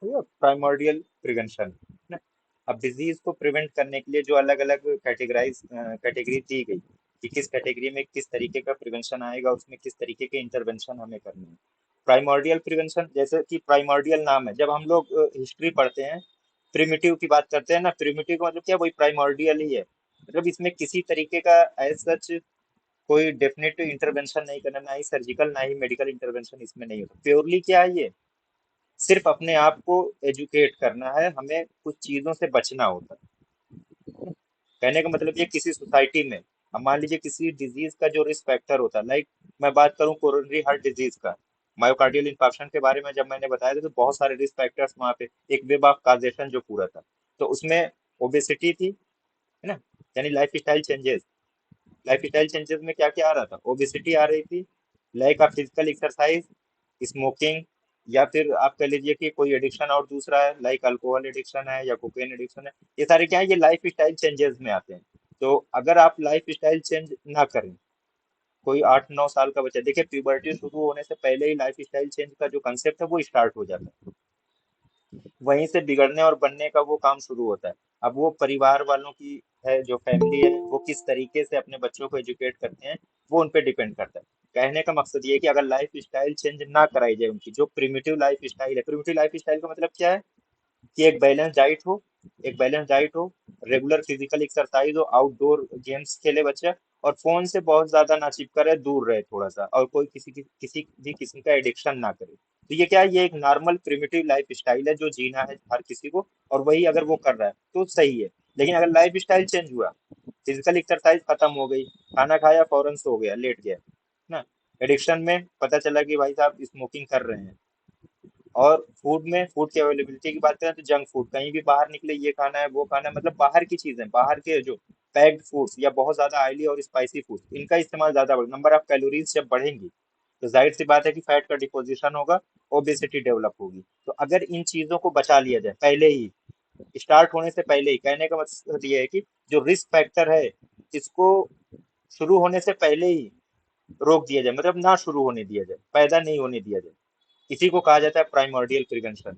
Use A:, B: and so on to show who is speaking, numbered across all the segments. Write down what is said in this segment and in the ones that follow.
A: Primordial prevention ना। अब disease को प्रिवेंट करने के लिए जो अलग अलग कैटेगरी दी गई कि किस कैटेगरी में किस तरीके का प्रिवेंशन आएगा, उसमें किस तरीके के इंटरवेंशन हमें करने हैं। प्राइमोर्डियल प्रिवेंशन, जैसे कि प्राइमोर्डियल नाम है, जब हम लोग हिस्ट्री पढ़ते हैं, प्रिमिटिव की बात करते हैं ना, प्रिमिटिव का मतलब क्या, वही प्राइमोर्डियल ही है। मतलब इसमें किसी तरीके का एज सच कोई डेफिनेट इंटरवेंशन नहीं करना, ना ही सर्जिकल ना ही मेडिकल इंटरवेंशन इसमें नहीं होता। प्योरली क्या है ये, सिर्फ अपने आप को एजुकेट करना है, हमें कुछ चीजों से बचना होता है। कहने का मतलब ये, किसी सोसाइटी में अब मान लीजिए किसी डिजीज का जो रिस्क फैक्टर होता है, लाइक मैं बात करूं कोरोनरी हार्ट डिजीज का, मायोकार्डियल इंफार्क्शन के बारे में जब मैंने बताया था, तो बहुत सारे रिस्क फैक्टर्स वहां पे, एक वेब ऑफ काजेशन जो पूरा था, तो उसमें ओबेसिटी थी, है ना, यानी लाइफ स्टाइल चेंजेस में क्या क्या आ रहा था, ओबेसिटी आ रही थी, lack of physical exercise, smoking, या फिर आप कह लीजिए कि कोई एडिक्शन और दूसरा है, लाइक अल्कोहल एडिक्शन है या कोकेन एडिक्शन है। ये सारे क्या है, ये लाइफ स्टाइल चेंजेस में आते हैं। तो अगर आप लाइफ स्टाइल चेंज ना करें, कोई 8-9 साल का बच्चा, देखिए प्यूबर्टी शुरू होने से पहले ही लाइफ स्टाइल चेंज का जो कंसेप्ट है वो स्टार्ट हो जाता है, वहीं से बिगड़ने और बनने का वो काम शुरू होता है। अब वो परिवार वालों की है, जो फैमिली है, वो किस तरीके से अपने बच्चों को एजुकेट करते हैं, वो उन पे डिपेंड करता है। कहने का मकसद ये है कि अगर लाइफ स्टाइल चेंज ना कराई जाए उनकी, जो प्रिमिटिव लाइफ स्टाइल है, प्रिमिटिव लाइफ स्टाइल का मतलब क्या है कि एक बैलेंस डाइट हो, रेगुलर फिजिकल एक्सरसाइज हो, आउटडोर गेम्स खेले बच्चा, और फोन से बहुत ज्यादा ना चिपका रहे, दूर रहे थोड़ा सा, और कोई किसी भी किस्म का एडिक्शन ना करे। तो ये क्या है, ये एक नॉर्मल प्रिमिटिव लाइफ स्टाइल है जो जीना है हर किसी को, और वही अगर वो कर रहा है तो सही है। लेकिन अगर लाइफ स्टाइल चेंज हुआ, फिजिकल एक्सरसाइज खत्म हो गई, खाना खाया फौरन सो गया, लेट गया ना, एडिक्शन में पता चला कि भाई साहब स्मोकिंग कर रहे हैं, और फूड में, फूड की अवेलेबिलिटी की बात करें तो जंक फूड, कहीं भी बाहर निकले ये खाना है वो खाना है, मतलब बाहर की चीजें, बाहर के जो पैक्ड फूड्स या बहुत ज्यादा ऑयली और स्पाइसी फूड, इनका इस्तेमाल ज्यादा बढ़, नंबर ऑफ कैलोरीज जब बढ़ेंगी, तो जाहिर सी बात है कि फैट का डिपोजिशन होगा, ओबेसिटी डेवलप होगी। तो अगर इन चीजों को बचा लिया जाए पहले ही, स्टार्ट होने से पहले ही, कहने का मतलब ये है कि जो रिस्क फैक्टर है, इसको शुरू होने से पहले ही रोक दिया जाए, मतलब ना शुरू होने दिया जाए, पैदा नहीं होने दिया जाए, इसी को कहा जाता है primordial prevention.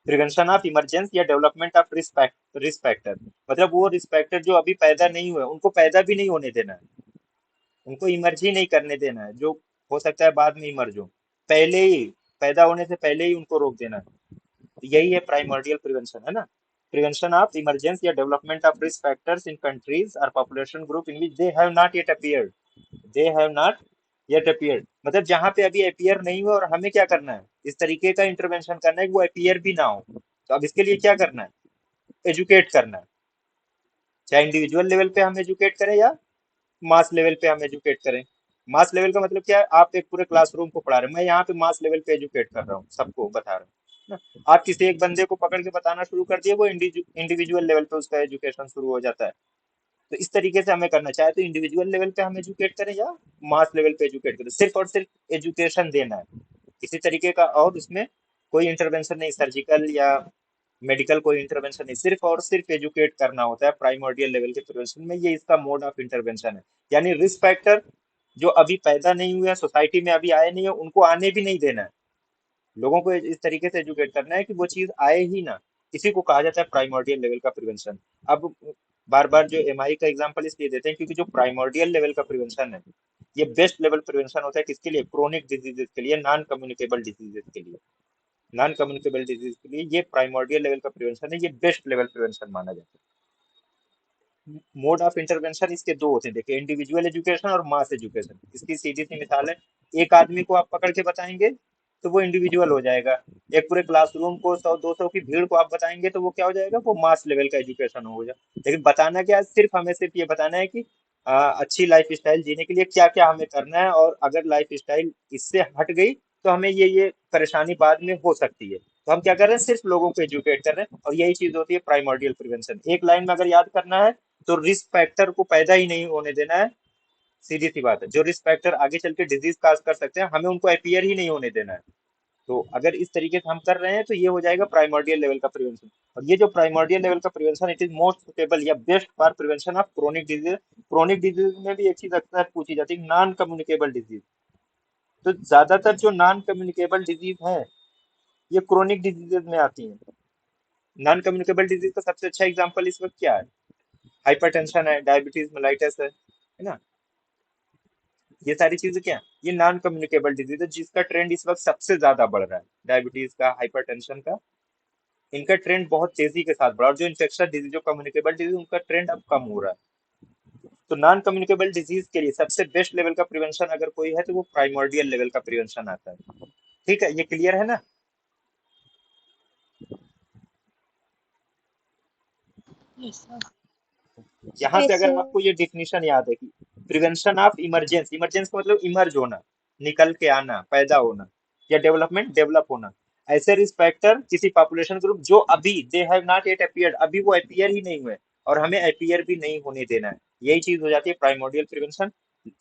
A: Prevention of emergence या डेवलपमेंट ऑफ रिस्क फैक्टर, मतलब वो रिस्क फैक्टर जो अभी पैदा नहीं हुए, उनको पैदा भी नहीं होने देना है, उनको इमर्ज ही नहीं करने देना है, जो हो सकता है बाद में इमर्ज हो, पहले ही, पैदा होने से पहले ही उनको रोक देना है। तो यही है प्राइमोर्डियल प्रिवेंशन, है ना। प्रिवेंशन ऑफ इमरजेंस या development of risk factors in countries और population group in which they have not yet appeared, they have not yet appeared, मतलब जहां पे अभी अपीयर नहीं हुआ, और हमें क्या करना है, इस तरीके का इंटरवेंशन करना है कि वो अपीयर भी ना हो। तो अब इसके लिए क्या करना है, एजुकेट करना है, चाहे इंडिविजुअल लेवल पे हम एजुकेट करें या मास लेवल पे हम एजुकेट करें। मास लेवल का मतलब क्या है, आप एक पूरे क्लासरूम को पढ़ा रहे हैं, मैं यहाँ पे मास लेवल पे एजुकेट कर रहा हूँ, सबको बता रहा हूँ ना। आप किसी एक बंदे को पकड़ के बताना शुरू कर दिए, वो इंडिविजुअल लेवल पे उसका एजुकेशन शुरू हो जाता है। तो इस तरीके से हमें करना, चाहे तो इंडिविजुअल लेवल पे हम एजुकेट करें या मास लेवल पे एजुकेट करें, सिर्फ और सिर्फ एजुकेशन देना है, किसी तरीके का और उसमें कोई इंटरवेंशन नहीं, सर्जिकल या मेडिकल कोई इंटरवेंशन नहीं, सिर्फ और सिर्फ एजुकेट करना होता है प्राइमोर्डियल लेवल के प्रिवेंशन में, ये इसका मोड ऑफ इंटरवेंशन है। यानी रिस्क फैक्टर जो अभी पैदा नहीं हुए हैं, सोसाइटी में अभी आए नहीं है, उनको आने भी नहीं देना है, लोगों को इस तरीके से एजुकेट करना है कि वो चीज आए ही ना। इसी को कहा जाता है प्राइमोर्डियल लेवल का प्रिवेंशन। अब बार बार जो एमआई का एग्जांपल इसलिए देते हैं क्योंकि जो प्राइमोर्डियल लेवल का प्रिवेंशन है, ये बेस्ट लेवल प्रिवेंशन होता है, किसके लिए, क्रोनिक डिजीजेस के लिए, नॉन कम्युनिकेबल डिजीजेस के लिए, नॉन कम्युनिकेबल डिजीज के लिए ये प्राइमोर्डियल लेवल का प्रिवेंशन है, ये बेस्ट लेवल प्रिवेंशन माना जाता है। मोड ऑफ इंटरवेंशन इसके दो होते हैं, देखिए, इंडिविजुअल एजुकेशन और मास एजुकेशन। इसकी सीधी सी मिसाल है, एक आदमी को आप पकड़ के बताएंगे तो वो इंडिविजुअल हो जाएगा, एक पूरे क्लासरूम को 100-200 की भीड़ को आप बताएंगे तो वो क्या हो जाएगा, वो मास लेवल का एजुकेशन हो जाएगा। लेकिन बताना क्या है, सिर्फ हमें सिर्फ ये बताना है कि अच्छी लाइफ स्टाइल जीने के लिए क्या क्या हमें करना है, और अगर लाइफ स्टाइल इससे हट गई तो हमें ये परेशानी बाद में हो सकती है। तो हम क्या कर रहे हैं, सिर्फ लोगों को एजुकेट कर रहे हैं, और यही चीज होती है प्राइमोर्डियल प्रिवेंशन। एक लाइन में अगर याद करना है, तो रिस्क फैक्टर को पैदा ही नहीं होने देना है, सीधी सी बात है, जो रिस्क फैक्टर आगे चल के डिजीज काज कर सकते हैं, हमें उनको अपीयर ही नहीं होने देना है। तो अगर इस तरीके से हम कर रहे हैं तो ये हो जाएगा प्राइमोर्डियल लेवल का प्रिवेंशन। और ये जो प्राइमोर्डियल लेवल का prevention, it is most suitable या best for prevention of chronic disease. Chronic disease में भी एक चीज अक्सर पूछी जाती है, नॉन कम्युनिकेबल डिजीज। तो ज्यादातर जो नॉन कम्युनिकेबल डिजीज है, ये क्रोनिक डिजीजेज में आती हैं। नॉन कम्युनिकेबल डिजीज का सबसे अच्छा एग्जांपल इस वक्त क्या है? हाइपरटेंशन है, डायबिटीज मेलाइटस है ना? ये सारी चीजें क्या है? ये नॉन कम्युनिकेबल डिजीज है जिसका ट्रेंड इस वक्त सबसे ज्यादा बढ़ रहा है। डायबिटीज का, हाइपरटेंशन का, इनका ट्रेंड बहुत तेजी के साथ बढ़ा, और जो इन्फेक्शस डिजीज, जो कम्युनिकेबल डिजीज, उनका ट्रेंड अब कम हो रहा है। तो नॉन कम्युनिकेबल डिजीज के लिए सबसे बेस्ट लेवल का प्रिवेंशन अगर कोई है तो वो प्राइमोर्डियल लेवल का प्रिवेंशन आता है। ठीक है, ये क्लियर है ना?
B: Yes, sir.
A: यहाँ से
B: Yes,
A: अगर
B: sir.
A: आपको ये डिफिनीशन याद है कि प्रिवेंशन ऑफ इमरजेंसी, इमरजेंसी का मतलब इमर्ज होना, निकल के आना, पैदा होना, या डेवलपमेंट, डेवलप होना, ऐसे रिस्क फैक्टर किसी पॉपुलेशन ग्रुप जो अभी दे हैव नॉट येट अपीयर्ड, अभी वो अपीयर ही नहीं हुए, और हमें अपीयर भी नहीं होने देना है, यही चीज हो जाती है प्राइमोडियल प्रिवेंशन।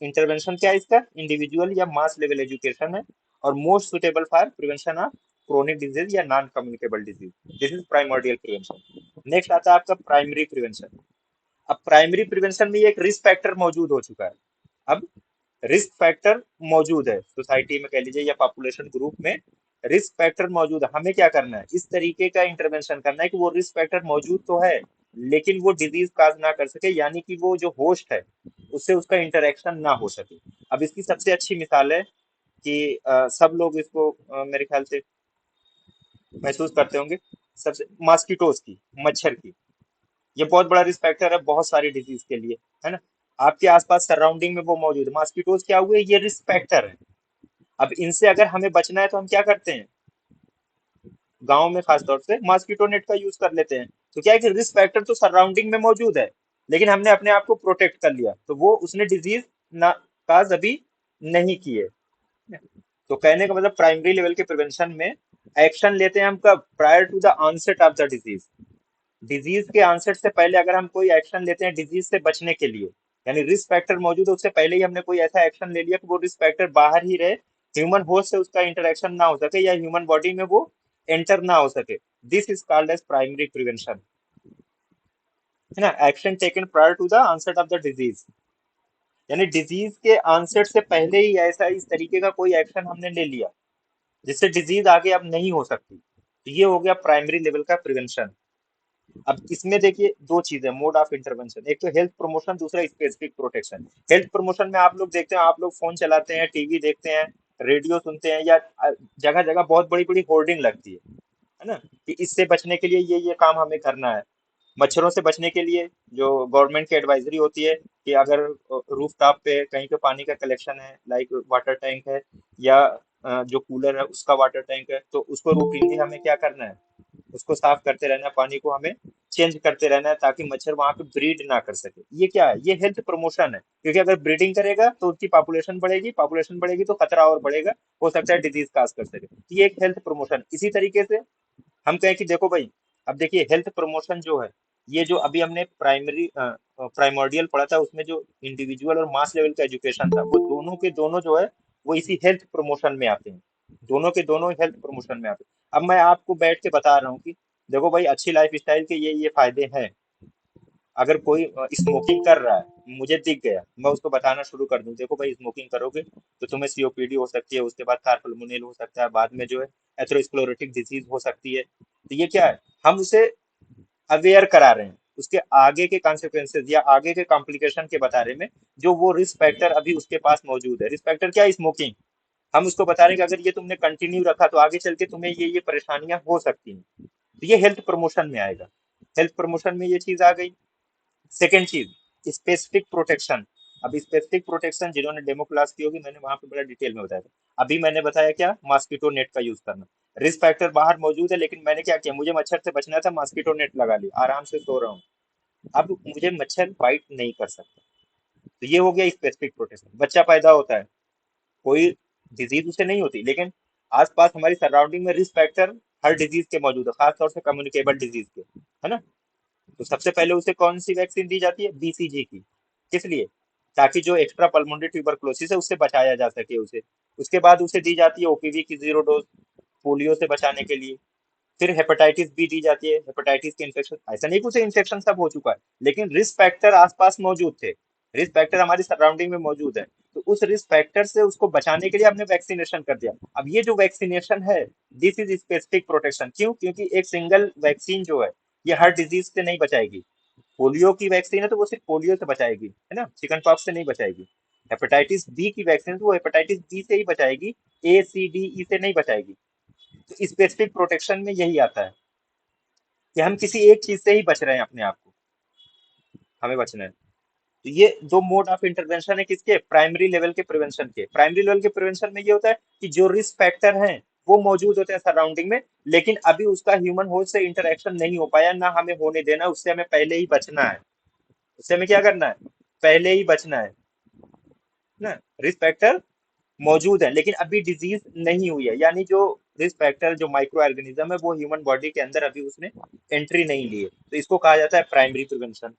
A: इंटरवेंशन क्या है इसका? इंडिविजुअल या मास लेवल एजुकेशन है, और most suitable for prevention of chronic disease या non communicable disease. This is primordial prevention. Next आता है आपका प्राइमरी प्रिवेंशन। अब प्राइमरी प्रिवेंशन में ये एक रिस्क फैक्टर मौजूद हो चुका है। अब रिस्क फैक्टर मौजूद है सोसाइटी में, कह लीजिए, या पॉपुलेशन ग्रुप में रिस्क फैक्टर मौजूद है। हमें क्या करना है? इस तरीके का इंटरवेंशन करना है कि वो रिस्क फैक्टर मौजूद तो है, लेकिन वो डिजीज काज ना कर सके, यानी कि वो जो होस्ट है उससे उसका इंटरेक्शन ना हो सके। अब इसकी सबसे अच्छी मिसाल है कि सब लोग इसको मेरे ख्याल से महसूस करते होंगे, सबसे मॉस्किटोज की, मच्छर की। ये बहुत बड़ा रिस्क फैक्टर है बहुत सारी डिजीज के लिए, है ना? आपके आसपास सराउंडिंग में वो मौजूद है। मॉस्किटोज क्या हुए? ये रिस्क फैक्टर है। अब इनसे अगर हमें बचना है तो हम क्या करते हैं? गांव में खासतौर से मॉस्किटो नेट का यूज कर लेते हैं। तो क्या है कि रिस्क फैक्टर तो सराउंडिंग में मौजूद है, लेकिन हमने अपने आप को प्रोटेक्ट कर लिया, तो वो उसने डिजीज ना काज अभी नहीं किए। तो कहने का मतलब प्राइमरी लेवल के प्रिवेंशन में एक्शन लेते हैं हम कब? Prior to the onset of the disease. Disease के आंसर से पहले अगर हम कोई एक्शन लेते हैं डिजीज से बचने के लिए, यानी रिस्क फैक्टर मौजूद है, उससे पहले ही हमने कोई ऐसा एक्शन ले लिया कि वो रिस्क फैक्टर बाहर ही रहे, ह्यूमन होस्ट से उसका इंटरेक्शन ना हो सके, या ह्यूमन बॉडी में वो एंटर ना हो सके। This is called as primary prevention, है ना? Action taken prior to the answer of the disease, यानी डिजीज के आंसर से पहले ही ऐसा इस तरीके का कोई एक्शन हमने ले लिया जिससे डिजीज आगे अब नहीं हो सकती। तो ये हो गया प्राइमरी लेवल का प्रिवेंशन। अब इसमें देखिए दो चीजें, मोड ऑफ इंटरवेंशन, एक तो हेल्थ प्रमोशन, दूसरा स्पेसिफिक प्रोटेक्शन। हेल्थ प्रमोशन में आप लोग देखते हैं, आप लोग फोन चलाते हैं, टीवी देखते हैं, रेडियो सुनते हैं, या जगह जगह बहुत बड़ी बड़ी होर्डिंग लगती है ना, कि इससे बचने के लिए ये काम हमें करना है। मच्छरों से बचने के लिए जो गवर्नमेंट की एडवाइजरी होती है कि अगर रूफ टॉप पे कहीं पे पानी का कलेक्शन है, लाइक वाटर टैंक है, या जो कूलर है उसका वाटर टैंक है, तो उसको रूटीनली हमें क्या करना है? उसको साफ करते रहना है, पानी को हमें चेंज करते रहना है, ताकि मच्छर वहां पे ब्रीड ना कर सके। ये क्या है? ये हेल्थ प्रमोशन है, क्योंकि अगर ब्रीडिंग करेगा तो उसकी पॉपुलेशन बढ़ेगी, पॉपुलेशन बढ़ेगी तो खतरा और बढ़ेगा, हो सकता है डिजीज काज कर सके। तो ये एक हेल्थ प्रमोशन। इसी तरीके से हम कहें कि देखो भाई, अब देखिए हेल्थ प्रमोशन जो है, ये जो अभी हमने प्राइमोर्डियल पढ़ा था, उसमें जो इंडिविजुअल और मास लेवल का एजुकेशन था, वो दोनों के दोनों जो है वो इसी हेल्थ प्रमोशन में आते हैं। दोनों के दोनों हेल्थ प्रमोशन में आते हैं। अब मैं आपको बैठ के बता रहा हूँ कि देखो भाई, अच्छी लाइफ स्टाइल के ये फायदे हैं। अगर कोई स्मोकिंग कर रहा है, मुझे दिख गया, मैं उसको बताना शुरू कर दूं, देखो भाई स्मोकिंग करोगे तो तुम्हें सीओपीडी हो सकती है, उसके बाद कार्पल्मोनियल हो सकता है, बाद में जो है एथेरोस्क्लेरोटिक डिजीज हो सकती है। तो ये क्या है? हम उसे अवेयर करा रहे हैं, उसके आगे के कॉन्सिक्वेंसेज या आगे के कॉम्प्लिकेशन के बता रहे में, जो वो रिस्क फैक्टर अभी उसके पास मौजूद है। रिस्क फैक्टर क्या है? स्मोकिंग। हम उसको बता रहे हैं कि अगर ये तुमने कंटिन्यू रखा तो आगे चल के तुम्हें ये परेशानियां हो सकती हैं। तो ये हेल्थ प्रमोशन में आएगा। हेल्थ प्रमोशन में ये चीज आ गई। सेकेंड चीज, स्पेसिफिक प्रोटेक्शन। अब स्पेसिफिक प्रोटेक्शन जिन्होंने डेमो क्लास की होगी, मैंने वहां पे बड़ा डिटेल में बताया था। अभी मैंने बताया क्या? मॉस्किटो नेट का यूज करना। रिस्क फैक्टर बाहर मौजूद है, लेकिन मैंने क्या किया? मुझे मच्छर से बचना था, मॉस्किटो नेट लगा लिया, आराम से सो रहा हूँ। अब मुझे मच्छर बाइट नहीं कर सकता। तो ये हो गया स्पेसिफिक प्रोटेक्शन। बच्चा पैदा होता है, कोई डिजीज उसे नहीं होती, लेकिन आसपास हमारी सराउंडिंग में रिस्क फैक्टर हर डिजीज के मौजूद है, खासतौर से कम्युनिकेबल डिजीज के, है ना? तो सबसे पहले उसे कौन सी वैक्सीन दी जाती है? बीसीजी की। किस लिए? ताकि जो एक्स्ट्रा पल्मोनरी ट्यूबरकुलोसिस है उससे बचाया जा सके उसे। उसके बाद उसे दी जाती है ओपीवी की 0 डोज, पोलियो से बचाने के लिए। फिर हेपेटाइटिस बी दी जाती है, हेपेटाइटिस के इन्फेक्शन। ऐसा नहीं कि उसे इन्फेक्शन सब हो चुका है, लेकिन रिस्क फैक्टर आसपास मौजूद थे, रिस्क फैक्टर हमारी सराउंडिंग में मौजूद है, तो उस रिस्क फैक्टर से उसको बचाने के लिए आपने वैक्सीनेशन कर दिया। अब ये जो वैक्सीनेशन है, दिस इज स्पेसिफिक प्रोटेक्शन। क्यों? क्योंकि एक सिंगल वैक्सीन जो है ये हर डिजीज से नहीं बचाएगी। पोलियो की वैक्सीन है तो वो सिर्फ पोलियो से बचाएगी, है ना, चिकन पॉक्स से नहीं बचाएगी। हेपेटाइटिस बी की वैक्सीन है तो वो हेपेटाइटिस बी से ही बचाएगी, ए सी डी ई से नहीं बचाएगी। तो स्पेसिफिक प्रोटेक्शन में यही आता है कि हम किसी एक चीज से ही बच रहे हैं, अपने आप को हमें बचना है। तो ये दो मोड ऑफ इंटरवेंशन है किसके? प्राइमरी लेवल के प्रिवेंशन के। प्राइमरी लेवल के प्रिवेंशन में ये होता है कि जो रिस्क फैक्टर हैं वो मौजूद होते हैं सराउंडिंग में, लेकिन अभी उसका ह्यूमन होस्ट से इंटरेक्शन नहीं हो पाया, ना हमें होने देना, उससे हमें पहले ही बचना है। उससे हमें क्या करना है? पहले ही बचना है ना। रिस्क फैक्टर मौजूद है लेकिन अभी डिजीज नहीं हुई है, यानी जो रिस्क फैक्टर जो माइक्रो ऑर्गेनिज्म है वो ह्यूमन बॉडी के अंदर अभी उसने एंट्री नहीं ली है, तो इसको कहा जाता है प्राइमरी प्रिवेंशन।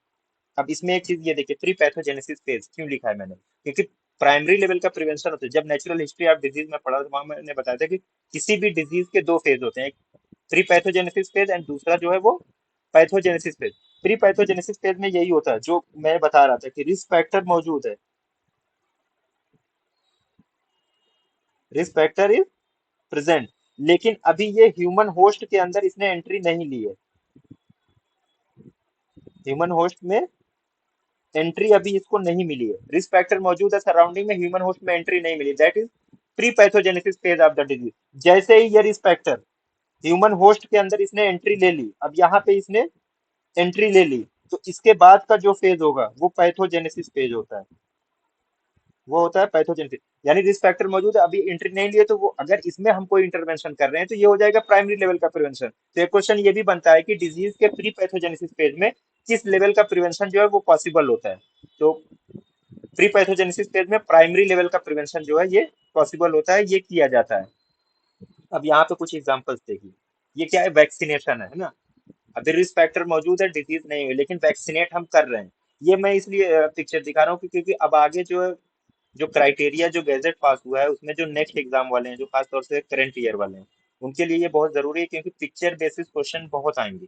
A: अब इसमें एक चीज ये देखिए, प्री पैथोजेनेसिस फेज क्यों लिखा है मैंने? क्योंकि प्राइमरी लेवल का प्रिवेंशन होता है। जब नेचुरल हिस्ट्री ऑफ डिजीज में पढ़ा था वहां मैंने बताया था कि किसी भी डिजीज के दो फेज होते हैं, एक प्री पैथोजेनेसिस फेज एंड दूसरा जो है वो pathogenesis phase. Pre pathogenesis phase में यही होता है जो मैं बता रहा था कि रिस्क फैक्टर मौजूद है, रिस्क फैक्टर इज प्रेजेंट, लेकिन अभी ये ह्यूमन होस्ट के अंदर इसने एंट्री नहीं ली है। ह्यूमन होस्ट में एंट्री अभी इसको नहीं मिली है। रिस्क फैक्टर मौजूद है सराउंडिंग में, ह्यूमन होस्ट में एंट्री नहीं मिली, that is pre pathogenesis phase of the disease. जैसे ही ये रिस्क फैक्टर ह्यूमन होस्ट के अंदर इसने एंट्री ले ली, अब यहाँ पे इसने एंट्री ले ली, तो इसके बाद का जो फेज होगा वो पैथोजेनेसिस फेज होता है। वो होता है पैथोजेनेसिस, यानी रिस्क फैक्टर मौजूद है, अभी एंट्री नहीं लिए, तो वो अगर इसमें हम कोई इंटरवेंशन कर रहे हैं तो ये हो जाएगा प्राइमरी लेवल का प्रिवेंशन। तो एक क्वेश्चन ये भी बनता है कि डिजीज के प्री पैथोजेनेसिस फेज में किस लेवल का प्रिवेंशन जो है वो पॉसिबल होता है। तो प्री पैथोजेनेसिस फेज में प्राइमरी लेवल का प्रिवेंशन जो है ये पॉसिबल होता है, ये किया जाता है। अब यहाँ पे कुछ एग्जांपल्स देखिए, ये क्या है? वैक्सीनेशन है ना। अभी रिस्क फैक्टर मौजूद है, डिजीज नहीं हुई, लेकिन वैक्सीनेट हम कर रहे हैं। ये मैं इसलिए पिक्चर दिखा रहा हूँ क्योंकि अब आगे जो है, जो क्राइटेरिया जो गैजेट पास हुआ है उसमें जो नेक्स्ट एग्जाम वाले हैं, जो खास तौर से करंट ईयर वाले हैं, उनके लिए ये बहुत जरूरी है क्योंकि पिक्चर बेसिस क्वेश्चन बहुत आएंगे।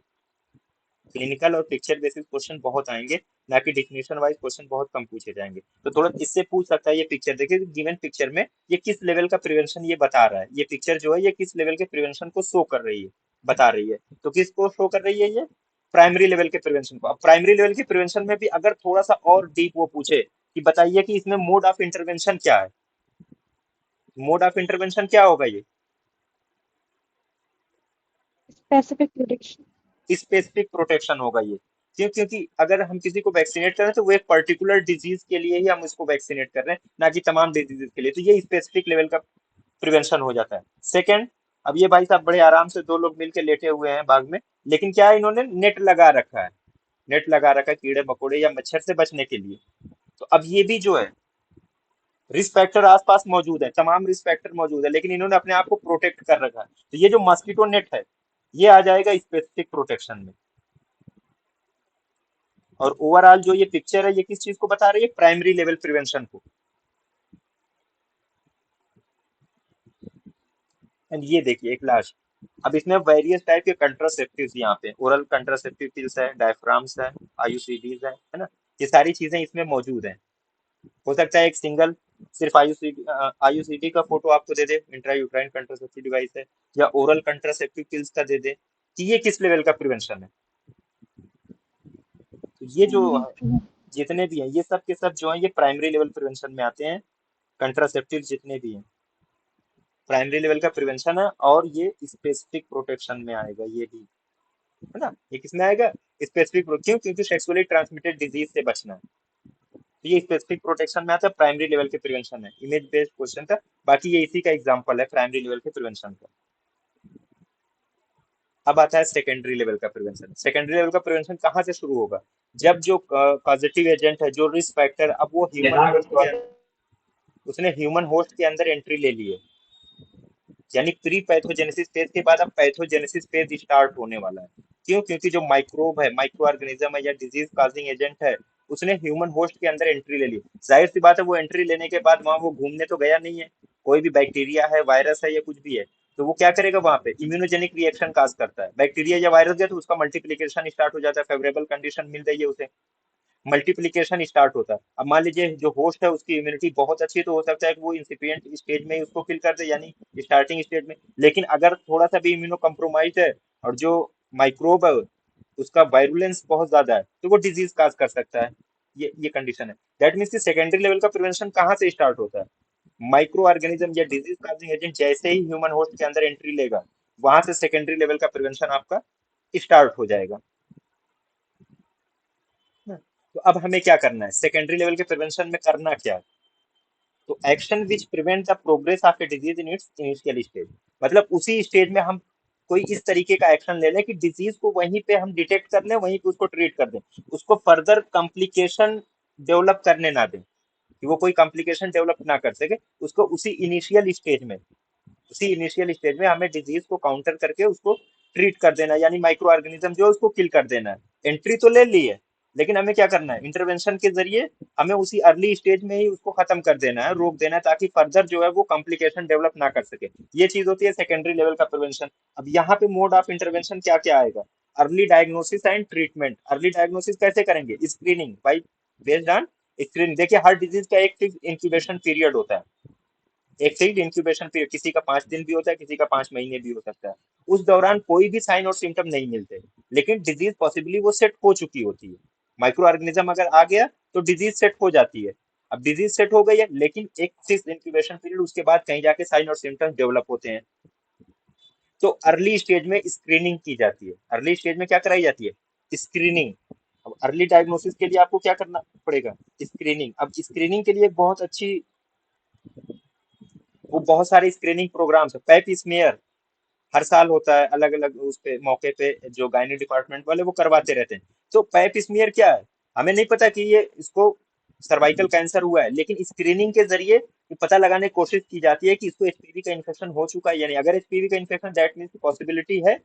A: क्लिनिकल और पिक्चर बेसिस क्वेश्चन बहुत आएंगे, ना कि डिफिनेशन वाइज क्वेश्चन बहुत कम पूछे जाएंगे। तो थोड़ा इससे पूछ सकता है, ये पिक्चर देखिए, गिवन पिक्चर में ये किस लेवल का प्रिवेंशन ये बता रहा है। ये पिक्चर जो है ये किस लेवल के प्रिवेंशन को शो कर रही है, बता रही है। तो किसको शो कर रही है? ये प्राइमरी लेवल के प्रिवेंशन को। अब प्राइमरी लेवल के प्रिवेंशन में भी अगर थोड़ा सा और डीप वो पूछे कि बताइए कि इसमें मोड ऑफ इंटरवेंशन क्या है, मोड ऑफ इंटरवेंशन क्या होगा? ये
B: specific prediction.
A: स्पेसिफिक प्रोटेक्शन होगा ये। क्यों? क्योंकि अगर हम किसी को वैक्सीनेट कर रहे हैं तो वो एक पर्टिकुलर डिजीज के लिए ही हम उसको वैक्सीनेट कर रहे हैं, ना कि तमाम डिजीजेस के लिए, तो ये स्पेसिफिक लेवल का प्रिवेंशन हो जाता है। सेकंड, अब ये भाई साहब बड़े आराम से दो लोग मिलके लेटे हुए हैं बाग में, लेकिन क्या है, इन्होंने नेट लगा रखा है। नेट लगा रखा है कीड़े मकोड़े या मच्छर से बचने के लिए। तो अब ये भी जो है रिस्क फैक्टर आसपास मौजूद है, तमाम रिस्क फैक्टर मौजूद है, लेकिन इन्होंने अपने आप को प्रोटेक्ट कर रखा है। तो ये जो मॉस्किटो नेट है ये आ जाएगा स्पेसिफिक प्रोटेक्शन में। और ओवरऑल जो ये पिक्चर है ये किस चीज को बता रही है? प्राइमरी लेवल प्रिवेंशन को। एंड ये देखिए एक लास्ट, अब इसमें वेरियस टाइप के कंट्रासेप्टिव्स यहाँ पे, ओरल कंट्रासेप्टिव पिल्स है, डायफ्राम्स है, आईयूसीडीज है ना, ये सारी चीजें इसमें मौजूद हैं। हो सकता है एक सिंगल सिर्फ आईयूसीडी का फोटो आपको दे दे, इंट्रा यूट्राइन कंट्रासेप्टिव डिवाइस है, या ओरल कंट्रासेप्टिव पिल्स का दे दे कि ये किस लेवल का प्रिवेंशन है। तो ये जो
B: ये prevent.
A: जितने भी हैं ये सब के सब जो है ये प्राइमरी लेवल प्रिवेंशन में आते हैं। कंट्रासेप्टिव जितने भी हैं प्राइमरी लेवल का प्रिवेंशन है, और ये स्पेसिफिक प्रोटेक्शन में आएगा ये भी, है ना। ये किसमें आएगा? स्पेसिफिक। क्यों? क्योंकि सेक्सुअली ट्रांसमिटेड डिजीज से बचना है, तो ये स्पेसिफिक प्रोटेक्शन में आता है, प्राइमरी लेवल के प्रिवेंशन है। इमेज बेस्ड क्वेश्चन था, बाकी ये इसी का एग्जांपल है प्राइमरी लेवल के प्रिवेंशन का। अब आता है सेकेंडरी लेवल का प्रिवेंशन। सेकेंडरी लेवल का प्रिवेंशन कहाँ से शुरू होगा? जब जो पॉजिटिव एजेंट है, जो रिस्क फैक्टर, अब वो ह्यूमन होस्ट के, उसने ह्यूमन होस्ट के अंदर एंट्री ले ली है, यानी प्री पैथोजेनेसिस फेज के बाद अब पैथोजेनेसिस फेज स्टार्ट होने वाला है। क्यों? क्योंकि जो माइक्रोब है, माइक्रो ऑर्गेनिज्म है या डिजीज कॉजिंग एजेंट है, उसने ह्यूमन होस्ट के अंदर एंट्री ले ली। जाहिर सी बात है वो एंट्री लेने के बाद वहां वो घूमने तो गया नहीं है, कोई भी बैक्टीरिया है, वायरस है या कुछ भी है, तो वो क्या करेगा? वहां पे इम्यूनोजेनिक रिएक्शन काज करता है। बैक्टीरिया या वायरस गया तो उसका मल्टीप्लीकेशन स्टार्ट हो जाता है, फेवरेबल कंडीशन मिल रही है उसे। मल्टीप्लिकेशन स्टार्ट होता है। अब मान लीजिए जो होस्ट है उसकी इम्यूनिटी बहुत अच्छी है, तो हो सकता है कि वो इंसिपिएंट स्टेज में ही उसको किल कर दे, यानी स्टार्टिंग स्टेज में। लेकिन अगर थोड़ा सा भी इम्यूनो कम्प्रोमाइज है और जो माइक्रोब है उसका वायरुलेंस बहुत ज्यादा है, तो वो डिजीज काज कर सकता है। ये कंडीशन है। दैट मीन्स कि सेकेंडरी लेवल का प्रिवेंशन कहाँ से स्टार्ट होता है? माइक्रो ऑर्गेनिज्म या डिजीज काजिंग एजेंट जैसे ही ह्यूमन होस्ट के अंदर एंट्री लेगा, वहां से सेकेंडरी लेवल का प्रिवेंशन आपका स्टार्ट हो जाएगा ना। तो अब हमें क्या करना है सेकेंडरी लेवल के प्रिवेंशन में, करना क्या है? तो action which prevent the progress of a disease in its initial stage, मतलब उसी स्टेज में हम कोई इस तरीके का एक्शन ले लें कि डिजीज को वहीं पे हम डिटेक्ट कर लें, वहीं पे उसको ट्रीट कर दें, उसको फर्दर कॉम्प्लिकेशन डेवलप करने ना दें, कि वो कोई कॉम्प्लिकेशन डेवलप ना कर सके। उसको उसी इनिशियल स्टेज में हमें डिजीज को काउंटर करके उसको ट्रीट कर देना है, यानी माइक्रो ऑर्गेनिज्म जो है उसको किल कर देना है। एंट्री तो ले ली है, लेकिन हमें क्या करना है, इंटरवेंशन के जरिए हमें उसी अर्ली स्टेज में ही उसको खत्म कर देना है, रोक देना है, ताकि फर्दर जो है वो कॉम्प्लिकेशन डेवलप ना कर सके। ये चीज होती है सेकेंडरी लेवल का प्रिवेंशन। अब यहाँ पे मोड ऑफ इंटरवेंशन क्या क्या आएगा? Early diagnosis and treatment. Early diagnosis कैसे करेंगे? Screening by based on screening. देखिए हर डिजीज का एक फिक्स इंक्यूबेशन पीरियड होता है, एक फिक्स्ड इंक्यूबेशन पीरियड, किसी का 5 दिन भी होता है, किसी का 5 महीने भी हो सकता है। उस दौरान कोई भी साइन और सिम्टम नहीं मिलते, लेकिन डिजीज पॉसिबली वो सेट हो चुकी होती है। माइक्रो ऑर्गेनिज्म अगर आ गया तो डिजीज सेट हो जाती है। अब डिजीज सेट हो गई है, लेकिन एक फिक्स इंक्यूबेशन पीरियड, उसके बाद कहीं जाके साइन और सिम्टम्स डेवलप होते हैं। तो अर्ली स्टेज में स्क्रीनिंग की जाती है। अर्ली स्टेज में क्या कराई जाती है? स्क्रीनिंग। अब अर्ली डायग्नोसिस के लिए आपको क्या करना पड़ेगा? स्क्रीनिंग। अब स्क्रीनिंग के लिए एक बहुत अच्छी, वो बहुत सारे स्क्रीनिंग प्रोग्राम्स है। पैप स्मेयर हर साल होता है, अलग अलग उस पे मौके पे जो गायनी डिपार्टमेंट वाले वो करवाते रहते हैं। तो पैप स्मीयर क्या है? हमें नहीं पता कि ये इसको सर्वाइकल कैंसर हुआ है, लेकिन स्क्रीनिंग के जरिए ये पता लगाने की कोशिश की जाती है कि इसको एचपीवी का इन्फेक्शन हो चुका है या नहीं। अगर एचपीवी का इन्फेक्शन, दैट मीन्स पॉसिबिलिटी है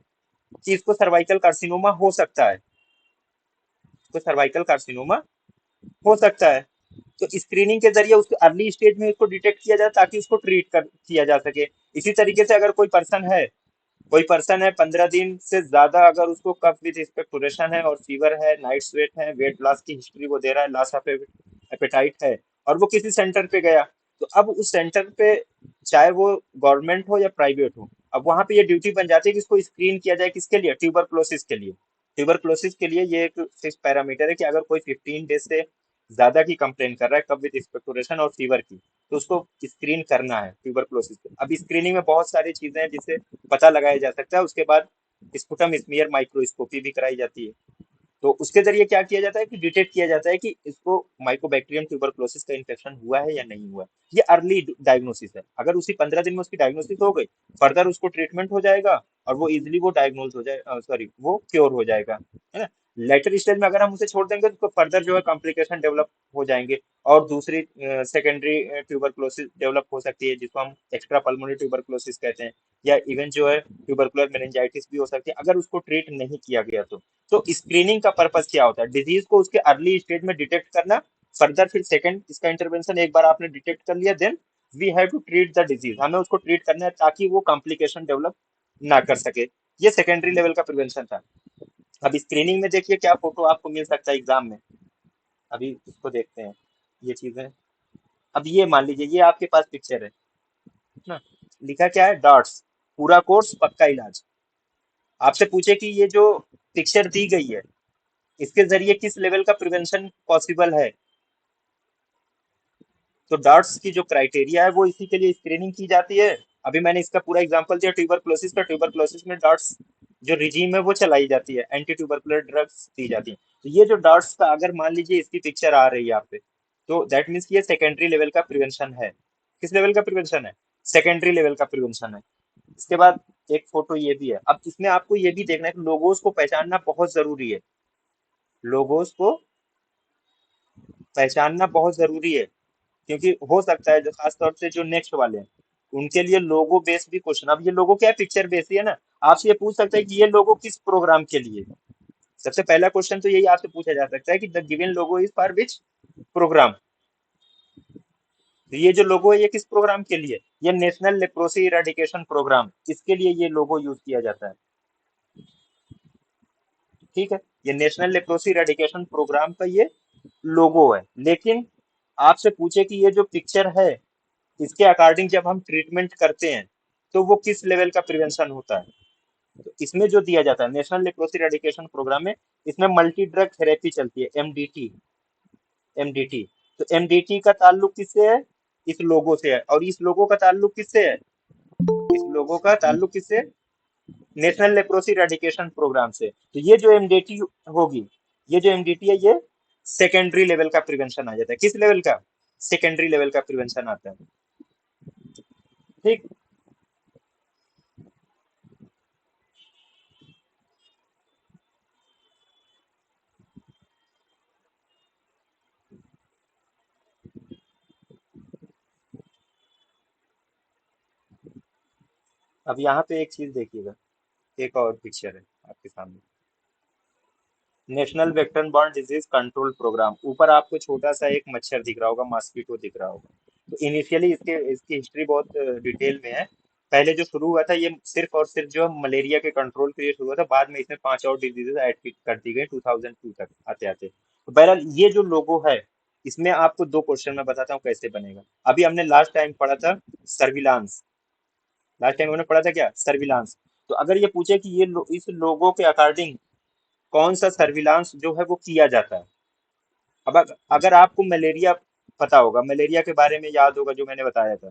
A: कि इसको सर्वाइकल कार्सिनोमा हो सकता है, इसको सर्वाइकल कार्सिनोमा हो सकता है। तो स्क्रीनिंग के जरिए उसको अर्ली स्टेज में उसको डिटेक्ट किया जाए, ताकि उसको ट्रीट कर किया जा सके। इसी तरीके से अगर कोई पर्सन है 15 दिन से ज्यादा, अगर उसको कफ विद एक्सपेक्टोरेशन है और फीवर है, नाइट स्वेट है, वेट लॉस की हिस्ट्री वो दे रहा है, लॉस ऑफ एपेटाइट है, और वो किसी सेंटर पे गया, तो अब उस सेंटर पे चाहे वो गवर्नमेंट हो या प्राइवेट हो, अब वहां पे ये ड्यूटी बन जाती है कि इसको स्क्रीन किया जाए। किसके लिए? ट्यूबरक्लोसिस के लिए। ट्यूबरक्लोसिस के लिए ये एक फिक्स पैरामीटर है कि अगर कोई 15 डेज से ज्यादा की कंप्लेन कर रहा है कफ विद एक्सपेक्टोरेशन और फीवर की, तो उसको स्क्रीन करना है ट्यूबरक्लोसिस पे। अब स्क्रीनिंग में बहुत सारी चीजें हैं जिससे पता लगाया जा सकता है। उसके बाद स्पुटम स्मीयर माइक्रोस्कोपी भी कराई जाती है। तो उसके जरिए क्या किया जाता है कि डिटेक्ट किया जाता है कि इसको माइकोबैक्टीरियम ट्यूबरक्लोसिस का इन्फेक्शन हुआ है या नहीं हुआ है। ये अर्ली डायग्नोसिस है। अगर उसी 15 दिन में उसकी डायग्नोसिस हो गई, फर्दर उसको ट्रीटमेंट हो जाएगा और वो इजिली वो डायग्नोज हो जाए, सॉरी वो क्योर हो जाएगा, है ना। लेटर स्टेज में अगर हम उसे छोड़ देंगे तो फर्दर जो है कॉम्प्लिकेशन डेवलप हो जाएंगे, और दूसरी सेकेंडरी ट्यूबरक्लोसिस डेवलप हो सकती है, जिसको हम एक्स्ट्रा पल्मोनरी ट्यूबरक्लोसिस कहते हैं, या इवन जो है ट्यूबरकुलर मेनिंजाइटिस भी हो सकती है, अगर उसको ट्रीट नहीं किया गया तो स्क्रीनिंग का पर्पस क्या होता है? डिजीज को उसके अर्ली स्टेज में डिटेक्ट करना, फर्दर फिर सेकंड इसका इंटरवेंशन। एक बार आपने डिटेक्ट कर लिया, then we have to treat the disease, हमें उसको ट्रीट करना है ताकि वो कॉम्प्लिकेशन डेवलप ना कर सके। ये सेकेंडरी लेवल का प्रिवेंशन था। अब स्क्रीनिंग में देखिए क्या फोटो आपको मिल सकता है एग्जाम में, अभी उसको देखते हैं ये चीजें। अब ये मान लीजिए ये आपके पास पिक्चर है ना, लिखा क्या है? डॉट्स, पूरा कोर्स पक्का इलाज। आपसे पूछे कि ये जो पिक्चर दी गई है, इसके जरिए किस लेवल का प्रिवेंशन पॉसिबल है, तो डॉट्स की जो क्राइटेरिया है वो इसी के लिए स्क्रीनिंग की जाती है। अभी मैंने इसका पूरा एग्जांपल दिया ट्यूबरक्लोसिस का। ट्यूबरक्लोसिस में डॉट्स जो रिजीम है वो चलाई जाती है, एंटी ट्यूबरकुलर ड्रग्स दी जाती है। तो ये जो डॉट्स का अगर मान लीजिए इसकी पिक्चर आ रही है यहाँ पे, तो दैट मीन्स ये सेकेंडरी लेवल का प्रिवेंशन है। किस लेवल का प्रिवेंशन है? सेकेंडरी लेवल का प्रिवेंशन है। इसके बाद एक फोटो ये भी है। अब इसमें आपको ये भी देखना है कि लोगोस को पहचानना बहुत जरूरी है। लोगोस को पहचानना बहुत जरूरी है, क्योंकि हो सकता है जो खास तौर से जो नेक्स्ट वाले हैं उनके लिए लोगो बेस भी क्वेश्चन। अब ये लोगो क्या है? पिक्चर बेस ही है ना। आपसे ये पूछ सकता है कि ये लोगो किस प्रोग्राम के लिए। सबसे पहला क्वेश्चन तो यही आपसे पूछा जा सकता है कि the given logo is for which programme. तो ये जो लोगो है ये किस प्रोग्राम के लिए? ये नेशनल लेप्रोसी इरेडिकेशन प्रोग्राम, इसके लिए ये लोगो यूज किया जाता है। ठीक है, ये नेशनल लेप्रोसी इरेडिकेशन प्रोग्राम का ये लोगो है। लेकिन आपसे पूछे कि ये जो पिक्चर है, इसके अकॉर्डिंग जब हम ट्रीटमेंट करते हैं तो वो किस लेवल का प्रिवेंशन होता है। तो इसमें जो दिया जाता है नेशनल लेप्रोसी एरेडिकेशन प्रोग्राम में, इसमें मल्टी ड्रग थेरेपी चलती है, एमडीटी। एमडीटी, तो एमडीटी का ताल्लुक किससे है? इस लोगो से है। और इस लोगो का ताल्लुक किससे है? इस लोगो का ताल्लुक किससे? नेशनल लेप्रोसी एरेडिकेशन प्रोग्राम से। तो ये जो एमडीटी होगी, ये जो एमडीटी है, ये सेकेंडरी लेवल का प्रिवेंशन आ जाता है। किस लेवल का? सेकेंडरी लेवल का प्रिवेंशन आता है। ठीक। अब यहाँ पे एक चीज देखिएगा, एक और पिक्चर है आपके सामने, national vector borne disease control programme. ऊपर आपको छोटा सा एक मच्छर दिख रहा होगा, मॉस्किटो दिख रहा होगा। तो इनिशियली इसके इसकी हिस्ट्री बहुत डिटेल में है। पहले जो शुरू हुआ था, ये सिर्फ और सिर्फ जो मलेरिया के कंट्रोल के लिए शुरू हुआ था। बाद में इसमें 5 और डिजीजेस ऐड कर दी गई 2002 तक आते आते। तो बहरहाल ये जो लोगो है, इसमें आपको दो क्वेश्चन मैं बताता हूँ कैसे बनेगा। अभी हमने लास्ट टाइम पढ़ा था सर्विलांस। लास्ट टाइम हमने पढ़ा था क्या? सर्विलांस। तो अगर ये पूछे कि इस लोगों के अकॉर्डिंग कौन सा सर्विलांस जो है वो किया जाता है। अब अगर आपको मलेरिया पता होगा, मलेरिया के बारे में याद होगा जो मैंने बताया था,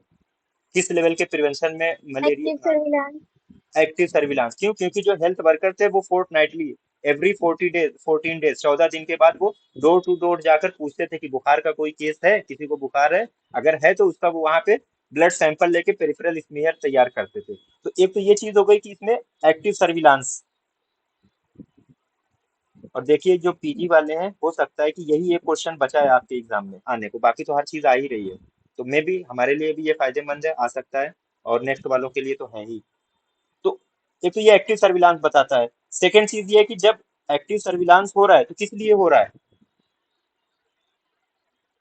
A: किस लेवल के प्रिवेंशन में
B: active
A: malaria.
B: Surveillance.
A: Active surveillance क्यों? क्योंकि जो हेल्थ वर्कर थे वो फोर्टनाइटली, एवरी 40 डेज, 14 डेज, 14 दिन के बाद वो डोर टू डोर जाकर पूछते थे कि बुखार का कोई केस है, किसी को बुखार है। अगर है तो उसका वो वहां पे ब्लड सैंपल लेके पेरिफेरल स्मीयर तैयार करते थे। तो एक तो ये चीज हो गई कि इसमें एक्टिव सर्विलांस। और देखिए जो पीजी वाले हैं, हो सकता है कि यही एक क्वेश्चन बचा है आपके एग्जाम में आने को, बाकी तो हर चीज आ ही रही है। तो मे भी हमारे लिए भी ये फायदेमंद है, आ सकता है। और नेक्स्ट वालों के लिए तो है ही। तो एक तो ये एक्टिव सर्विलांस बताता है। सेकेंड चीज ये है कि जब एक्टिव सर्विलांस हो रहा है तो किस लिए हो रहा है?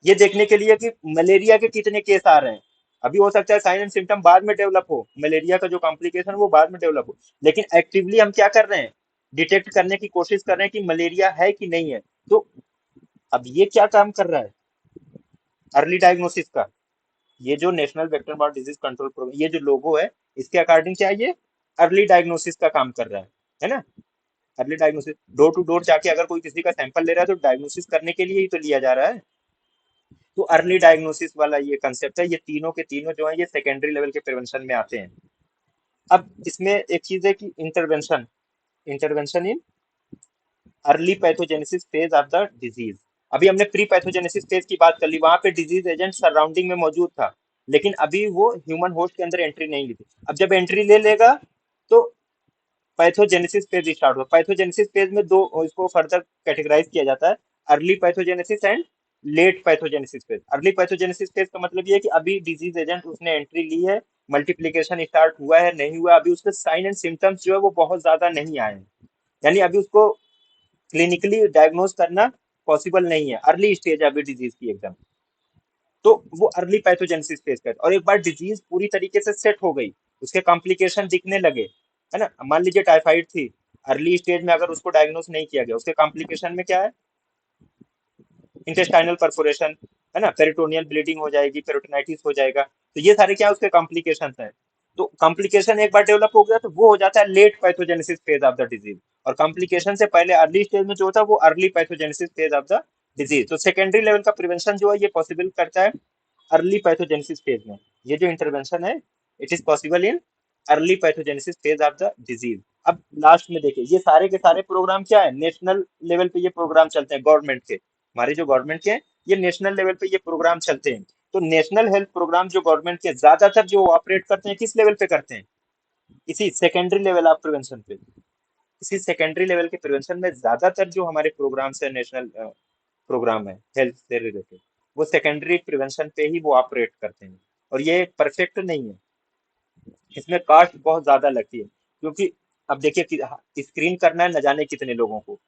A: ये देखने के लिए कि मलेरिया के कितने केस आ रहे हैं। अभी हो सकता है साइन एंड सिम्टम बाद में डेवलप हो, मलेरिया का जो कॉम्प्लिकेशन वो बाद में डेवलप हो, लेकिन एक्टिवली हम क्या कर रहे हैं? डिटेक्ट करने की कोशिश कर रहे हैं कि मलेरिया है कि नहीं है। तो अब ये क्या काम कर रहा है? अर्ली डायग्नोसिस का। ये जो national vector borne disease control programme, ये जो लोगो है, इसके अकॉर्डिंग क्या है? ये अर्ली डायग्नोसिस का काम कर रहा है ना? Early diagnosis, door to door जाके अगर कोई किसी का सैंपल ले रहा है तो डायग्नोसिस करने के लिए ही तो लिया जा रहा है। तो अर्ली डायग्नोसिस वाला ये कंसेप्ट है। ये तीनों के तीनों जो है ये सेकेंडरी लेवल के प्रिवेंशन में आते हैं। अब इसमें एक चीज है कि intervention, intervention in early pathogenesis phase of the disease. अभी हमने प्री पैथोजेनेसिस फेज की बात कर ली, वहां पे डिजीज एजेंट सराउंडिंग में मौजूद था, लेकिन अभी वो ह्यूमन होस्ट के अंदर एंट्री नहीं ली थी। अब जब एंट्री ले लेगा तो पैथोजेनेसिस फेज स्टार्ट हुआ। पैथोजेनेसिस फेज में दो इसको फर्दर कैटेगराइज किया जाता है, early pathogenesis and let pathogenesis phase. Early pathogenesis phase का मतलब ये है कि अभी डिजीज एजेंट उसने एंट्री ली है, मल्टीप्लीकेशन स्टार्ट हुआ है नहीं हुआ, अभी उसके साइन एंड सिम्टम्स जो है वो बहुत ज्यादा नहीं आए हैं, यानी अभी उसको क्लिनिकली डायग्नोज करना पॉसिबल नहीं है, अर्ली स्टेज है अभी डिजीज की एकदम। तो वो अर्ली पैथोजेनेसिस फेज का है। और एक बार डिजीज पूरी तरीके से सेट हो गई, उसके कॉम्प्लिकेशन दिखने लगे, है ना? मान लीजिए टाइफाइड थी, अर्ली स्टेज में अगर उसको डायग्नोज नहीं किया गया, उसके कॉम्प्लिकेशन में क्या है? इंटेस्टाइनल परफोरेशन, है ना? पेरिटोनियल ब्लीडिंग हो जाएगी, पेरिटोनाइटिस हो जाएगा। तो ये सारे क्या उसके कॉम्प्लिकेशन है। तो कॉम्प्लिकेशन एक बार डेवलप हो गया तो वो हो जाता है late pathogenesis phase of the disease. और कॉम्प्लिकेशन से पहले अर्ली स्टेज में जो होता है वो early pathogenesis phase of the disease. तो सेकेंडरी लेवल का प्रिवेंशन जो है ये पॉसिबल करता है अर्ली पैथोजेनेसिस फेज में। ये जो इंटरवेंशन है, it is possible in early pathogenesis phase of the disease. अब लास्ट में देखिए, ये सारे के सारे प्रोग्राम क्या है? नेशनल लेवल पे ये प्रोग्राम चलते हैं गवर्नमेंट के। हमारे जो गवर्नमेंट के हैं, ये नेशनल लेवल पे ये प्रोग्राम चलते हैं। तो नेशनल हेल्थ प्रोग्राम जो गवर्नमेंट के ज्यादातर जो ऑपरेट करते हैं, किस लेवल पे करते हैं? इसी सेकेंडरी लेवल ऑफ प्रिवेंशन पे। इसी सेकेंडरी लेवल के प्रिवेंशन में ज्यादातर जो हमारे प्रोग्राम्स है, नेशनल प्रोग्राम है हेल्थ से रिलेटेड, वो सेकेंडरी प्रिवेंशन पे ही वो ऑपरेट करते हैं। और ये परफेक्ट नहीं है, इसमें कास्ट बहुत ज्यादा लगती है। क्योंकि अब देखिए कि स्क्रीन करना है न जाने कितने लोगों को,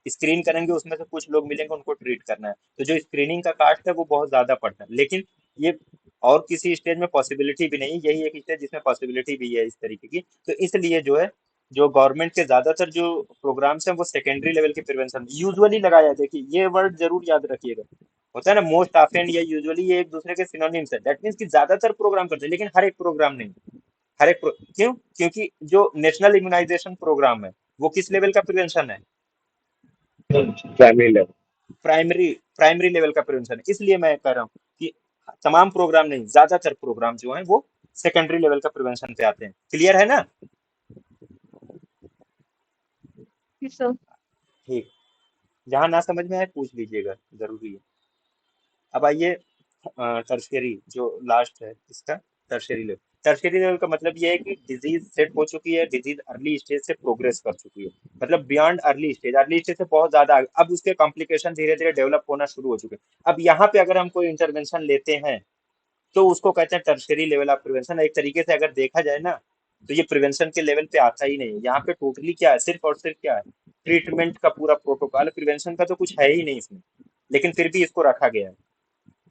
A: स्क्रीन करेंगे उसमें से कुछ लोग मिलेंगे उनको ट्रीट करना है, तो जो स्क्रीनिंग का कास्ट है वो बहुत ज्यादा पड़ता है। लेकिन ये और किसी स्टेज में पॉसिबिलिटी भी नहीं है, यही एक स्टेज जिसमें पॉसिबिलिटी भी है इस तरीके की। तो इसलिए जो है जो गवर्नमेंट के ज्यादातर जो प्रोग्राम्स हैं वो सेकेंडरी लेवल के प्रिवेंशन यूजुअली लगाया है। देखिए ये वर्ड जरूर याद रखिएगा, होता है ना मोस्ट ऑफन या यूजुअली, ये एक दूसरे के सिनोनिम्स है। दैट मीन्स कि ज्यादातर प्रोग्राम करते हैं लेकिन हर एक प्रोग्राम नहीं। क्यों? क्योंकि जो नेशनल इम्यूनाइजेशन प्रोग्राम है वो किस लेवल का प्रिवेंशन है?
C: Primary level.
A: Primary primary level का प्रिवेंशन है। इसलिए मैं कह रहा हूँ कि तमाम प्रोग्राम नहीं, ज्यादातर प्रोग्राम जो हैं वो सेकेंडरी लेवल का प्रिवेंशन पे आते हैं। क्लियर है ना?
B: Yes, sir.
A: ठीक। जहां ना समझ में आए पूछ लीजिएगा, जरूरी है। अब आइए टर्शियरी जो लास्ट है इसका, टर्शियरी लेवल। टर्शियरी लेवल का मतलब ये है कि डिजीज सेट हो चुकी है, डिजीज अर्ली स्टेज से प्रोग्रेस कर चुकी है, मतलब beyond early stage, early stage से बहुत ज्यादा आगे, अब उसके कॉम्प्लिकेशन धीरे धीरे डेवलप होना शुरू हो चुके हैं। अब यहाँ पे अगर हम कोई इंटरवेंशन लेते हैं तो उसको कहते हैं टर्शियरी लेवल ऑफ प्रिवेंशन। एक तरीके से अगर देखा जाए ना तो ये प्रिवेंशन के लेवल पे आता ही नहीं है। यहाँ पे टोटली क्या है, सिर्फ और सिर्फ क्या है, ट्रीटमेंट का पूरा प्रोटोकॉल, प्रिवेंशन का तो कुछ है ही नहीं इसमें, लेकिन फिर भी इसको रखा गया है।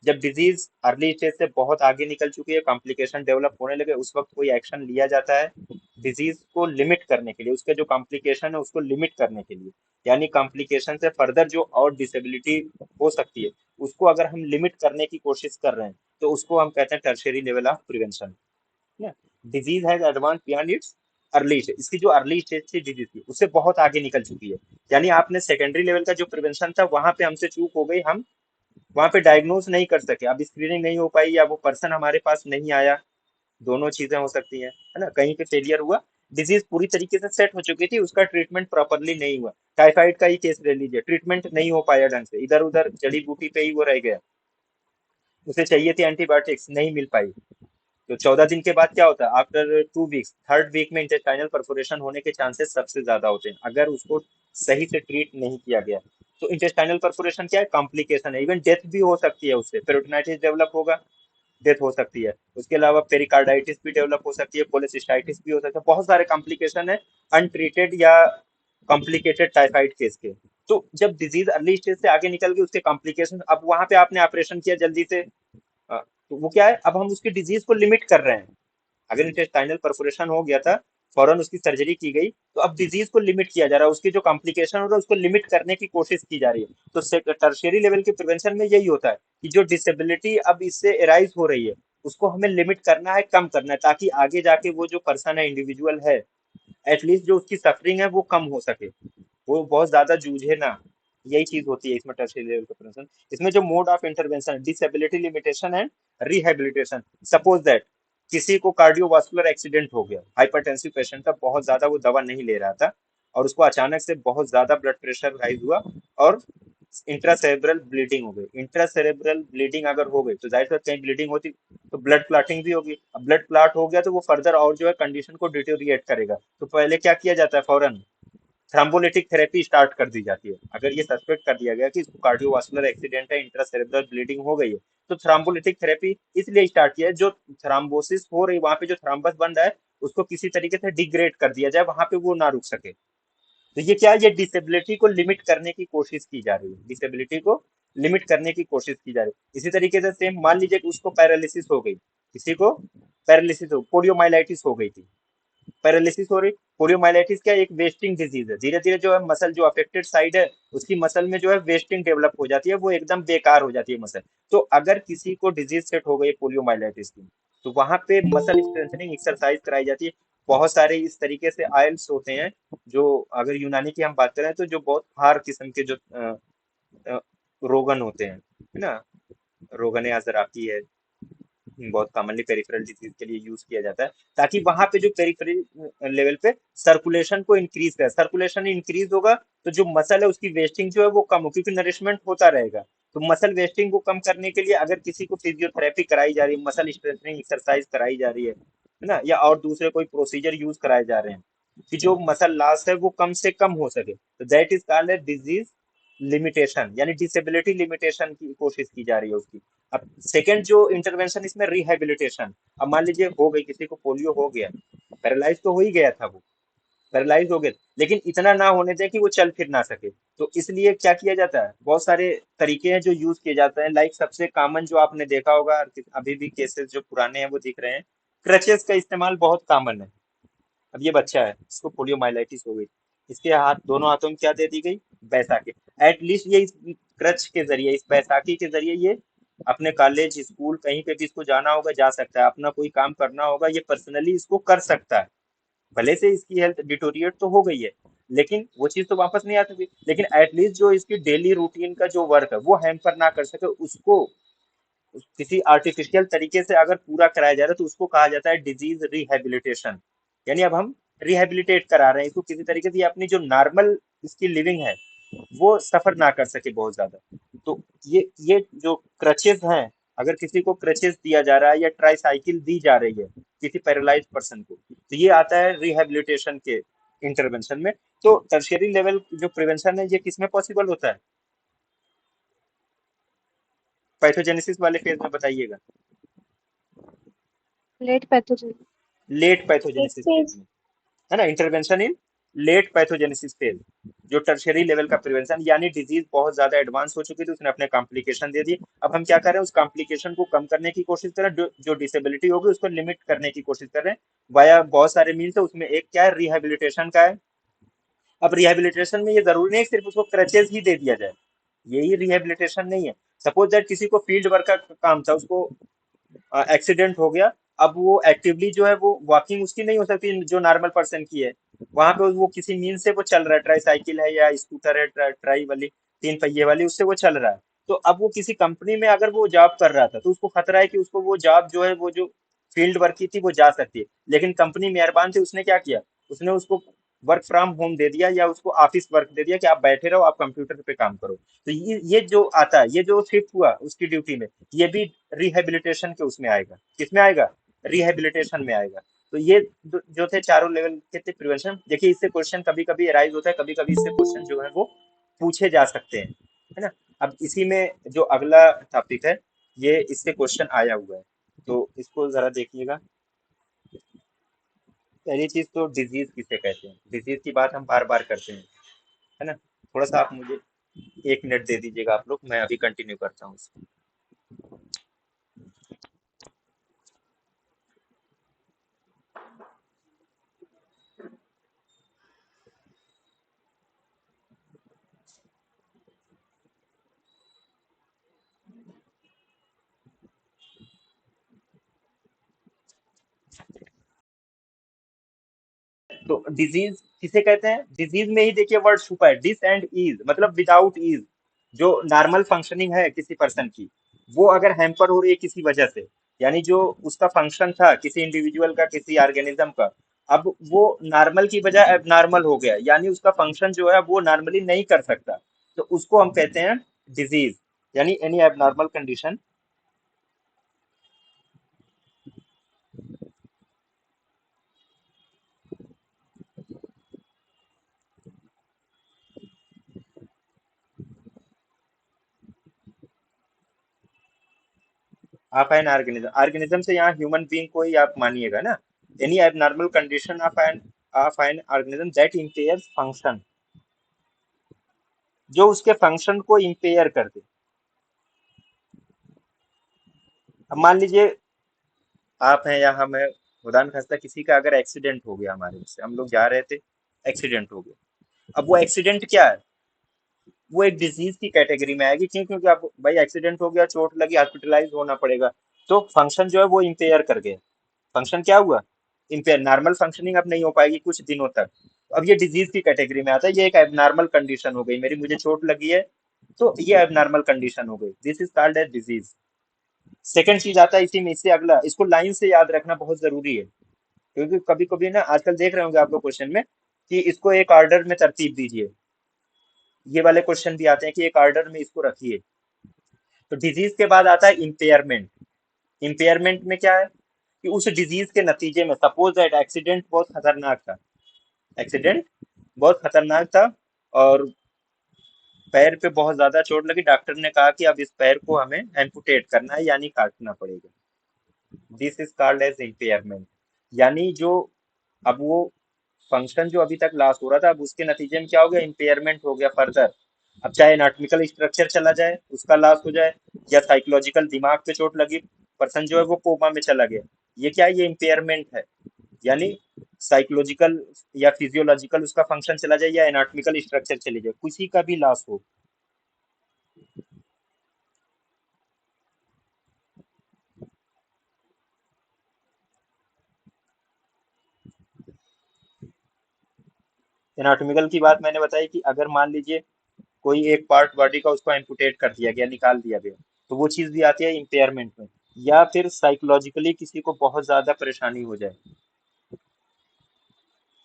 A: जब डिजीज अर्ली स्टेज से बहुत आगे निकल चुकी है, कॉम्प्लिकेशन डेवलप होने लगे, उस वक्त कोई एक्शन लिया जाता है डिजीज को लिमिट करने के लिए, उसके जो कॉम्प्लिकेशन है उसको लिमिट करने के लिए। यानी कॉम्प्लिकेशन से फर्दर जो और डिसेबिलिटी हो सकती है उसको अगर हम लिमिट करने की कोशिश कर रहे हैं तो उसको हम कहते हैं टर्शियरी लेवल ऑफ प्रिवेंशन। ना, disease has advance beyond it's early stage, इसकी जो अर्ली स्टेज थी डिजीज की उससे बहुत आगे निकल चुकी है। यानी आपने सेकेंडरी लेवल का जो प्रिवेंशन था वहां पे हमसे चूक हो गई, हम वहां पे डायग्नोज नहीं कर सके, अब स्क्रीनिंग नहीं हो पाई या वो पर्सन हमारे पास नहीं आया, दोनों चीजें हो सकती हैं, है ना, कहीं पे फेलियर हुआ। डिजीज पूरी तरीके से सेट हो चुकी थी, उसका ट्रीटमेंट प्रॉपरली नहीं हुआ। टाइफाइड का ही केस ले लीजिए, ट्रीटमेंट नहीं हो पाया ढंग से, इधर उधर जड़ी बूटी पे ही वो रह गया, उसे चाहिए थी एंटीबायोटिक्स, नहीं मिल पाई। तो 14 दिन के बाद क्या होता है, आफ्टर 2 वीक्स, थर्ड वीक में इंटेस्टाइनल परफोरेशन होने के चांसेस सबसे ज्यादा होते हैं अगर उसको सही से ट्रीट नहीं किया गया। तो इंटेस्टाइनल परफोरेशन क्या है, कॉम्प्लिकेशन है, इवन डेथ भी हो सकती है उससे, पेरिटोनाइटिस डेवलप होगा, डेथ हो सकती है। उसके अलावा पेरिकार्डाइटिस भी डेवलप हो सकती है, कोलेसिस्टाइटिस भी हो सकता है, बहुत सारे कॉम्प्लिकेशन है अनट्रीटेड या कॉम्प्लिकेटेड टाइफाइड केस के। तो जब डिजीज अर्ली स्टेज से आगे निकल गई उसके कॉम्प्लिकेशन, अब वहां पे आपने ऑपरेशन किया जल्दी से, तो वो क्या है, अब हम उसकी डिजीज को लिमिट कर रहे हैं। अगर इंटेस्टाइनल परफोरेशन हो गया था, फौरन उसकी सर्जरी की गई, तो अब डिजीज को लिमिट किया जा रहा है, उसकी जो कॉम्प्लिकेशन हो रहा है उसको लिमिट करने की कोशिश की जा रही है। तो टर्शियरी लेवल के प्रिवेंशन में यही होता है कि जो डिसेबिलिटी अब इससे एराइज हो रही है उसको हमें लिमिट करना है, कम करना है, ताकि आगे जाके वो जो पर्सन है, इंडिविजुअल है, एटलीस्ट जो उसकी सफरिंग है वो कम हो सके, वो बहुत ज्यादा जूझे ना। यही चीज होती है इसमें टर्शियरी लेवल का प्रिवेंशन। इसमें जो mode of intervention, disability limitation and rehabilitation. Suppose that किसी को कार्डियोवास्कुलर एक्सीडेंट हो गया, हाइपरटेंसिव पेशेंट था, बहुत ज्यादा वो दवा नहीं ले रहा था और उसको अचानक से बहुत ज्यादा ब्लड प्रेशर राइज हुआ और इंट्रासेरेब्रल ब्लीडिंग हो गई। इंट्रासेरेब्रल ब्लीडिंग अगर हो गई तो जाहिर सी कहीं ब्लीडिंग होती तो ब्लड क्लॉटिंग भी होगी। अब ब्लड क्लॉट हो गया तो वो फर्दर और जो है कंडीशन को डिटोरिएट करेगा। तो पहले क्या किया जाता है, फौरन थ्रोम्बोलिटिक थेरेपी स्टार्ट कर दी जाती है। अगर ये सस्पेक्ट कर दिया गया कि इसको कार्डियोवास्कुलर एक्सीडेंट है, इंट्रासेरेब्रल ब्लीडिंग हो गई है, तो थ्रोम्बोलिटिक थेरेपी इसलिए स्टार्ट किया है, जो थ्रोम्बोसिस हो रही वहां पे जो थ्रोम्बस बन रहा है उसको किसी तरीके से डिग्रेड कर दिया जाए, वहां पे वो ना रुक सके। तो ये क्या है, ये डिसेबिलिटी को लिमिट करने की कोशिश की जा रही है, डिसेबिलिटी को लिमिट करने की कोशिश की जा रही है। इसी तरीके से सेम मान लीजिए कि उसको पैरालिसिस हो गई, किसी को पैरालिसिस हो, पोलियोमाइलाइटिस हो गई थी, पैरालिसिस हो रही। पोलियोमाइलाइटिस क्या है, एक वेस्टिंग डिजीज है, धीरे धीरे जो है मसल जो अफेक्टेड साइड है उसकी मसल में जो है वेस्टिंग डेवलप हो जाती है, वो एकदम बेकार हो जाती है मसल। तो अगर किसी को डिजीज सेट हो गई पोलियोमाइलाइटिस की तो वहां पे मसल स्ट्रेंथनिंग एक्सरसाइज कराई जाती है। बहुत सारे इस तरीके से आयल्स होते हैं जो, अगर यूनानी की हम बात करें तो जो बहुत हार किस्म के जो अ, रोगन होते हैं, है ना, रोगन अज़राकी है, बहुत कॉमनली पेरिफेरल डिजीज के लिए यूज किया जाता है, ताकि वहां पे जो पेरिफेरल लेवल पे सर्कुलेशन को इंक्रीज करे। सर्कुलेशन इंक्रीज होगा तो जो मसल है उसकी वेस्टिंग जो है वो कम हो, क्योंकि नरिशमेंट होता रहेगा। तो मसल वेस्टिंग को कम करने के लिए अगर किसी को फिजियोथेरेपी कराई जा रही है, मसल स्ट्रेंथनिंग एक्सरसाइज कराई जा रही है ना, या और दूसरे कोई प्रोसीजर यूज कराए जा रहे हैं कि जो मसल लॉस है वो कम से कम हो सके, तो दैट इज कॉल्ड है डिजीज लिमिटेशन, यानी डिसेबिलिटी लिमिटेशन की कोशिश की जा रही है उसकी। अब सेकंड जो इंटरवेंशन इसमें रिहेबिलिटेशन। अब मान लीजिए हो गई, किसी को पोलियो हो गया, पैरालाइज तो हो ही गया था वो, पैरालाइज हो गए, लेकिन इतना ना होने दें कि वो चल फिर ना सके। तो इसलिए क्या किया जाता है, बहुत सारे तरीके हैं जो यूज किए जाते हैं। लाइक सबसे कॉमन जो आपने देखा होगा, अभी भी केसेस जो पुराने हैं वो दिख रहे हैं, क्रचेस का इस्तेमाल बहुत कॉमन है अब ये बच्चा है, इसको पोलियोमाइलाइटिस हो गई, इसके हाथ, दोनों हाथों में क्या दे दी गई? बैसाखी। एटलीस्ट ये इस क्रच के जरिए, इस बैसाखी के जरिए ये अपने कॉलेज स्कूल कहीं पे भी इसको जाना होगा जा सकता है, अपना कोई काम करना होगा ये पर्सनली इसको कर सकता है। भले से इसकी हेल्थ डिटोरिएट तो हो गई है, लेकिन वो चीज तो वापस नहीं आ सकती, लेकिन एटलीस्ट जो इसकी डेली रूटीन का जो वर्क है वो हैम्पर ना कर सके उसको, किसी आर्टिफिशियल तरीके से अगर पूरा कराया जा रहा है तो उसको कहा जाता है डिजीज रिहेबिलिटेशन। यानी अब हम रिहेबिलिटेट करा रहे हैं इसको किसी तरीके से, ये अपनी जो नॉर्मल इसकी लिविंग है वो सफर ना कर सके बहुत ज्यादा। तो ये जो क्रचेस हैं, अगर किसी को क्रचेस दिया जा रहा है या ट्राईसाइकिल दी जा रही है किसी पैरालाइज पर्सन को, तो ये आता है रिहेबिलिटेशन के इंटरवेंशन में। तो टर्शियरी लेवल जो प्रिवेंशन है ये किसमें पॉसिबल होता है? पैथोजेनेसिस वाले फेज में बताइएगा।
B: Late pathogen.
A: लेट
B: एक
A: पैथोजेनेसिस फेज
B: फेज।
A: में, है ना, intervention in late pathogenesis phase. जो टर्शियरी लेवल का प्रिवेंशन, यानी डिजीज बहुत ज्यादा एडवांस हो चुकी थी, उसने अपने कॉम्प्लिकेशन दे दिए, अब हम क्या कर रहे हैं? उस कॉम्प्लिकेशन को कम करने की कोशिश कर रहे हैं, जो डिसेबिलिटी होगी उसको लिमिट करने की कोशिश कर रहे हैं वाया बहुत सारे मीन्स है। उसमें एक क्या है? रिहेबिलिटेशन का है। अब रिहेबिलिटेशन में ये जरूरी नहीं है कि सिर्फ उसको क्रचेज ही दे दिया जाए, यही रिहेबिलिटेशन नहीं है। सपोज दैट किसी को फील्ड वर्क का काम था, उसको एक्सीडेंट हो गया, अब वो एक्टिवली जो है वो वॉकिंग उसकी नहीं हो सकती जो नॉर्मल पर्सन की है, वहां पे वो किसी मीन से वो चल रहा है, ट्राई साइकिल है या स्कूटर है, ट्राई वाली 3 पहिए वाली, उससे वो चल रहा है। तो अब वो किसी कंपनी में अगर वो जॉब कर रहा था तो उसको खतरा है कि उसको वो जॉब जो है वो जो फील्ड वर्क की थी वो जा सकती है, लेकिन कंपनी मेहरबान थी, उसने क्या किया? उसने उसको वर्क फ्रॉम होम दे दिया या उसको ऑफिस वर्क दे दिया कि आप बैठे रहो, आप कंप्यूटर पे काम करो। तो ये जो आता है, ये जो शिफ्ट हुआ उसकी ड्यूटी में, ये भी रिहेबिलिटेशन के उसमें आएगा। किसमें आएगा? रिहेबिलिटेशन में आएगा। तो ये जो थे चारों लेवल के थे प्रिवेंशन। देखिए इससे क्वेश्चन कभी कभी अराइज होता है, कभी कभी इससे क्वेश्चन जो है वो पूछे जा सकते हैं, है ना। अब इसी में जो अगला टॉपिक है, ये इससे क्वेश्चन आया हुआ है, तो इसको जरा देखिएगा। पहली चीज तो डिजीज किसे कहते हैं, डिजीज की बात हम बार बार करते हैं, है ना। थोड़ा सा आप मुझे 1 मिनट दे दीजिएगा आप लोग, मैं अभी कंटिन्यू करता हूँ। तो डिजीज किसे कहते हैं? डिजीज में ही देखिए वर्ड छुपा है, डिस एंड इज, मतलब विदाउट इज। जो नॉर्मल फंक्शनिंग है किसी पर्सन की, वो अगर हैम्पर हो रही है किसी वजह से, यानी जो उसका फंक्शन था किसी इंडिविजुअल का, किसी ऑर्गेनिज्म का, अब वो नॉर्मल की बजाय एबनॉर्मल हो गया, यानी उसका फंक्शन जो है वो नॉर्मली नहीं कर सकता, तो उसको हम कहते हैं डिजीज, यानी any abnormal condition. Of an organism, organism से यहाँ ह्यूमन बीइंग को ही आप मानिएगा ना। Any abnormal condition of an organism that impairs function, जो उसके फंक्शन को इम्पेयर कर दे। अब मान लीजिए आप हैं या हम है, खुदा न खास्ता किसी का अगर एक्सीडेंट हो गया, हमारे से हम लोग जा रहे थे, एक्सीडेंट हो गया। अब वो एक्सीडेंट क्या है? वो एक डिजीज की कैटेगरी में आएगी, क्यों? क्योंकि आप भाई एक्सीडेंट हो गया, चोट लगी, हॉस्पिटलाइज होना पड़ेगा, तो फंक्शन जो है वो इम्पेयर कर गया। फंक्शन क्या हुआ? इम्पेयर, नॉर्मल फंक्शनिंग अब नहीं हो पाएगी कुछ दिनों तक। अब ये डिजीज की कैटेगरी में आता है, ये एक एबनॉर्मल कंडीशन हो गई मेरी, मुझे चोट लगी है तो ये एबनॉर्मल कंडीशन हो गई, this is called as disease. Second चीज आता है इसी में, इससे अगला, इसको लाइन से याद रखना बहुत जरूरी है, क्योंकि कभी कभी ना आजकल देख रहे होंगे आप लोग क्वेश्चन में कि इसको एक ऑर्डर में तरतीब दीजिए, ये वाले क्वेश्चन भी आते हैं कि एक ऑर्डर में इसको रखिए। तो डिजीज के बाद आता है इम्पेयरमेंट। इम्पेयरमेंट में क्या है कि उस डिजीज के नतीजे में, सपोज दैट एक्सीडेंट बहुत खतरनाक था, एक्सीडेंट बहुत खतरनाक था और पैर पे बहुत ज्यादा चोट लगी, डॉक्टर ने कहा कि अब इस पैर को हमें एम्पुटेट करना है, यानी काटना पड़ेगा, this is called as impairment. यानी जो, अब वो फंक्शन जो अभी तक लॉस हो रहा था, अब उसके नतीजे में क्या हो गया? इम्पेयरमेंट हो गया फर्दर। अब चाहे एनाटॉमिकल स्ट्रक्चर चला जाए, उसका लॉस हो जाए, या साइकोलॉजिकल दिमाग पे चोट लगी, पर्सन जो है वो कोमा में चला गया, ये क्या है? ये इम्पेयरमेंट है। यानी साइकोलॉजिकल या फिजियोलॉजिकल उसका फंक्शन चला जाए या एनाटॉमिकल स्ट्रक्चर चले जाए, किसी का भी लॉस हो। एनाटॉमिकल की बात मैंने बताई कि अगर मान लीजिए कोई एक पार्ट बॉडी का उसको एम्पुटेट कर दिया गया, निकाल दिया गया, तो वो चीज भी आती है इम्पेयरमेंट में। या फिर साइकोलॉजिकली किसी को बहुत ज्यादा परेशानी हो जाए,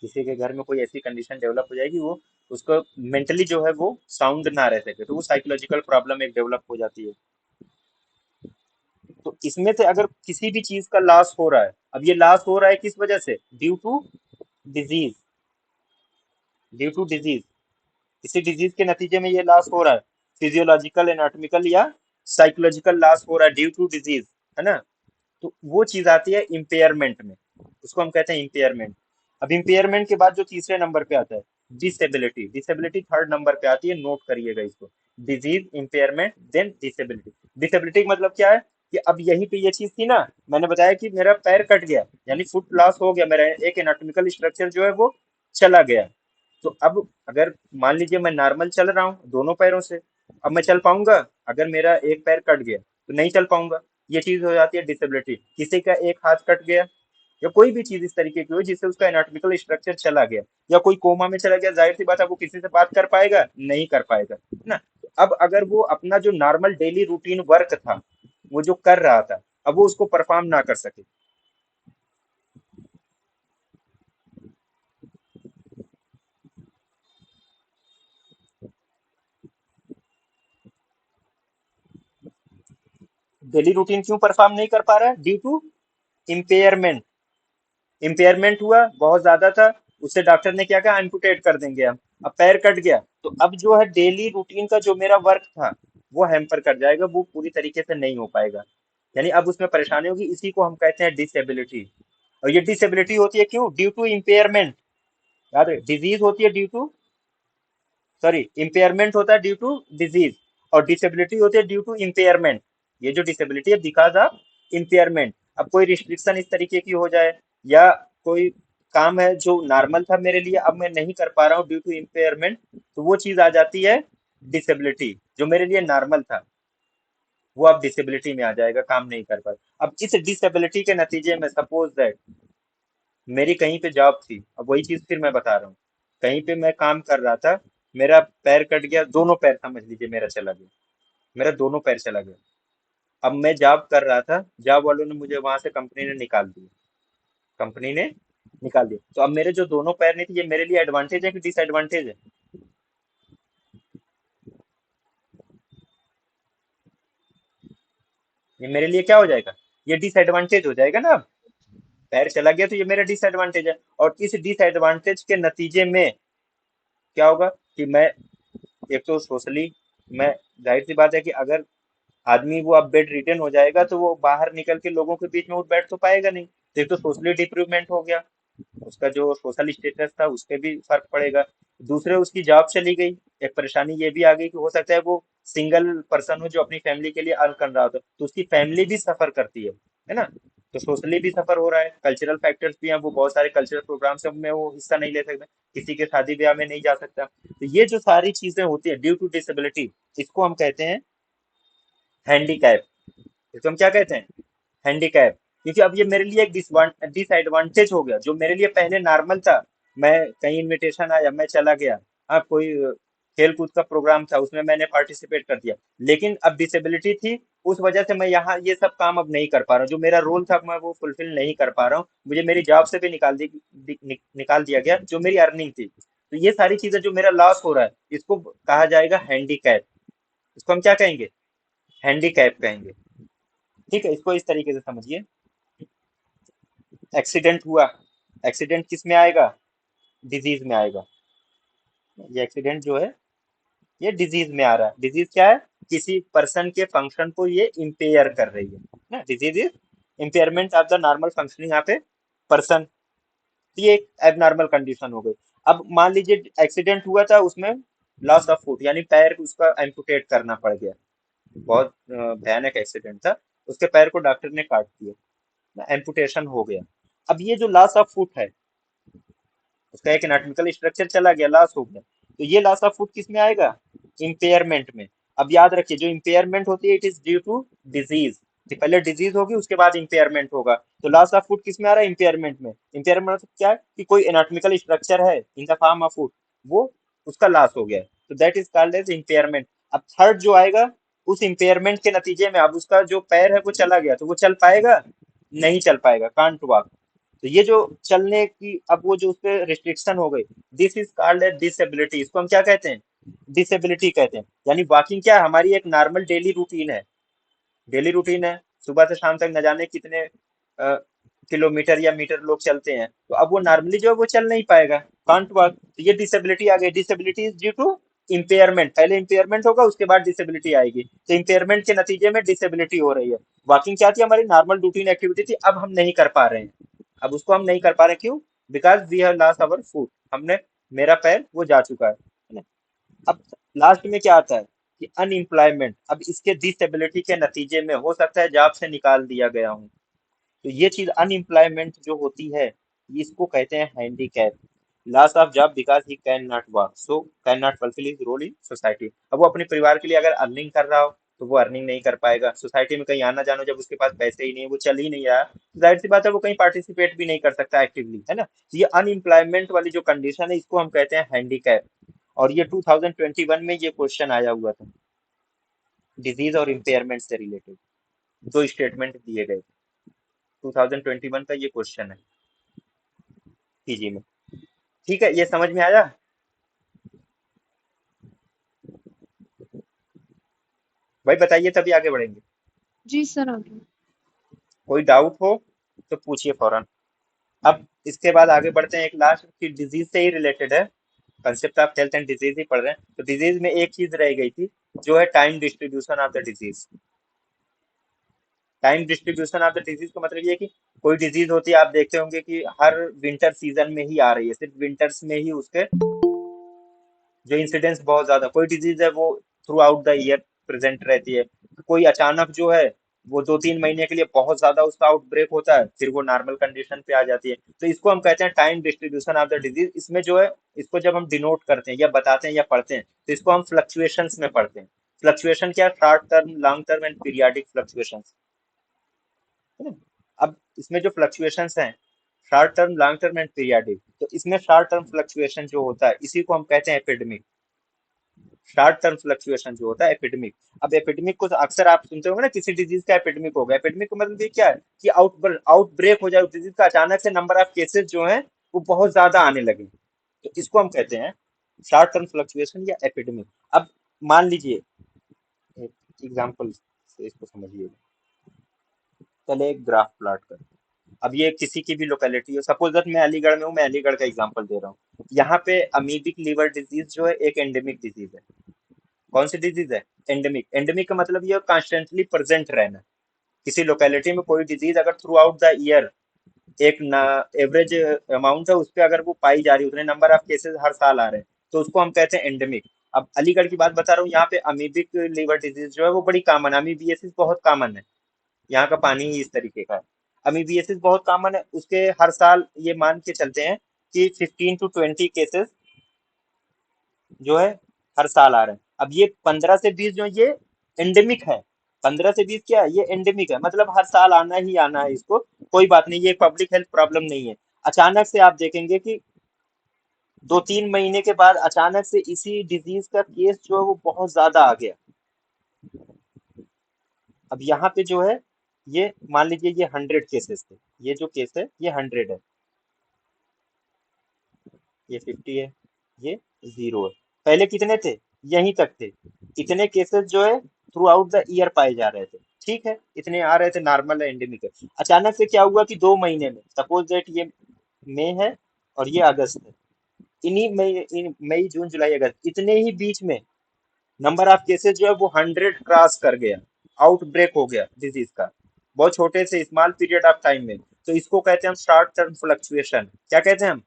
A: किसी के घर में कोई ऐसी कंडीशन डेवलप हो जाएगी, वो उसको मेंटली जो है वो साउंड ना रह सके, तो वो साइकोलॉजिकल प्रॉब्लम एक डेवलप हो जाती है। तो इसमें से अगर किसी भी चीज का लॉस हो रहा है, अब ये लॉस हो रहा है किस वजह से? Due to disease, due to disease, किसी डिजीज के नतीजे में ये लॉस हो रहा है, फिजियोलॉजिकल, एनाटॉमिकल या साइकोलॉजिकल लॉस हो रहा है ड्यू टू डिजीज, है ना? तो वो चीज आती है इम्पेयरमेंट में, उसको हम कहते हैं इम्पेयरमेंट। अब इम्पेयरमेंट के बाद जो तीसरे नंबर पे आता है डिसेबिलिटी, डिसेबिलिटी थर्ड नंबर पे आती है, नोट करिएगा इसको। Disease, impairment, then disability. Disability का मतलब क्या है कि अब यहीं पे ये चीज थी ना, मैंने बताया कि मेरा पैर कट गया, यानी फुट लॉस हो गया, मेरा एक एनाटॉमिकल स्ट्रक्चर जो है वो चला गया। तो अब अगर मान लीजिए मैं नॉर्मल चल रहा हूँ दोनों पैरों से, अब मैं चल पाऊंगा? अगर मेरा एक पैर कट गया तो नहीं चल पाऊंगा, ये चीज हो जाती है डिसेबिलिटी। किसी का एक हाथ कट गया या कोई भी चीज इस तरीके की हो जिससे उसका एनाटॉमिकल स्ट्रक्चर चला गया, या कोई कोमा में चला गया, जाहिर सी बात है वो किसी से बात कर पाएगा? नहीं कर पाएगा, है ना? तो अब अगर वो अपना जो नॉर्मल डेली रूटीन वर्क था, वो जो कर रहा था, अब वो उसको परफॉर्म ना कर सके, डेली रूटीन क्यों परफॉर्म नहीं कर पा रहा है? Due to impairment. इम्पेयरमेंट हुआ, बहुत ज्यादा था, उससे डॉक्टर ने क्या कहा? एम्पुटेट कर देंगे हम। अब पैर कट गया, तो अब जो है डेली रूटीन का जो मेरा वर्क था वो हैम्पर कर जाएगा, वो पूरी तरीके से नहीं हो पाएगा, यानी अब उसमें परेशानी होगी। इसी को हम कहते हैं डिसेबिलिटी। और ये डिसेबिलिटी होती है क्यों? Due to impairment. याद है, डिजीज होती है ड्यू टू, सॉरी, इम्पेयरमेंट होता है ड्यू टू डिजीज, और डिसेबिलिटी होती है ड्यू टू इम्पेयरमेंट। ये जो डिसेबिलिटी है बिकॉज ऑफ इम्पेयरमेंट। अब कोई रिस्ट्रिक्शन इस तरीके की हो जाए, या कोई काम है जो नॉर्मल था मेरे लिए, अब मैं नहीं कर पा रहा हूँ ड्यू टू इम्पेयरमेंट, तो वो चीज आ जाती है डिसेबिलिटी। जो मेरे लिए नॉर्मल था वो अब डिसेबिलिटी में आ जाएगा, काम नहीं कर पाए। अब इस डिसेबिलिटी के नतीजे में सपोज दैट मेरी कहीं पे जॉब थी, अब वही चीज फिर मैं बता रहा हूँ, कहीं पे मैं काम कर रहा था, मेरा पैर कट गया, दोनों पैर समझ लीजिए मेरा चला गया, मेरा दोनों पैर चला गया। अब मैं जॉब कर रहा था, जॉब वालों ने मुझे वहां से, कंपनी ने निकाल दिया, कंपनी ने निकाल दिया, तो अब मेरे जो दोनों पैर नहीं थे, ये मेरे लिए एडवांटेज है कि डिसएडवांटेज है? ये मेरे लिए क्या हो जाएगा? ये डिसएडवांटेज हो जाएगा ना। अब पैर चला गया तो ये मेरा डिसएडवांटेज है, और इस डिसएडवांटेज के नतीजे में क्या होगा कि मैं, एक तो सोशली, मैं, जाहिर सी बात है कि अगर आदमी वो अब बेड रिटर्न हो जाएगा तो वो बाहर निकल के लोगों के बीच में उठ बैठ तो पाएगा नहीं, तो एक तो सोशली डिप्रूवमेंट हो गया, उसका जो सोशल स्टेटस था उस पे भी फर्क पड़ेगा। दूसरे, उसकी जॉब चली गई, एक परेशानी ये भी आ गई कि हो सकता है वो सिंगल पर्सन हो जो अपनी फैमिली के लिए अर्न कर रहा होता, तो उसकी फैमिली भी सफर करती है ना? तो सोशली भी सफर हो रहा है, कल्चरल फैक्टर्स भी हैं, वो बहुत सारे कल्चरल प्रोग्राम्स में वो हिस्सा नहीं ले सकता, किसी के शादी ब्याह में नहीं जा सकता। तो ये जो सारी चीजें होती है ड्यू टू डिसेबिलिटी, इसको हम कहते हैं हैंडीकैप। इसको हम क्या कहते हैं? हैंडीकैप। क्योंकि अब ये मेरे लिए एक डिसएडवांटेज हो गया, जो मेरे लिए पहले नॉर्मल था, मैं कहीं इनविटेशन आया मैं चला गया, हाँ कोई खेल कूद का प्रोग्राम था उसमें मैंने पार्टिसिपेट कर दिया, लेकिन अब डिसेबिलिटी थी, उस वजह से मैं यहाँ ये सब काम अब नहीं कर पा रहा हूँ, जो मेरा रोल था मैं वो फुलफिल नहीं कर पा रहा हूँ, मुझे मेरी जॉब से भी निकाल दिया गया जो मेरी अर्निंग थी। तो ये सारी चीजें जो मेरा लॉस हो रहा है, इसको कहा जाएगा हैंडीकैप। इसको हम क्या कहेंगे? हैंडीकैप कहेंगे। ठीक है, इसको इस तरीके से समझिए। एक्सीडेंट हुआ, एक्सीडेंट किस में आएगा? डिजीज में आएगा। ये एक्सीडेंट जो है ये डिजीज में आ रहा है। डिजीज क्या है? किसी पर्सन के फंक्शन को ये इम्पेयर कर रही है ना, disease is impairment of the normal functioning of a person. ये एक एबनॉर्मल कंडीशन हो गई। अब मान लीजिए एक्सीडेंट हुआ था, उसमें लॉस ऑफ फुट, यानी पैर उसका एम्पुटेट करना पड़ गया, बहुत भयानक एक्सीडेंट था, उसके पैर को डॉक्टर ने काट दिया, एम्पुटेशन हो गया। अब ये जो लॉस ऑफ फुट है, उसका एक एनाटॉमिकल स्ट्रक्चर चला गया, लॉस हो गया। तो ये लॉस ऑफ फूड किस में आएगा? इम्पेयरमेंट में। अब याद रखिए, जो इम्पेयरमेंट होती है it is due to disease, कि पहले डिजीज होगी उसके बाद इम्पेयरमेंट होगा। तो लॉस ऑफ फूड किस में आ रहा है? इम्पेयरमेंट में। इम्पेयरमेंट मतलब क्या है? कि कोई एनाटॉमिकल स्ट्रक्चर है in the form of food, वो उसका लॉस हो गया है, तो that is called as impairment. अब थर्ड जो आएगा, उस इम्पेयरमेंट के नतीजे में अब उसका जो पैर है वो चला गया, तो वो चल पाएगा? नहीं चल पाएगा, कांट वॉक। तो ये जो चलने की, अब वो जो उस पर रिस्ट्रिक्शन हो गई, this is called as disability. इसको हम क्या कहते हैं? डिसेबिलिटी कहते हैं। यानी वॉकिंग क्या है? हमारी एक नॉर्मल डेली रूटीन है। डेली रूटीन है, सुबह से शाम तक न जाने कितने किलोमीटर या मीटर लोग चलते हैं, तो अब वो नॉर्मली जो है वो चल नहीं पाएगा, कांट वॉक। तो ये डिसेबिलिटी आ गई। Disability is due to impairment. पहले इम्पेयरमेंट होगा उसके बाद डिसेबिलिटी आएगी, तो इम्पेयरमेंट के नतीजे में डिसेबिलिटी हो रही है। वॉकिंग क्या थी? हमारी नॉर्मल रूटीन एक्टिविटी थी, अब हम नहीं कर पा रहे हैं। अब उसको हम नहीं कर पा रहे, क्यों? Because we have lost our foot. हमने, मेरा पैर वो जा चुका है ना। अब लास्ट में क्या आता है कि अनएम्प्लॉयमेंट। अब इसके डिसेबिलिटी के नतीजे में हो सकता है जॉब से निकाल दिया गया हूँ। तो ये चीज अनएम्प्लॉयमेंट जो होती है, इसको कहते हैं handicap. Loss of job because he can not work, so can not fulfil his role in society. अब वो अपने परिवार के लिए अगर अर्निंग कर रहा हो तो वो अर्निंग नहीं कर पाएगा। सोसाइटी में कहीं आना जाना, जब उसके पास पैसे ही नहीं है, वो चल ही नहीं रहा, तो जाहिर सी बात है वो कहीं पार्टिसिपेट भी नहीं कर सकता एक्टिवली, है ना। तो ये अनएम्प्लॉयमेंट वाली जो कंडीशन है इसको हम कहते हैं हैंडीकैप। और ये 2021 में ये क्वेश्चन आया हुआ था, डिजीज और इम्पेयरमेंट से रिलेटेड। दो स्टेटमेंट दिए गए थे, 2021 का ये क्वेश्चन है पीजी में। ठीक है, ये समझ में आया? भाई बताइए, तभी आगे बढ़ेंगे।
B: जी सर, आगे।
A: कोई डाउट हो तो पूछिए फौरन। अब इसके बाद आगे बढ़ते हैं, एक लास्ट की डिजीज से ही रिलेटेड है, concept of health and disease ही पढ़ रहे हैं, तो डिजीज में एक चीज रह गई थी, जो है time distribution of the disease. Time distribution of the disease का मतलब ये है कि कोई डिजीज होती है, आप देखते होंगे कि हर विंटर सीजन में ही आ रही है, सिर्फ विंटर्स में ही उसके जो इंसिडेंस बहुत ज्यादा। कोई डिजीज है वो through out the year present रहती है, कोई अचानक जो है वो 2-3 महीने के लिए बहुत ज्यादा उसका आउटब्रेक होता है, फिर वो नॉर्मल कंडीशन पे आ जाती है। तो इसको हम कहते हैं time distribution of the disease. इसमें जो है, इसको जब हम डिनोट करते हैं या बताते हैं या पढ़ते हैं, तो इसको हम फ्लक्चुएशंस में पढ़ते हैं। फ्लक्चुएशन क्या? Short term, long term and periodic fluctuations, है ना। अब इसमें जो फ्लक्चुएशंस हैं, short term, long term and periodic, तो इसमें शॉर्ट टर्म फ्लक्चुएशन जो होता है इसी को हम कहते हैं एपिडेमिक। शॉर्ट टर्म फ्लक्चुएशन जो होता है एपिडेमिक। अब एपिडेमिक को अक्सर आप सुनते होंगे ना, किसी डिजीज का एपिडेमिक हो गया। एपिडेमिक का मतलब ये क्या है कि आउटब्रेक हो जाए डिजीज का, अचानक से नंबर ऑफ केसेस जो हैं वो बहुत ज्यादा आने लगे, तो इसको हम कहते हैं शॉर्ट टर्म फ्लक्चुएशन या एपिडेमिक। अब मान लीजिए, एक एग्जांपल से इसको समझिए। पहले एक ग्राफ प्लॉट कर, अब ये किसी की भी लोकेलिटी है, सपोज दैट मैं अलीगढ़ में हूँ, मैं अलीगढ़ का एग्जांपल दे रहा हूँ। यहाँ पे अमीबिक लीवर डिजीज जो है एक एंडेमिक डिजीज है। कौन सी डिजीज है? एंडेमिक। एंडेमिक का मतलब ये कॉन्स्टेंटली प्रेजेंट रहना। किसी लोकेलिटी में कोई डिजीज अगर थ्रू आउट द ईयर एक एवरेज अमाउंट है उस पर अगर वो पाई जा रही है, उतने नंबर ऑफ केसेस हर साल आ रहे हैं, तो उसको हम कहते हैं एंडेमिक। अब अलीगढ़ की बात बता रहा हूँ, यहाँ पे अमीबिक लीवर डिजीज जो है वो बड़ी कॉमन है। अमीबियसिस बहुत कॉमन है, यहाँ का पानी ही इस तरीके का है। अमीबियसिस बहुत कॉमन है, उसके हर साल ये मान के चलते हैं कि 15 to 20 केसेस जो है हर साल आ रहे हैं। अब ये 15 से 20 जो ये एंडेमिक है, 15 से 20 क्या है? ये एंडेमिक है, मतलब हर साल आना ही आना है इसको। कोई बात नहीं, ये पब्लिक हेल्थ प्रॉब्लम नहीं है। अचानक से आप देखेंगे कि 2-3 महीने के बाद अचानक से इसी डिजीज का केस जो है वो बहुत ज्यादा आ गया। अब यहाँ पे जो है, ये मान लीजिए ये 100 केसेस थे, ये जो केस है ये 100 है, ये 50 है, ये 0 है। पहले कितने थे? यहीं तक थे। इतने केसेस जो है थ्रू आउट द ईयर पाए जा रहे थे, ठीक है, इतने आ रहे थे, नॉर्मल है, एंडेमिक है। अचानक से क्या हुआ कि 2 महीने में, सपोज दैट ये मई है और ये अगस्त है, इन्हीं मई, इन मई जून जुलाई अगस्त, इतने ही बीच में नंबर ऑफ केसेस जो है वो 100 क्रॉस कर गया, आउटब्रेक हो गया डिजीज का, बहुत छोटे से स्मॉल पीरियड ऑफ टाइम में। तो इसको कहते हैं हम शॉर्ट टर्म फ्लक्चुएशन। क्या कहते हैं हम?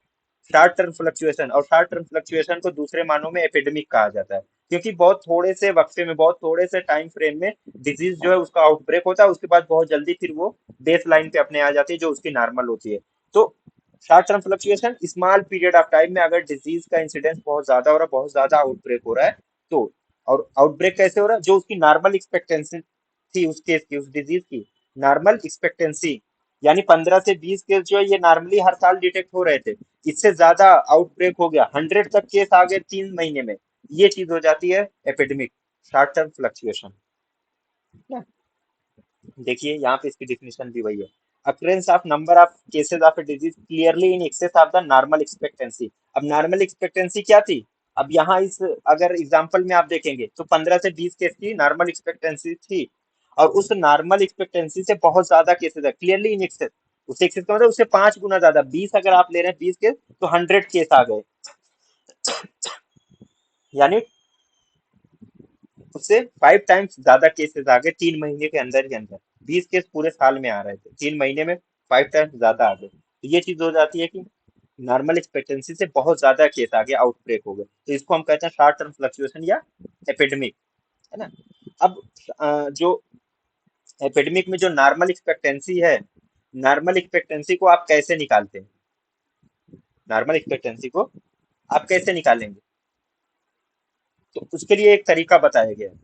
A: Short term fluctuation. और शॉर्ट टर्म फ्लक्चुएशन को दूसरे मानों में एपिडेमिक कहा जाता है, क्योंकि बहुत थोड़े से वक्फे में, बहुत थोड़े से टाइम फ्रेम में डिजीज जो है उसका आउटब्रेक होता है, उसके बाद बहुत जल्दी फिर वो बेस लाइन पे अपने आ जाती है जो उसकी नॉर्मल होती है। तो short term fluctuation small period of time में अगर डिजीज का इंसिडेंस बहुत ज्यादा हो रहा है, बहुत ज्यादा आउटब्रेक हो रहा है तो। और आउटब्रेक कैसे हो रहा है, जो उसकी नॉर्मल एक्सपेक्टेंसी थी उस केस की, उस डिजीज की नॉर्मल एक्सपेक्टेंसी, यानी 15 से 20 केस जो है ये नॉर्मली हर साल डिटेक्ट हो रहे थे, इससे ज्यादा आउटब्रेक हो गया, 100 तक केस आ गए 3 महीने में, ये चीज हो जाती है एपिडेमिक, शॉर्ट टर्म फ्लक्चुएशन। देखिए यहाँ पे इसकी डिफिनेशन भी वही है, occurrence of number of cases of a disease clearly in excess of the normal expectancy. अब नॉर्मल एक्सपेक्टेंसी क्या थी, अब यहाँ इस अगर एग्जांपल में आप देखेंगे तो 15 से 20 केस की नॉर्मल एक्सपेक्टेंसी थी, और उस नॉर्मल एक्सपेक्टेंसी से बहुत ज्यादा केसेस है क्लियरली इन एक्सेस, उस एक्सेस का मतलब उससे 5 गुना ज्यादा, 20 अगर आप ले रहे हैं 20 केस तो 100 केस आ गए, यानी उससे 5 टाइम्स ज्यादा केसेस आ गए 3 महीने के अंदर ही अंदर, 20 केस पूरे साल में आ रहे थे, 3 महीने में 5 टाइम्स ज्यादा आ गए, तो ये चीज हो जाती है कि नॉर्मल एक्सपेक्टेंसी से बहुत ज्यादा केस आ गए, आउटब्रेक हो गए, तो इसको हम कहते हैं शॉर्ट टर्म फ्लक्चुएशन या एपिडेमिक, है ना। अब जो एपिडेमिक में जो नॉर्मल एक्सपेक्टेंसी है, नॉर्मल एक्सपेक्टेंसी को आप कैसे निकालते हैं, नॉर्मल एक्सपेक्टेंसी को आप कैसे निकालेंगे, तो उसके लिए एक तरीका बताया गया है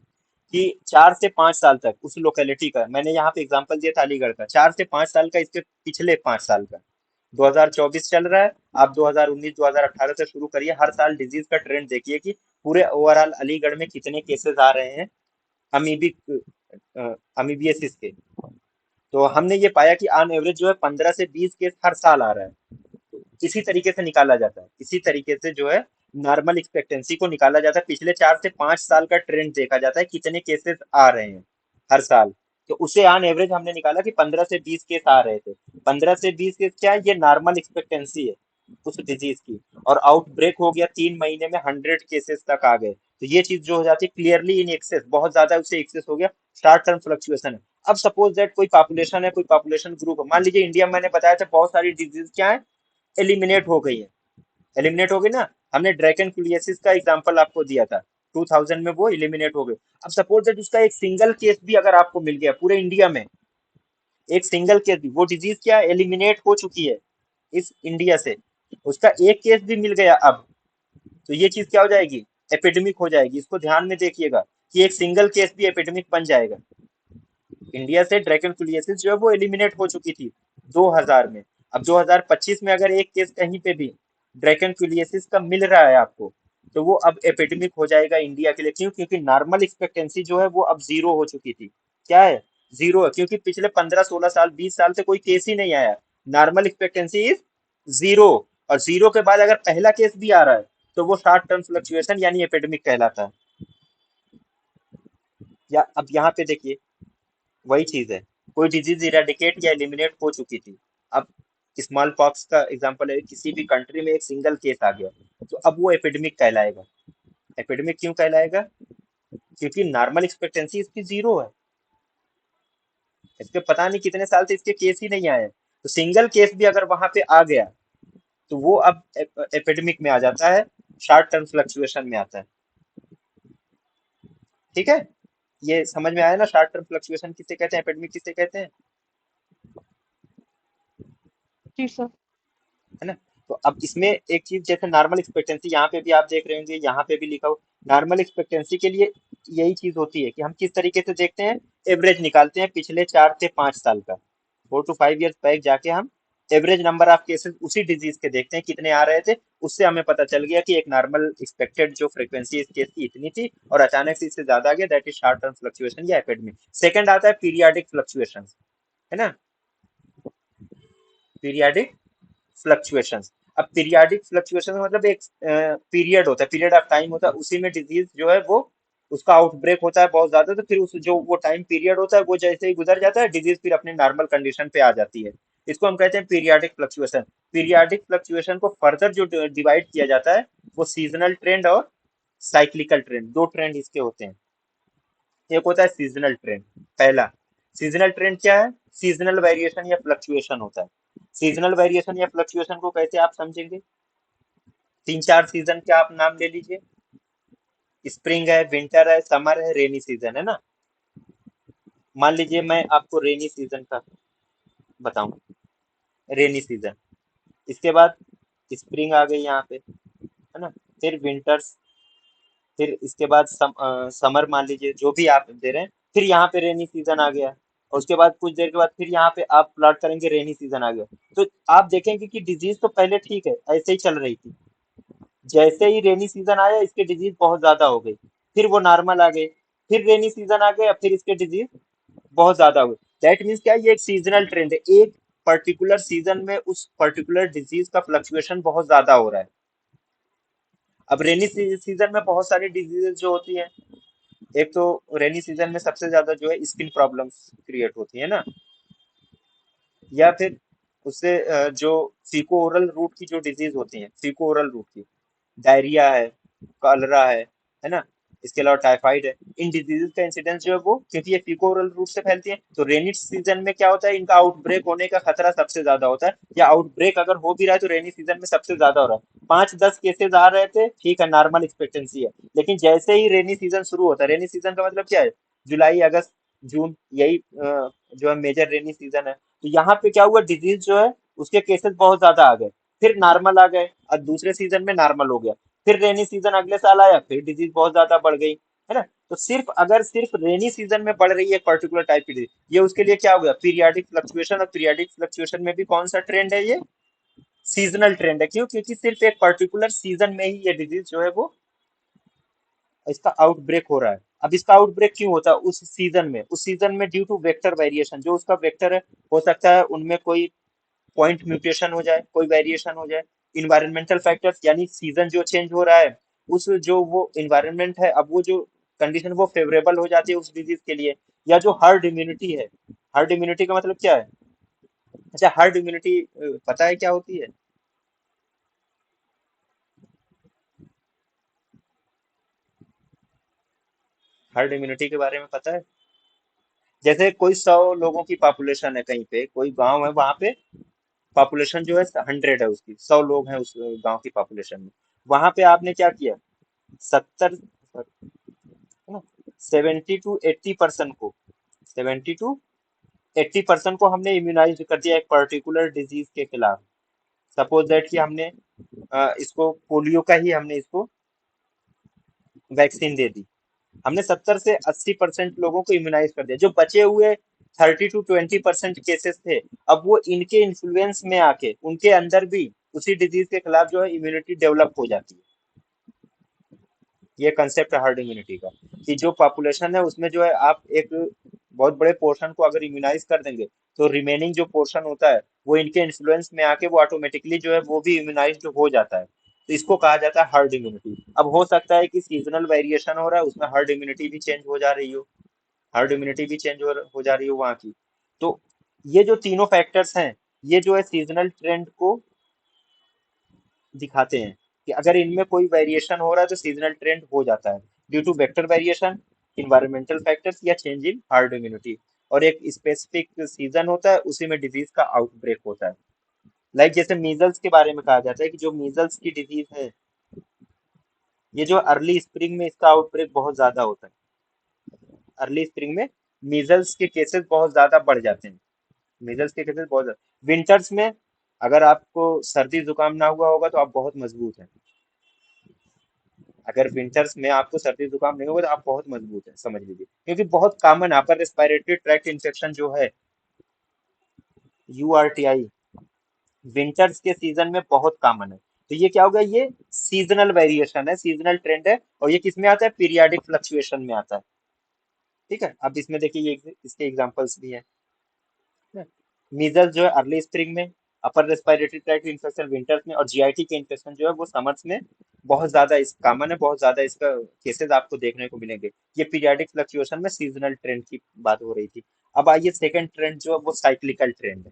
A: कि 4 से 5 साल तक उस लोकेलिटी का, मैंने यहाँ पे एग्जांपल दिया था अलीगढ़ का, 4 से 5 साल का, इसके पिछले 5 साल का, 2024 चल रहा है, आप 2019 2018 से शुरू करिए, हर साल डिजीज का ट्रेंड देखिए कि पूरे ओवरऑल अलीगढ़ में कितने केसेस आ रहे हैं अमीबिक अमीबियसिस के। तो हमने ये पाया कि ऑन एवरेज जो है 15 से 20 केस हर साल आ रहा है, इसी तरीके से निकाला जाता है, इसी तरीके से जो है नॉर्मल एक्सपेक्टेंसी को निकाला जाता है, पिछले 4 से 5 साल का ट्रेंड देखा जाता है कितने केसेस आ रहे हैं हर साल, तो उसे ऑन एवरेज हमने निकाला कि 15 से 20 केस आ रहे थे, 15 से 20 केस क्या है, ये नॉर्मल एक्सपेक्टेंसी है उस डिजीज की, और आउटब्रेक हो गया 3 महीने में 100 केसेस तक आ गए, तो ये चीज जो हो जाती है क्लियरली इन एक्सेस, बहुत ज्यादा उसे एक्सेस हो गया, शॉर्ट टर्म फ्लक्चुएशन है। अब सपोज दैट कोई पॉपुलेशन है, कोई पॉपुलेशन ग्रुप है, मान लीजिए इंडिया में मैंने बताया था बहुत सारी डिजीज क्या है, एलिमिनेट हो गई है, एलिमिनेट हो गई ना, हमने ड्रैगन कुलियसिस का एग्जांपल आपको दिया था, 2000 में वो एलिमिनेट हो गए। अब सपोज दैट उसका एक सिंगल केस भी अगर आपको मिल गया पूरे इंडिया में, एक सिंगल केस भी, वो डिजीज क्या एलिमिनेट हो चुकी है इस इंडिया से, उसका एक केस भी मिल गया अब, तो ये चीज क्या हो जाएगी, एपिडेमिक हो जाएगी, इसको ध्यान में देखिएगा कि एक सिंगल केस भी एपिडेमिक बन जाएगा। इंडिया से ड्रैगन कुलियसिस जो है वो एलिमिनेट हो चुकी थी 2000 में, अब 2025 में अगर एक केस कहीं पे भी ड्रैगन कुलियसिस का मिल रहा है आपको, तो वो अब एपिडेमिक हो जाएगा इंडिया के लिए, क्यों, क्योंकि नॉर्मल एक्सपेक्टेंसी जो है वो अब जीरो हो चुकी थी, क्या है, जीरो है, क्योंकि पिछले 15 16 साल 20 साल से कोई केस ही नहीं आया, नॉर्मल एक्सपेक्टेंसी इज जीरो, और जीरो के बाद अगर पहला केस भी आ रहा है तो वो शॉर्ट टर्म फ्लक्चुएशन यानी एपिडेमिक कहलाता है। या अब यहाँ पे देखिए वही चीज है, कोई डिजीज इरेडिकेट या एलिमिनेट हो चुकी थी, अब स्मॉल पॉक्स का एग्जांपल है, किसी भी कंट्री में एक सिंगल केस आ गया तो अब वो एपिडेमिक कहलाएगा, एपिडेमिक क्यों कहलाएगा, क्योंकि नॉर्मल एक्सपेक्टेंसी इसकी जीरो है, इसके पता नहीं कितने साल से इसके केस ही नहीं आए, तो सिंगल केस भी अगर वहां पे आ गया तो वो अब एपिडेमिक में आ जाता है, शॉर्ट टर्म फ्लक्चुएशन में आता है। ठीक है, ये समझ में आया ना, शॉर्ट टर्म फ्लक्चुएशन किसे कहते हैं, एपिडेमिक किसे कहते हैं,
B: जी सर।
A: है ना। तो अब इसमें एक चीज जैसे नॉर्मल एक्सपेक्टेंसी, यहाँ पे भी आप देख रहे होंगे, यहाँ पे भी लिखा हो, नॉर्मल एक्सपेक्टेंसी के लिए यही चीज होती है कि हम किस तरीके से देखते हैं, एवरेज निकालते हैं पिछले 4 से 5 साल का, 4 to 5 years बैक जाके हम एवरेज नंबर ऑफ केसेस उसी डिजीज के देखते हैं कितने आ रहे थे, उससे हमें पता चल गया कि एक नॉर्मल एक्सपेक्टेड जो फ्रीक्वेंसी इस केस की इतनी थी और अचानक से इससे ज्यादा आ गया, that is short term fluctuation या एपिडेमिक। सेकंड आता है पीरियाडिक फ्लक्चुएशन, है ना, पीरियाडिक फ्लक्चुएशंस। अब पीरियाडिक फ्लक्चुएशन मतलब एक पीरियड होता है, पीरियड ऑफ टाइम होता है, उसी में डिजीज जो है वो उसका आउटब्रेक होता है बहुत ज्यादा, तो फिर उस जो वो टाइम पीरियड होता है वो जैसे ही गुजर जाता है डिजीज फिर अपने नॉर्मल कंडीशन पे आ जाती है, इसको हम कहते हैं पीरियाडिक फ्लक्चुएशन। पीरियाडिक फ्लक्चुएशन को फर्दर जो डिवाइड किया जाता है वो सीजनल ट्रेंड और साइक्लिकल ट्रेंड, दो ट्रेंड इसके होते हैं, एक होता है सीजनल ट्रेंड, पहला सीजनल ट्रेंड क्या है, सीजनल वेरिएशन या फ्लक्चुएशन होता है, सीजनल वेरिएशन या फ्लक्चुएशन को कैसे आप समझेंगे, 3 4 सीजन के आप नाम ले लीजिए, स्प्रिंग है, विंटर है, समर है, रेनी सीजन, है ना। मान लीजिए मैं आपको रेनी सीजन का बताऊं, रेनी सीजन, इसके बाद स्प्रिंग आ गई यहाँ पे, है ना। फिर विंटर्स, फिर इसके बाद समर मान लीजिए, जो भी आप दे रहे हैं। फिर यहाँ पे रेनी सीजन आ गया, और उसके बाद कुछ देर के बाद फिर यहाँ पे आप प्लॉट करेंगे रेनी सीजन आ गया। तो आप देखेंगे कि डिजीज तो पहले ठीक है, ऐसे ही चल रही थी। जैसे ही रेनी सीजन आया, इसके डिजीज बहुत ज्यादा हो गई, फिर वो नॉर्मल आ गए। फिर रेनी सीजन आ गया, फिर इसके डिजीज बहुत ज्यादा हो गए। दैट मीन्स क्या है, ये एक सीजनल ट्रेंड है। एक पर्टिकुलर सीजन में उस पर्टिकुलर डिजीज का फ्लक्चुएशन बहुत ज्यादा हो रहा है। अब रेनी सीजन में बहुत सारी डिजीजेस जो होती हैं, एक तो रेनी सीजन में सबसे ज्यादा जो है स्किन प्रॉब्लम्स क्रिएट होती है ना, या फिर उससे जो फीको ओरल रूट की जो डिजीज होती है, फीको ओरल रूट की, डायरिया है, कॉलरा है ना, इसके अलावा टाइफाइड है। इन डिजीज का इंसिडेंस जो है वो, क्योंकि ये फीको ओरल रूट से फैलती है, तो रेनी सीजन में क्या होता है, इनका आउटब्रेक होने का खतरा सबसे ज्यादा होता है। या आउटब्रेक अगर हो भी रहा है तो रेनी सीजन में सबसे ज्यादा हो रहा है। 5-10 केसेस आ रहे थे, ठीक है, नॉर्मल एक्सपेक्टेंसी है। लेकिन जैसे ही रेनी सीजन शुरू होता है, रेनी सीजन का मतलब क्या है, जुलाई अगस्त जून, यही जो है मेजर रेनी सीजन है। तो यहाँ पे क्या हुआ, डिजीज जो है उसके केसेस बहुत ज्यादा आ गए, फिर नॉर्मल आ गए, और दूसरे सीजन में नॉर्मल हो गया। फिर रेनी सीजन अगले साल आया, फिर डिजीज बहुत ज्यादा बढ़ गई, है ना। तो सिर्फ अगर सिर्फ रेनी सीजन में बढ़ रही है पर्टिकुलर टाइप की डिजीज, ये उसके लिए क्या हो गया, पीरियाडिक फ्लक्चुएशन। और पीरियाडिक फ्लक्चुएशन में भी कौन सा ट्रेंड है, ये सीजनल ट्रेंड है। क्यों? क्योंकि सिर्फ एक पर्टिकुलर सीजन में ही ये डिजीज जो है वो, इसका आउटब्रेक हो रहा है। अब इसका आउटब्रेक क्यों होता है उस सीजन में, उस सीजन में ड्यू टू वेक्टर वेरिएशन, जो उसका वेक्टर है, हो सकता है उनमें कोई पॉइंट म्यूटेशन हो जाए, कोई वेरिएशन हो जाए। इन्वायरमेंटल फैक्टर्स, यानी सीजन जो चेंज हो रहा है, उस जो वो इन्वायरमेंट है, अब वो जो कंडीशन वो फेवरेबल हो जाती है उस डिजीज के लिए। या जो हर्ड इम्यूनिटी है, हर्ड इम्यूनिटी का मतलब क्या है, अच्छा, हर्ड इम्यूनिटी पता है क्या होती है? हर्ड इम्यूनिटी के बारे में पता है? जैसे कोई 100 लोगों की पॉपुलेशन है, कहीं पे कोई गांव है, वहां पे पॉपुलेशन जो है 100 है, उसकी 100 लोग हैं उस गांव की पॉपुलेशन में। वहां पे आपने क्या किया, 70, 70 to 80% को, 70 to 80% को हमने इम्यूनाइज कर दिया एक पर्टिकुलर डिजीज के खिलाफ। सपोज दैट कि हमने इसको पोलियो का ही हमने इसको वैक्सीन दे दी। हमने 70 से 80% लोगों को इम्यूनाइज कर दिया। जो बचे हुए 30 to 20% केसेस थे, अब वो इनके इन्फ्लुएंस में आके उनके अंदर भी उसी डिजीज के खिलाफ जो है इम्यूनिटी डेवलप हो जाती है। ये कंसेप्ट है हर्ड इम्यूनिटी का, कि जो पॉपुलेशन है उसमें जो है आप एक बहुत बड़े पोर्शन को अगर इम्यूनाइज कर देंगे, तो रिमेनिंग जो पोर्शन होता है वो इनके इन्फ्लुएंस में आके वो ऑटोमेटिकली जो है वो भी इम्यूनाइज हो जाता है। तो इसको कहा जाता है हर्ड इम्यूनिटी। अब हो सकता है कि सीजनल वेरिएशन हो रहा है, उसमें हर्ड इम्यूनिटी भी चेंज हो जा रही हो, हर्ड इम्यूनिटी भी चेंज हो जा रही हो वहाँ की। तो ये जो तीनों फैक्टर्स हैं, ये जो है सीजनल ट्रेंड को दिखाते हैं, कि अगर इनमें कोई वेरिएशन हो रहा है तो सीजनल ट्रेंड हो जाता है, due to vector variation, environmental factors, या चेंज इन हार्ड इम्यूनिटी। और एक स्पेसिफिक सीजन होता है, उसी में डिजीज का आउटब्रेक होता है। लाइक जैसे मीजल्स के बारे में कहा जाता है कि जो मीजल्स की डिजीज है, ये जो अर्ली स्प्रिंग में इसका आउटब्रेक बहुत ज्यादा होता है। अर्ली स्प्रिंग में मीजल्स के केसेस बहुत ज्यादा बढ़ जाते हैं, मीजल्स के केसेस बहुत ज्यादा। विंटर्स में अगर आपको सर्दी जुकाम ना हुआ होगा तो आप बहुत मजबूत हैं। अगर विंटर्स में आपको सर्दी जुकाम नहीं होगा तो आप बहुत मजबूत है, समझ लीजिए। क्योंकि बहुत common upper respiratory tract infection जो है, यूआरटीआई, विंटर्स के सीजन में बहुत कॉमन है। तो ये क्या होगा, ये सीजनल वेरिएशन है, सीजनल ट्रेंड है, और ये किस में आता है, पीरियाडिक फ्लक्चुएशन में आता है। ठीक है, अब इसमें देखिए ये इसके एग्जांपल्स भी हैं। मीजल्स जो है अर्ली स्प्रिंग में, upper respiratory tract infection winters में, और जीआईटी के इन्फेक्शन जो है वो समर्स में बहुत ज्यादा इस कॉमन है, बहुत ज्यादा इसका केसेस आपको देखने को मिलेंगे। ये पीरियाडिक फ्लक्चुएशन में सीजनल ट्रेंड की बात हो रही थी। अब आइए सेकंड ट्रेंड जो है वो साइक्लिकल ट्रेंड है।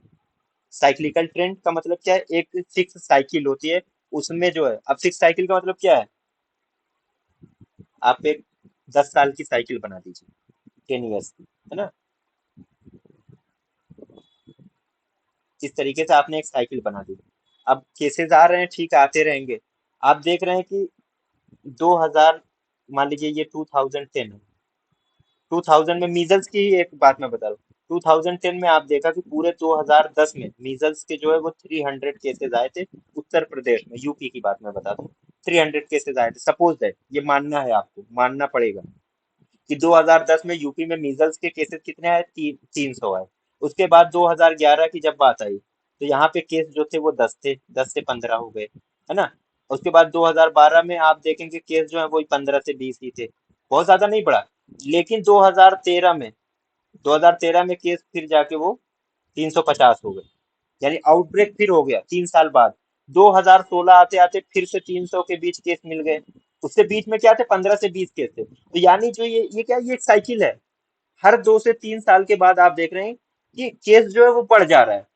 A: साइक्लिकल ट्रेंड का मतलब क्या है, एक फिक्स साइकिल होती है, उसमें जो है, अब फिक्स साइकिल का मतलब क्या है, आप एक 10 साल की साइकिल बना दीजिए, 10 ईयर्स की, है ना। इस तरीके से आपने एक साइकिल बना दी। अब केसेस आ रहे हैं, ठीक है, आते रहेंगे। आप देख रहे हैं कि 2000, मान लीजिए ये 2010 है, 2000 में मीजल्स की ही एक बात मैं बता रहा हूँ, 2010 में आप देखा कि पूरे 2010 में मीजल्स के जो है वो 300 केसेस आए थे उत्तर प्रदेश में, यूपी की बात मैं बता दूं। 300 केसेस आए थे, सपोज दैट, ये मानना है, आपको मानना पड़ेगा कि 2010 में यूपी में मीजल्स के केसेस कितने आए, 300 आए। उसके बाद 2011 की जब बात आई तो यहाँ पे केस जो थे वो 10 थे, 10 से 15 हो गए, है ना। उसके बाद 2012 में आप देखेंगे केस जो है वो 15 से 20 ही थे, बहुत ज्यादा नहीं बढ़ा। लेकिन 2013 में केस फिर जाके वो 350 हो गए, यानी आउटब्रेक फिर हो गया 3 साल बाद। 2016 आते आते फिर से 300 के बीच केस मिल गए। उससे बीच में क्या थे, 15 से 20 केस थे। तो यानी जो ये क्या, ये एक साइकिल है। हर 2 से 3 साल के बाद आप देख रहे हैं कि केस जो है वो बढ़ जा रहा है,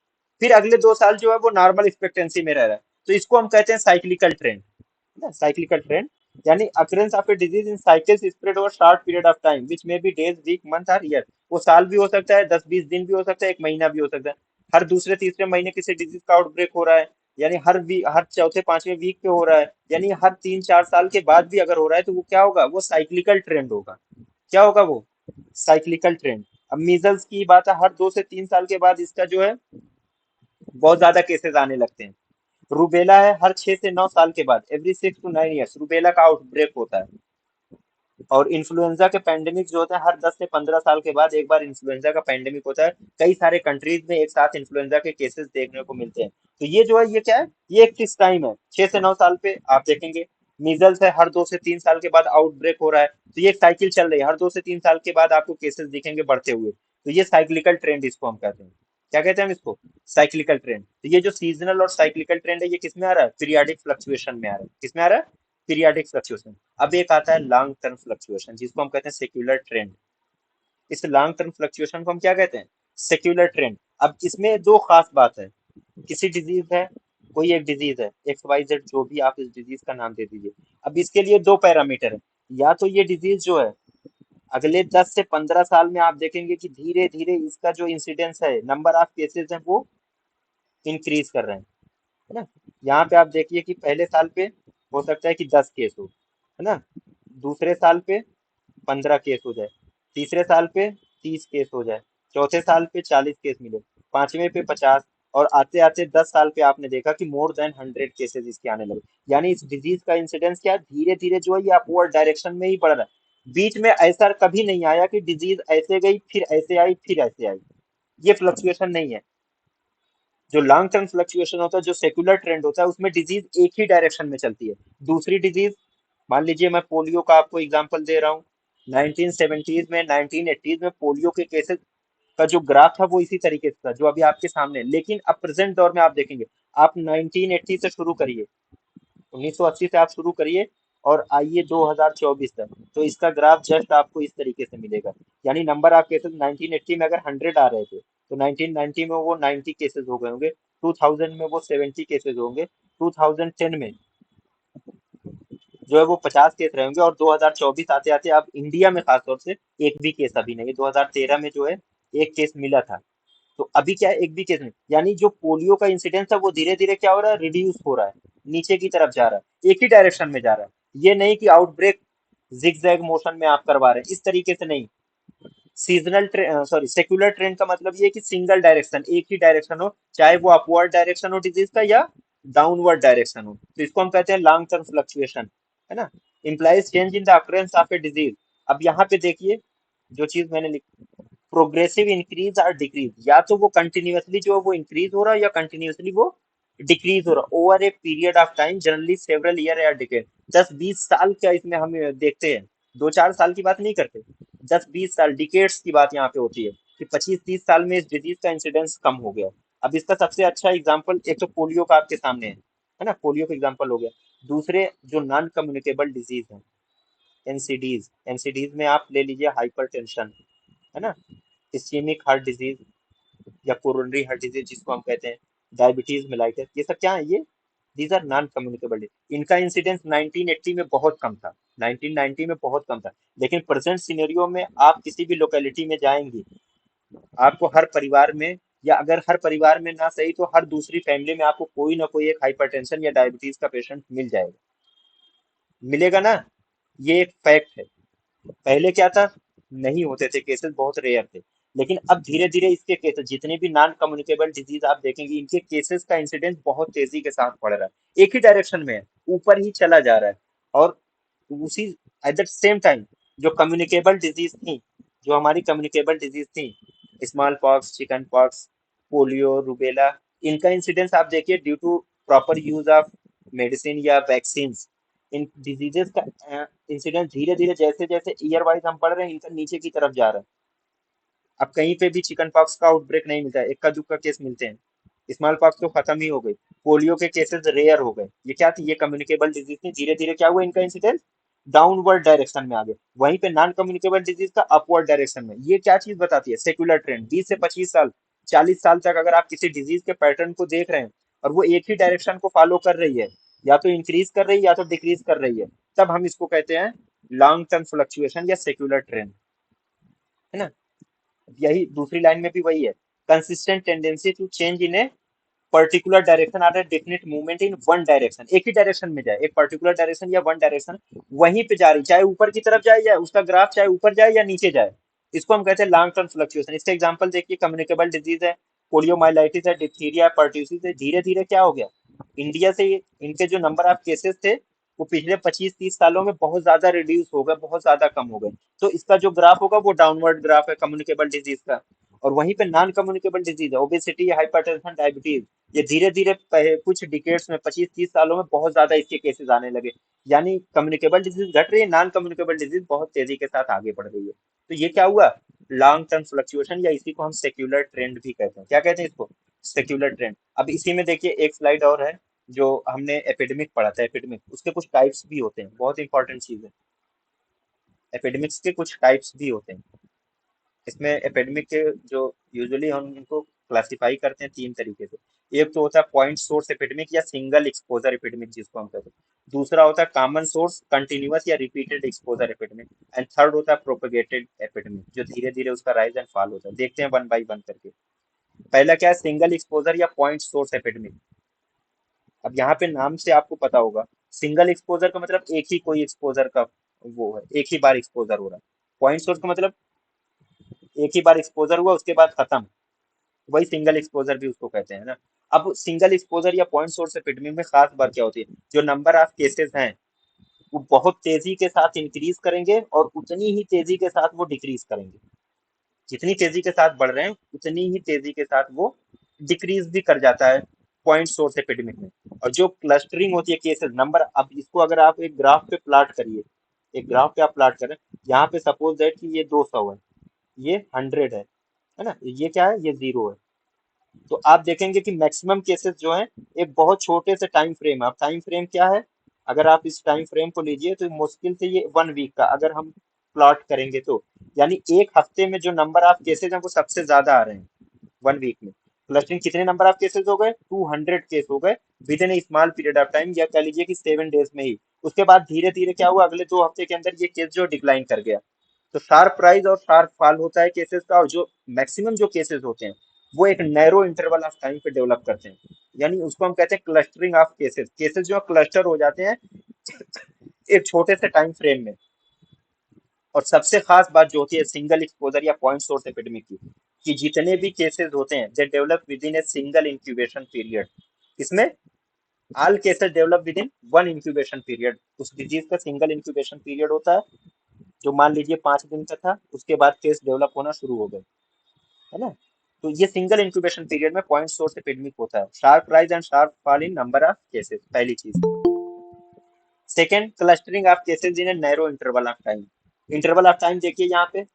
A: फिर अगले 2 साल जो है वो नॉर्मल एक्सपेक्टेंसी में रह रहा है। तो इसको हम कहते हैं साइक्लिकल ट्रेंड, है ना, साइक्लिकल ट्रेंड। यानी occurrence of a disease in cycles spread over short period of time which may be days, week, month और ईयर। वो साल भी हो सकता है, 10-20 दिन भी हो सकता है, एक महीना भी हो सकता है। हर दूसरे तीसरे महीने किसी डिजीज का आउटब्रेक हो रहा है, यानी हर चौथे पांचवें वीक पे हो रहा है, यानी हर 3-4 साल के बाद भी अगर हो रहा है तो वो क्या होगा, वो साइक्लिकल ट्रेंड होगा। क्या होगा वो, साइक्लिकल ट्रेंड। अब मीजल्स की बात है, हर 2 से 3 साल के बाद इसका जो है बहुत ज्यादा केसेस आने लगते हैं। रूबेला है, हर 6 से 9 साल के बाद, एवरी 6 to 9 years रूबेला का आउटब्रेक होता है। और इन्फ्लुएंजा के पैंडेमिक जो होता है, हर 10 से 15 साल के बाद एक बार इन्फ्लुएंजा का पैंडेमिक होता है। कई सारे कंट्रीज में एक साथ इन्फ्लुएंजा के केसेस देखने को मिलते हैं। तो ये जो है ये क्या है, ये एक फिक्स टाइम है, 6 से 9 साल पे आप देखेंगे। मीजल्स है, हर 2 से 3 साल के बाद आउटब्रेक हो रहा है, तो ये एक साइकिल चल रही है, हर 2 से 3 साल के बाद आपको केसेस दिखेंगे बढ़ते हुए। तो ये साइक्लिकल ट्रेंड इसको हम कहते हैं। क्या कहते हैं हम इसको, साइक्लिकल ट्रेंड। तो ये जो सीजनल और साइक्लिकल ट्रेंड है, ये किसमें आ रहा है, पीरियाडिक फ्लक्चुएशन में आ रहा है। किसमें आ रहा है, पीरियाडिक फ्लक्चुएशन। अब एक आता है लॉन्ग टर्म फ्लक्चुएशन, जिसको हम कहते हैं सेक्युलर ट्रेंड। इस लॉन्ग टर्म फ्लक्चुएशन को हम क्या कहते हैं, सेक्युलर ट्रेंड। अब इसमें दो खास बात है, किसी डिजीज है, कोई एक डिजीज है, XYZ, जो भी आप इस डिजीज का नाम दे दीजिए। अब इसके लिए दो पैरामीटर है, या तो ये डिजीज जो है अगले 10 से 15 साल में आप देखेंगे कि धीरे धीरे इसका जो इंसिडेंस है, नंबर ऑफ केसेस है, वो इंक्रीज कर रहे हैं, है ना। यहाँ पे आप देखिए कि पहले साल पे हो सकता है कि 10 केस हो, है ना, दूसरे साल पे 15 केस हो जाए, तीसरे साल पे 30 केस हो जाए, चौथे साल पे 40 केस मिले, पांचवें पे 50, और आते आते 10 साल पे आपने देखा कि मोर देन 100 केसेस इसके आने लगे। यानी इस डिजीज का इंसिडेंस क्या, धीरे धीरे जो है ये अपवर्ड डायरेक्शन में ही बढ़ रहा है। बीच में ऐसा कभी नहीं आया कि डिजीज ऐसे गई फिर ऐसे आई फिर ऐसे आई, ये फ्लक्चुएशन नहीं है। जो लॉन्ग टर्म फ्लक्चुएशन होता है, जो सेक्युलर ट्रेंड होता है, उसमें डिजीज एक ही डायरेक्शन में चलती है। दूसरी डिजीज, मान लीजिए मैं पोलियो का आपको एग्जांपल दे रहा हूँ, 1970s में, 1980s में पोलियो के केसेस का जो ग्राफ था वो इसी तरीके से था जो अभी आपके सामने है। लेकिन अब प्रेजेंट दौर में आप देखेंगे, आप 1980 से शुरू करिए, 1980 से आप शुरू करिए और आइए 2024 तक, तो इसका ग्राफ जस्ट आपको इस तरीके से मिलेगा। यानी नंबर ऑफ केसेस 1980 में अगर 100 आ रहे थे तो 1990 में वो 90 केसेस हो गए होंगे, 2000 में वो 70 केसेस होंगे, 2010 में जो है वो 50 केस रहेंगे, और 2024 आते आते आप इंडिया में खासतौर से एक भी केस अभी नहीं है। 2013 में जो है एक केस मिला था, तो अभी क्या है, एक भी केस नहीं। यानी जो पोलियो का इंसिडेंस है वो धीरे धीरे क्या हो रहा है, रिड्यूस हो रहा है, नीचे की तरफ जा रहा है, एक ही डायरेक्शन में जा रहा है। ये नहीं कि आउटब्रेक जिगजैग मोशन में आप करवा रहे हैं, इस तरीके से नहीं। सीजनल सॉरी, सेक्युलर ट्रेंड का मतलब ये है कि सिंगल डायरेक्शन, एक ही डायरेक्शन हो, चाहे वो अपवर्ड डायरेक्शन हो डिजीज का या डाउनवर्ड डायरेक्शन हो, तो इसको हम कहते हैं लॉन्ग टर्म फ्लक्चुएशन, है ना। Implies change in the occurrence of a disease. अब यहाँ पे देखिए जो चीज मैंने लिखी, प्रोग्रेसिव इंक्रीज और डिक्रीज, या तो वो कंटिन्यूअसली जो है वो इंक्रीज हो रहा है या कंटिन्यूअसली वो डिक्रीज हो रहा है over a period of time, generally several year या डिकेड। 10-20 साल का इसमें हम देखते हैं, 2-4 साल की बात नहीं करते, 10-20 साल, डिकेड्स की बात यहाँ पे होती है कि 25-30 साल में इस डिजीज का इंसिडेंस कम हो गया। अब इसका सबसे अच्छा एग्जाम्पल एक तो पोलियो का आपके सामने है ना, पोलियो का एग्जाम्पल हो गया। दूसरे जो नॉन कम्युनिकेबल डिजीज है, एनसीडीज, एनसीडीज में आप ले लीजिए हाइपरटेंशन, है ना, इस्केमिक हार्ट डिजीज या कोरोनरी हार्ट डिजीज जिसको हम कहते हैं, डायबिटीज मेलाइटस, ये सब क्या है, ये these are non communicable disease. इनका इंसिडेंस 1980 में बहुत कम था, 1990 में बहुत कम था। लेकिन प्रेजेंट सिनेरियो में आप किसी भी लोकेलिटी में जाएंगे, आपको हर परिवार में, या अगर हर परिवार में ना सही तो हर दूसरी फैमिली में आपको कोई ना कोई एक हाइपरटेंशन या डायबिटीज का पेशेंट मिल जाएगा, मिलेगा ना। ये एक फैक्ट है। पहले क्या था, नहीं होते थे केसेस, बहुत रेयर थे। लेकिन अब धीरे धीरे इसके केसेस, जितने भी नॉन कम्युनिकेबल डिजीज आप देखेंगे, इनके केसेस का इंसिडेंस बहुत तेजी के साथ बढ़ रहा है, एक ही डायरेक्शन में है, ऊपर ही चला जा रहा है। और उसी एट द सेम टाइम जो कम्युनिकेबल डिजीज थी, जो हमारी कम्युनिकेबल डिजीज थी, small pox, chicken pox, polio, rubella, इनका इंसिडेंस आप देखिए due to proper use of medicine या वैक्सीन, इन डिजीजेस का इंसिडेंस धीरे धीरे जैसे जैसे ईयर वाइज हम पढ़ रहे हैं, इनका नीचे की तरफ जा रहा है। अब कहीं पे भी चिकन पॉक्स का आउटब्रेक नहीं मिलता है, इक्का दुक्का केस मिलते हैं। स्मॉल पॉक्स तो खत्म ही हो गई, पोलियो के केसेस रेयर हो गए। ये क्या थी? ये कम्युनिकेबल डिजीज थी। धीरे धीरे क्या हुआ, इनका इंसिडेंस डाउनवर्ड डायरेक्शन में आ गया। वहीं पे नॉन कम्युनिकेबल डिजीज का अपवर्ड डायरेक्शन में। ये क्या चीज बताती है? Secular trend. 20 से 25 साल, 40 साल तक अगर आप किसी डिजीज के पैटर्न को देख रहे हैं और वो एक ही डायरेक्शन को फॉलो कर रही है, या तो इंक्रीज कर रही है या तो डिक्रीज कर रही है, तब हम इसको कहते हैं लॉन्ग टर्म फ्लक्चुएशन या सेक्युलर ट्रेंड, है ना। यही दूसरी लाइन में भी वही है, consistent tendency to change in a particular direction or a definite movement in one direction. एक ही डायरेक्शन में जाए, एक पर्टिकुलर डायरेक्शन या वन डायरेक्शन वहीं पे जा रही, चाहे ऊपर की तरफ जाए या उसका ग्राफ चाहे ऊपर जाए या नीचे जाए, इसको हम कहते हैं लॉन्ग टर्म फ्लक्चुएशन। इसका एग्जांपल देखिए, कम्युनिकेबल डिजीज है, पोलियोमाइलाइटिस है, डिप्थीरिया, पर्ट्यूसिस है। धीरे धीरे क्या हो गया, इंडिया से इनके जो नंबर ऑफ केसेस थे वो पिछले 25-30 सालों में बहुत ज्यादा रिड्यूस हो गए, बहुत ज्यादा कम हो गए। तो इसका जो ग्राफ होगा वो डाउनवर्ड ग्राफ है कम्युनिकेबल डिजीज का। और वहीं पे नॉन कम्युनिकेबल डिजीज है, ओबेसिटी, हाइपरटेंशन, डायबिटीज, ये धीरे धीरे कुछ डिकेड्स में, 25-30 सालों में बहुत ज्यादा इसके केसेस आने लगे। यानी कम्युनिकेबल डिजीज घट रही है, नॉन कम्युनिकेबल डिजीज बहुत तेजी के साथ आगे बढ़ रही है। तो ये क्या हुआ, लॉन्ग टर्म फ्लक्चुएशन, या इसी को हम सेक्युलर ट्रेंड भी कहते हैं। क्या कहते हैं इसको? Secular trend. अब इसी में देखिए एक स्लाइड और है, जो हमने एपिडेमिक पढ़ा था। एपिडेमिक, उसके कुछ टाइप्स भी होते हैं, बहुत इंपॉर्टेंट चीज है। एपिडेमिक्स के कुछ टाइप्स भी होते हैं। इसमें एपेडेमिक के जो यूजुअली हम इनको क्लासिफाई करते हैं 3 तरीके से। एक तो होता है पॉइंट सोर्स एपिडेमिक या सिंगल एक्सपोजर एपिडेमिक जिसको हम कहते हैं। दूसरा होता है कॉमन सोर्स, कंटिन्यूअस या repeated exposure epidemic. And third होता है प्रोपेगेटेड एपिडेमिक, जो धीरे धीरे उसका राइज एंड फॉल होता है। देखते हैं वन बाई वन करके। पहला क्या है, सिंगल एक्सपोजर या पॉइंट सोर्स एपिडेमिक। अब यहाँ पे नाम से आपको पता होगा, सिंगल एक्सपोजर का मतलब एक ही कोई एक्सपोजर का वो है, एक ही बार एक्सपोजर हो रहा है। पॉइंट सोर्स का मतलब एक ही बार एक्सपोजर हुआ उसके बाद खत्म, वही सिंगल एक्सपोजर भी उसको कहते हैं ना। अब सिंगल एक्सपोजर या पॉइंट सोर्स एपिडेमिक में खास बात क्या होती है, जो नंबर ऑफ केसेस हैं वो बहुत तेजी के साथ इंक्रीज करेंगे और उतनी ही तेजी के साथ वो डिक्रीज करेंगे। जितनी तेजी के साथ बढ़ रहे हैं उतनी ही तेजी के साथ वो डिक्रीज भी कर जाता है पॉइंट सोर्स एपिडेमिक में। और जो क्लस्टरिंग होती है केसेस नंबर, अब इसको अगर आप एक ग्राफ पे प्लॉट करिए, एक ग्राफ पे आप प्लॉट करें, यहाँ पे सपोज दैट कि ये 200 है, ये 100 है ना, ये क्या है, ये 0 है। तो आप देखेंगे कि मैक्सिमम केसेस जो हैं एक बहुत छोटे से टाइम फ्रेम है। अब टाइम फ्रेम क्या है, अगर आप इस टाइम फ्रेम को लीजिए तो मुश्किल से ये 1 वीक का अगर हम प्लॉट करेंगे तो, यानी एक हफ्ते में जो नंबर ऑफ केसेस हैं वो सबसे ज्यादा आ रहे हैं 1 वीक में। क्लस्टरिंग कितने नंबर ऑफ केसेस हो गए, 200 केस हो गए with in small period of time, या कह लीजिए कि 7 डेज में ही। उसके बाद धीरे धीरे क्या हुआ, अगले 2 हफ्ते के अंदर ये केस जो डिक्लाइन कर गया। तो शार्प राइज और शार्प फॉल होता है केसेस का। और जो मैक्सिमम जो केसेस होते हैं वो एक नैरो इंटरवल ऑफ टाइम पे डेवलप करते हैं, यानी उसको हम कहते हैं क्लस्टरिंग ऑफ केसेस। केसेस जो क्लस्टर हो जाते हैं एक छोटे से टाइम फ्रेम में। और सबसे खास बात जो होती है सिंगल एक्सपोजर या पॉइंट सोर्स एपिडेमिक की, कि जितने भी केसेस होते हैं they develop within a single incubation period. इसमें all cases develop within one incubation period. उस डिजीज का सिंगल इंक्यूबेशन पीरियड होता है, जो मान लीजिए 5 दिन का था, उसके बाद केस डेवलप होना शुरू हो गए, है ना। तो ये सिंगल इंक्यूबेशन पीरियड में पॉइंट सोर्स एपिडेमिक होता है। Sharp rise and sharp fall in number of cases, पहली चीज। Second, clustering of cases in a narrow interval of time. Interval of time देखिए यहाँ पे,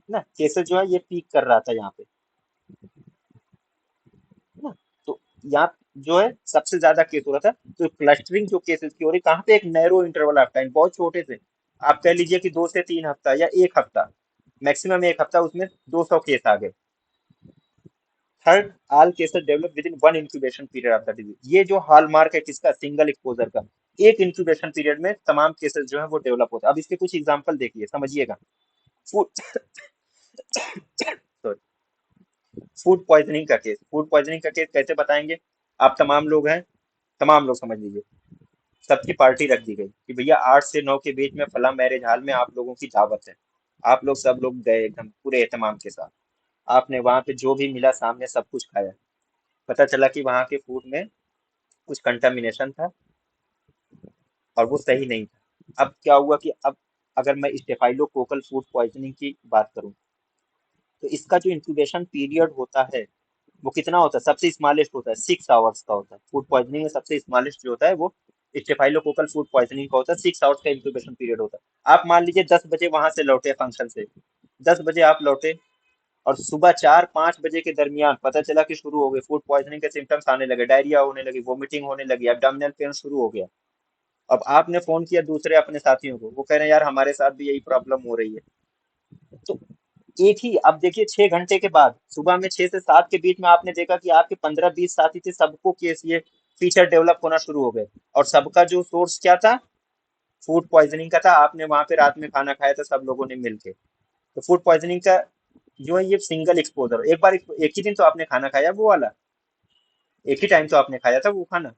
A: ना केसेस जो है ये पीक कर रहा था यहाँ पे, है ना। तो यहाँ जो है सबसे ज्यादा केस हो रहा था। तो क्लस्टरिंग जो केसेस की हो रही कहाँ पे, एक नैरो इंटरवल ऑफ टाइम, बहुत छोटे से। आप कह लीजिए कि 2 से 3 हफ्ता या 1 हफ्ता, मैक्सिमम 1 हफ्ता, उसमें 200 केस आ गए। Third, all cases develop within one incubation period of the disease. ये जो हॉलमार्क है किसका, सिंगल एक्सपोजर का। एक इंक्यूबेशन पीरियड में तमाम केसेस जो है वो डेवलप होता है। अब इसके कुछ एग्जांपल देखिए, समझिएगा। फूड सॉरी, फूड पॉइजनिंग का केस। फूड पॉइजनिंग का केस कैसे बताएंगे, आप तमाम लोग हैं, तमाम लोग समझ लीजिए, सबकी पार्टी रख दी गई कि भैया 8 से 9 के बीच में फला मैरिज हॉल में आप लोगों की दावत है। आप लोग सब लोग गए एकदम पूरे एहतमाम के साथ। आपने वहां पे जो भी मिला सामने सब कुछ खाया। पता चला कि वहां के फूड में कुछ कंटामिनेशन था और वो सही नहीं था। अब क्या हुआ कि अब अगर मैं स्टेफाइलोकोकल फूड पॉइजनिंग की बात करूं, तो इसका जो इंक्यूबेशन पीरियड होता है वो कितना होता है? सबसे स्मॉलेस्ट होता है, 6 आवर्स का होता है। फूड पॉइजनिंग में सबसे स्मॉलेस्ट जो होता है वो स्टेफाइलोकोकल फूड पॉइजनिंग का होता है। 6 आवर्स का इंक्यूबेशन पीरियड होता है। आप मान लीजिए 10 बजे वहां से लौटे फंक्शन से, 10 बजे आप लौटे और सुबह 4-5 बजे के दरमियान पता चला कि शुरू हो गए फूड पॉइजनिंग के सिम्टम्स आने लगे, डायरिया होने लगी, वोमिटिंग होने लगी, एब्डोमिनल पेन शुरू हो गया। अब आपने फोन किया दूसरे अपने साथियों को, वो कह रहे हैं यार हमारे साथ भी यही प्रॉब्लम हो रही है। तो एक ही, अब देखिए 6 घंटे के बाद सुबह में 6 से 7 के बीच में आपने देखा कि आपके 15-20 साथी थे, सबको केस ये फीचर डेवलप होना शुरू हो गए। और सबका जो सोर्स क्या था? फूड पॉइजनिंग का था। आपने वहां पे रात में खाना खाया था सब लोगों ने मिलके। तो फूड पॉइजनिंग का जो है ये सिंगल एक्सपोजर, एक बार एक ही दिन तो आपने खाना खाया वो वाला, एक ही टाइम तो आपने खाया था वो खाना।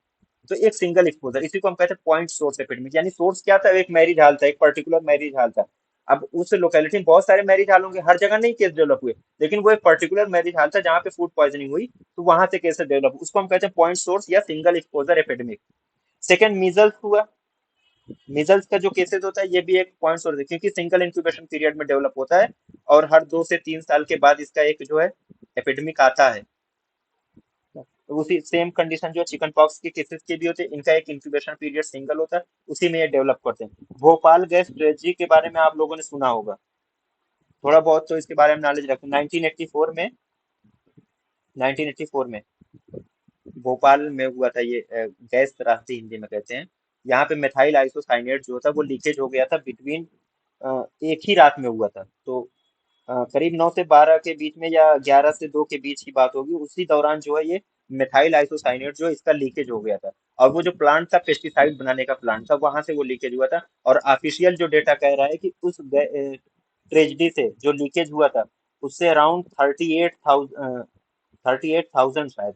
A: तो एक सिंगल एक्सपोजर, इसी को हम कहते हैं पॉइंट सोर्स एपिडेमिक। यानी सोर्स क्या था? एक मैरिज हाल था, एक पर्टिकुलर मैरिज हाल था। अब उस लोकेलिटी में बहुत सारे मैरिज हाल होंगे, हर जगह नहीं केस डेवलप हुए, लेकिन वो एक पर्टिकुलर मैरिज हाल था जहाँ पे फूड पॉइजनिंग हुई, तो वहां से केसेस डेवलप, उसको हम कहते हैं पॉइंट सोर्स या single exposure epidemic. Second measles हुआ। मीजल्स का जो केसेस होता है ये भी एक पॉइंट सोर्स है, क्योंकि सिंगल इंक्यूबेशन पीरियड में डेवलप होता है और हर 2 से 3 साल के बाद इसका एक जो है एपिडेमिक आता है। तो उसी सेम कंडीशन जो चिकन पॉक्स के केसेस के भी होते हैं, इनका एक इंक्यूबेशन पीरियड सिंगल होता है, उसी में ये डेवलप करते हैं। भोपाल गैस ट्रेजेडी के बारे में आप लोगों ने सुना होगा, थोड़ा बहुत तो इसके बारे में नॉलेज रखो। 1984 में भोपाल में हुआ था ये गैस त्रासदी हिंदी में कहते हैं। यहाँ पे मेथाइल आइसोसाइनेट जो था वो लीकेज हो गया था बिटवीन, एक ही रात में हुआ था। तो करीब 9 से 12 के बीच में या 11 से 2 के बीच की बात होगी, उसी दौरान जो है ये मेथाइल आइसोसाइनेट जो है, इसका लीकेज हो गया था। और वो जो प्लांट था पेस्टिसाइड बनाने का प्लांट था, वहां से वो लीकेज हुआ था। और ऑफिशियल जो डेटा कह रहा है कि उस ट्रेजडी से जो लीकेज हुआ था उससे अराउंड 38,000 शायद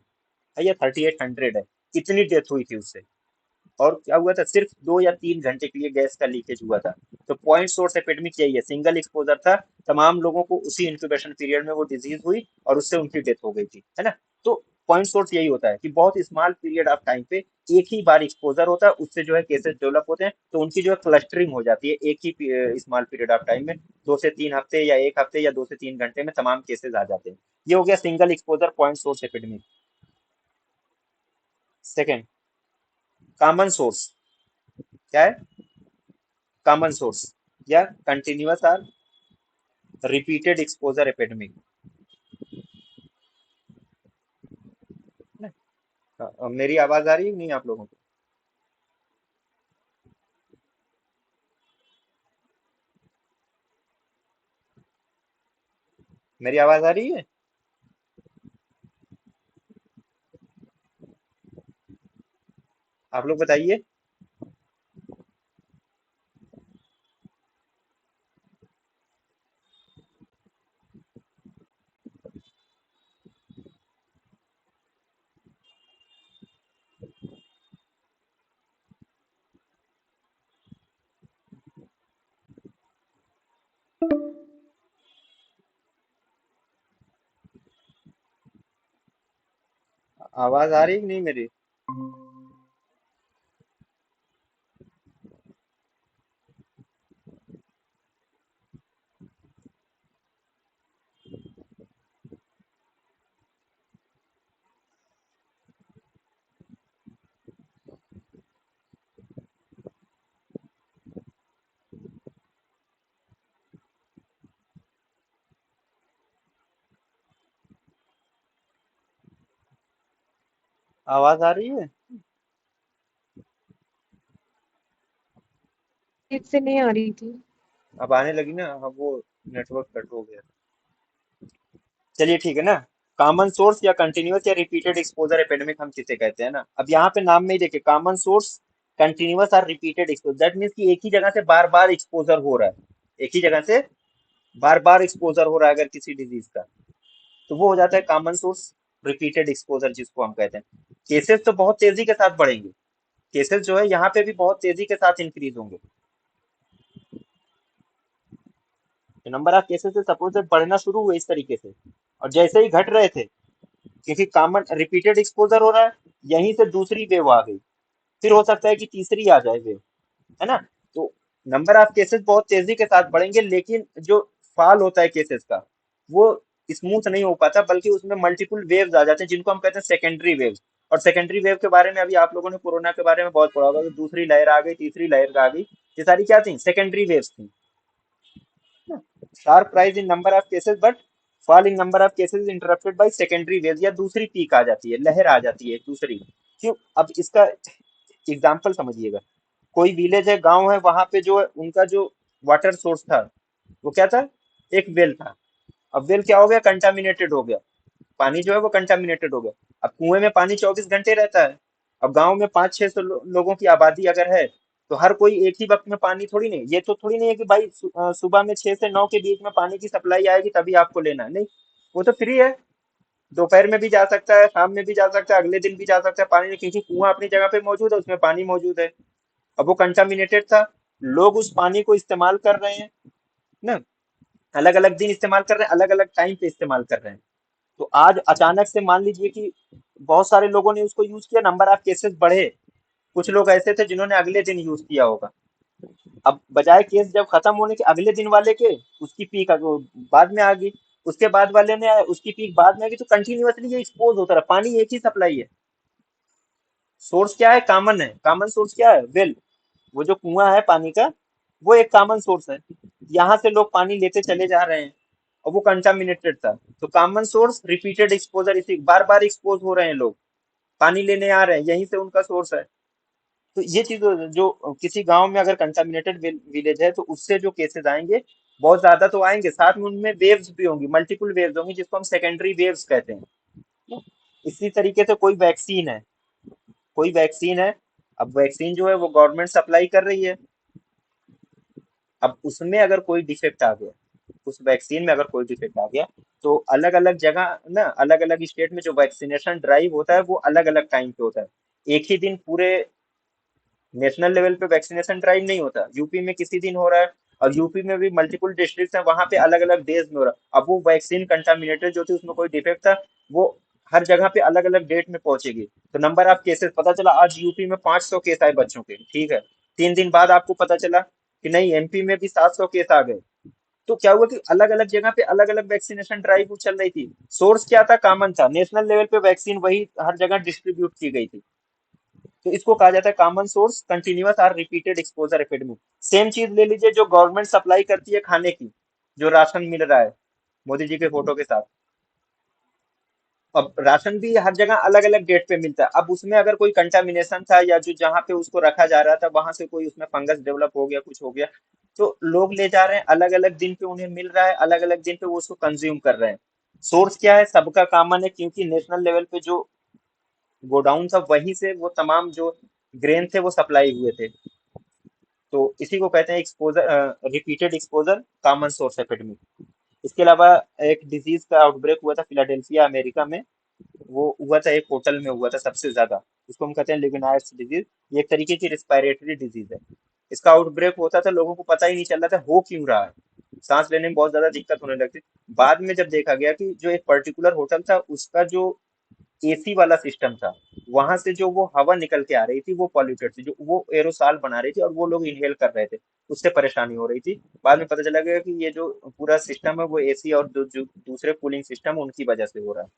A: है या 3800 है, इतनी डेथ हुई थी उससे। और क्या हुआ था? सिर्फ 2 या 3 घंटे के लिए गैस का लीकेज हुआ था। तो पॉइंट सोर्स एपिडेमिक यही है, सिंगल एक्सपोजर था, तमाम लोगों को उसी इंक्यूबेशन पीरियड में वो डिजीज हुई और उससे उनकी डेथ हो गई थी, है ना। तो पॉइंट सोर्स यही होता है कि बहुत स्मॉल पीरियड ऑफ टाइम पे एक ही बार एक्सपोजर होता है, उससे जो है केसेस डेवलप होते हैं, तो उनकी जो है क्लस्टरिंग हो जाती है एक ही स्मॉल पीरियड ऑफ टाइम में। 2 से 3 हफ्ते या एक हफ्ते या 2 से 3 घंटे में तमाम केसेस आ जाते हैं। ये हो गया single exposure point source epidemic. Second, common source क्या है? कॉमन सोर्स या कंटिन्यूअस और रिपीटेड एक्सपोजर एपिडेमिक। मेरी आवाज आ रही है नहीं आप लोगों को? मेरी आवाज आ रही है? आप लोग बताइए। आवाज आ रही है कि नहीं मेरी? आवाज आ रही है?
B: ठीक से नहीं आ रही थी।
A: अब आने लगी ना, अब वो नेटवर्क कट हो गया। चलिए ठीक है ना। कॉमन सोर्स या कंटिन्यूअस या रिपीटेड एक्सपोजर एपिडेमिक हम किसे कहते हैं ना। अब यहाँ पे नाम में ही देखिए, कॉमन सोर्स, कंटिन्यूअस और रिपीटेड एक्सपोजर, दैट मीन्स कि एक ही जगह से बार बार एक्सपोजर हो रहा है, एक ही जगह से बार बार एक्सपोजर हो रहा है अगर किसी डिजीज का, तो वो हो जाता है कॉमन सोर्स रिपीटेड एक्सपोजर, जिसको हम कहते हैं। केसेस तो बहुत तेजी के साथ बढ़ेंगे, केसेस जो है यहाँ पे भी बहुत तेजी के साथ इंक्रीज होंगे। तो नंबर ऑफ केसेस से सपोज बढ़ना शुरू हुए इस तरीके से, और जैसे ही घट रहे थे, क्योंकि कॉमन रिपीटेड एक्सपोजर हो रहा है, यहीं से दूसरी वेव आ गई, फिर हो सकता है कि तीसरी आ जाए वेव, है ना। तो नंबर ऑफ केसेस बहुत तेजी के साथ बढ़ेंगे, लेकिन जो फॉल होता है केसेस का, वो स्मूथ नहीं हो पाता, बल्कि उसमें मल्टीपल वेव्स आ जाते हैं, जिनको हम कहते हैं सेकेंडरी वेव्स। और सेकेंडरी वेव के बारे में अभी आप लोगों ने कोरोना के बारे में बहुत पढ़ा होगा कि दूसरी लहर आ गई, तीसरी लहर आ गई, ये सारी क्या थी, सेकेंडरी वेव्स थी। Sharp rise in number of cases but fall in number of cases is interrupted by secondary waves, या दूसरी पीक आ जाती है, लहर आ जाती है दूसरी। क्यों? अब इसका एग्जाम्पल समझिएगा। कोई विलेज है, गांव है, वहां पे जो है उनका जो वाटर सोर्स था, वो क्या था, एक वेल था। अब वेल क्या हो गया, कंटामिनेटेड हो गया, पानी जो है वो कंटामिनेटेड हो गया। अब कुएं में पानी 24 घंटे रहता है। अब गांव में 500-600 लोगों की आबादी अगर है, तो हर कोई एक ही वक्त में पानी थोड़ी नहीं, ये तो थोड़ी नहीं है कि भाई सुबह में 6 से 9 के बीच में पानी की सप्लाई आएगी तभी आपको लेना है, नहीं, वो तो फ्री है। दोपहर में भी जा सकता है, शाम में भी जा सकता है, अगले दिन भी जा सकता है पानी, क्योंकि कुआं अपनी जगह पे मौजूद है, उसमें पानी मौजूद है। अब वो कंटामिनेटेड था, लोग उस पानी को इस्तेमाल कर रहे हैं ना, अलग अलग दिन इस्तेमाल कर रहे हैं, अलग अलग टाइम पे इस्तेमाल कर रहे हैं। तो आज अचानक से मान लीजिए कि बहुत सारे लोगों ने उसको यूज किया, नंबर ऑफ केसेस बढ़े। कुछ लोग ऐसे थे जिन्होंने अगले दिन यूज किया होगा। अब बजाय केस जब खत्म होने के अगले दिन वाले के, उसकी पीक बाद में आ गई, उसके बाद वाले ने उसकी पीक बाद में आ गई, तो कंटिन्यूअसली ये एक्सपोज होता रहा, पानी एक ही सप्लाई है। सोर्स क्या है, कॉमन है, कॉमन सोर्स क्या है, वेल, वो जो कुआं है पानी का, वो एक कॉमन सोर्स है। यहाँ से लोग पानी लेते चले जा रहे हैं, और वो कंटामिनेटेड था। तो कॉमन सोर्स रिपीटेड एक्सपोजर, इसी बार बार एक्सपोज हो रहे हैं लोग, पानी लेने आ रहे हैं, यहीं से उनका सोर्स है। तो ये चीज जो किसी गांव में अगर कंटामिनेटेड विलेज है, तो उससे जो केसेस आएंगे बहुत ज्यादा तो आएंगे, साथ में उनमें वेव्स भी होंगी, मल्टीपल वेव्स होंगी, जिसको हम सेकेंडरी वेव्स कहते हैं। इसी तरीके से कोई वैक्सीन है, कोई वैक्सीन है, अब वैक्सीन जो है वो गवर्नमेंट सप्लाई कर रही है। अब उसमें अगर कोई डिफेक्ट आ गया, उस वैक्सीन में अगर कोई डिफेक्ट आ गया, तो अलग अलग जगह ना, अलग अलग स्टेट में जो वैक्सीनेशन ड्राइव होता है वो अलग अलग टाइम पे होता है। एक ही दिन पूरे नेशनल लेवल पे वैक्सीनेशन ड्राइव नहीं होता, यूपी में किसी दिन हो रहा है, और यूपी में भी मल्टीपल डिस्ट्रिक्ट हैं, वहां पे अलग अलग डेज में हो रहा है। अब वो वैक्सीन कंटामिनेटेड जो थी, उसमें कोई डिफेक्ट था, वो हर जगह पे अलग अलग डेट में पहुंचेगी। तो नंबर ऑफ केसेस पता चला आज यूपी में 500 केस आए बच्चों के, ठीक है, 3 दिन बाद आपको पता चला कि नहीं, एमपी में भी 700 केस आ गए। तो क्या हुआ कि अलग अलग जगह पे अलग अलग वैक्सीनेशन ड्राइव चल रही थी। सोर्स क्या था, कॉमन था, नेशनल लेवल पे वैक्सीन वही हर जगह डिस्ट्रीब्यूट की गई थी। तो इसको कहा जाता है कॉमन सोर्स कंटिन्यूअस और रिपीटेड एक्सपोजर एपिडेमिक। सेम चीज ले लीजिए जो गवर्नमेंट सप्लाई करती है खाने की, जो राशन मिल रहा है मोदी जी के फोटो के साथ। अब राशन भी हर जगह अलग अलग डेट पे मिलता है, अब उसमें अगर कोई कंटामिनेशन था, या जो जहाँ पे उसको रखा जा रहा था वहां से कोई उसमें फंगस डेवलप हो गया, कुछ हो गया, तो लोग ले जा रहे हैं, अलग अलग दिन पे उन्हें मिल रहा है, अलग अलग दिन पे वो उसको कंज्यूम कर रहे हैं। सोर्स क्या है, सबका कॉमन है, क्योंकि नेशनल लेवल पे जो गोडाउन था वहीं से वो तमाम जो ग्रेन थे वो सप्लाई हुए थे। तो इसी को कहते हैं exposure, repeated exposure, common source epidemic. इसके अलावा एक डिजीज का आउटब्रेक हुआ था फिलाडेल्फिया अमेरिका में, वो हुआ था एक होटल में हुआ था सबसे ज्यादा, इसको हम कहते हैं लिगनायर्स डिजीज। ये एक तरीके की रिस्पायरेटरी डिजीज है। इसका आउटब्रेक होता था, लोगों को पता ही नहीं चल रहा था हो क्यों रहा है, सांस लेने में बहुत ज्यादा दिक्कत होने लगती। बाद में जब देखा गया कि जो एक पर्टिकुलर होटल था, उसका जो एसी वाला सिस्टम था, वहां से जो वो हवा निकल के आ रही थी वो पॉल्यूटेड थी, जो वो एरोसॉल बना रही थी, और वो लोग इनहेल कर रहे थे, उससे परेशानी हो रही थी। बाद में पता चला गया कि ये जो पूरा सिस्टम है वो एसी और जो दूसरे कूलिंग सिस्टम उनकी वजह से हो रहा है।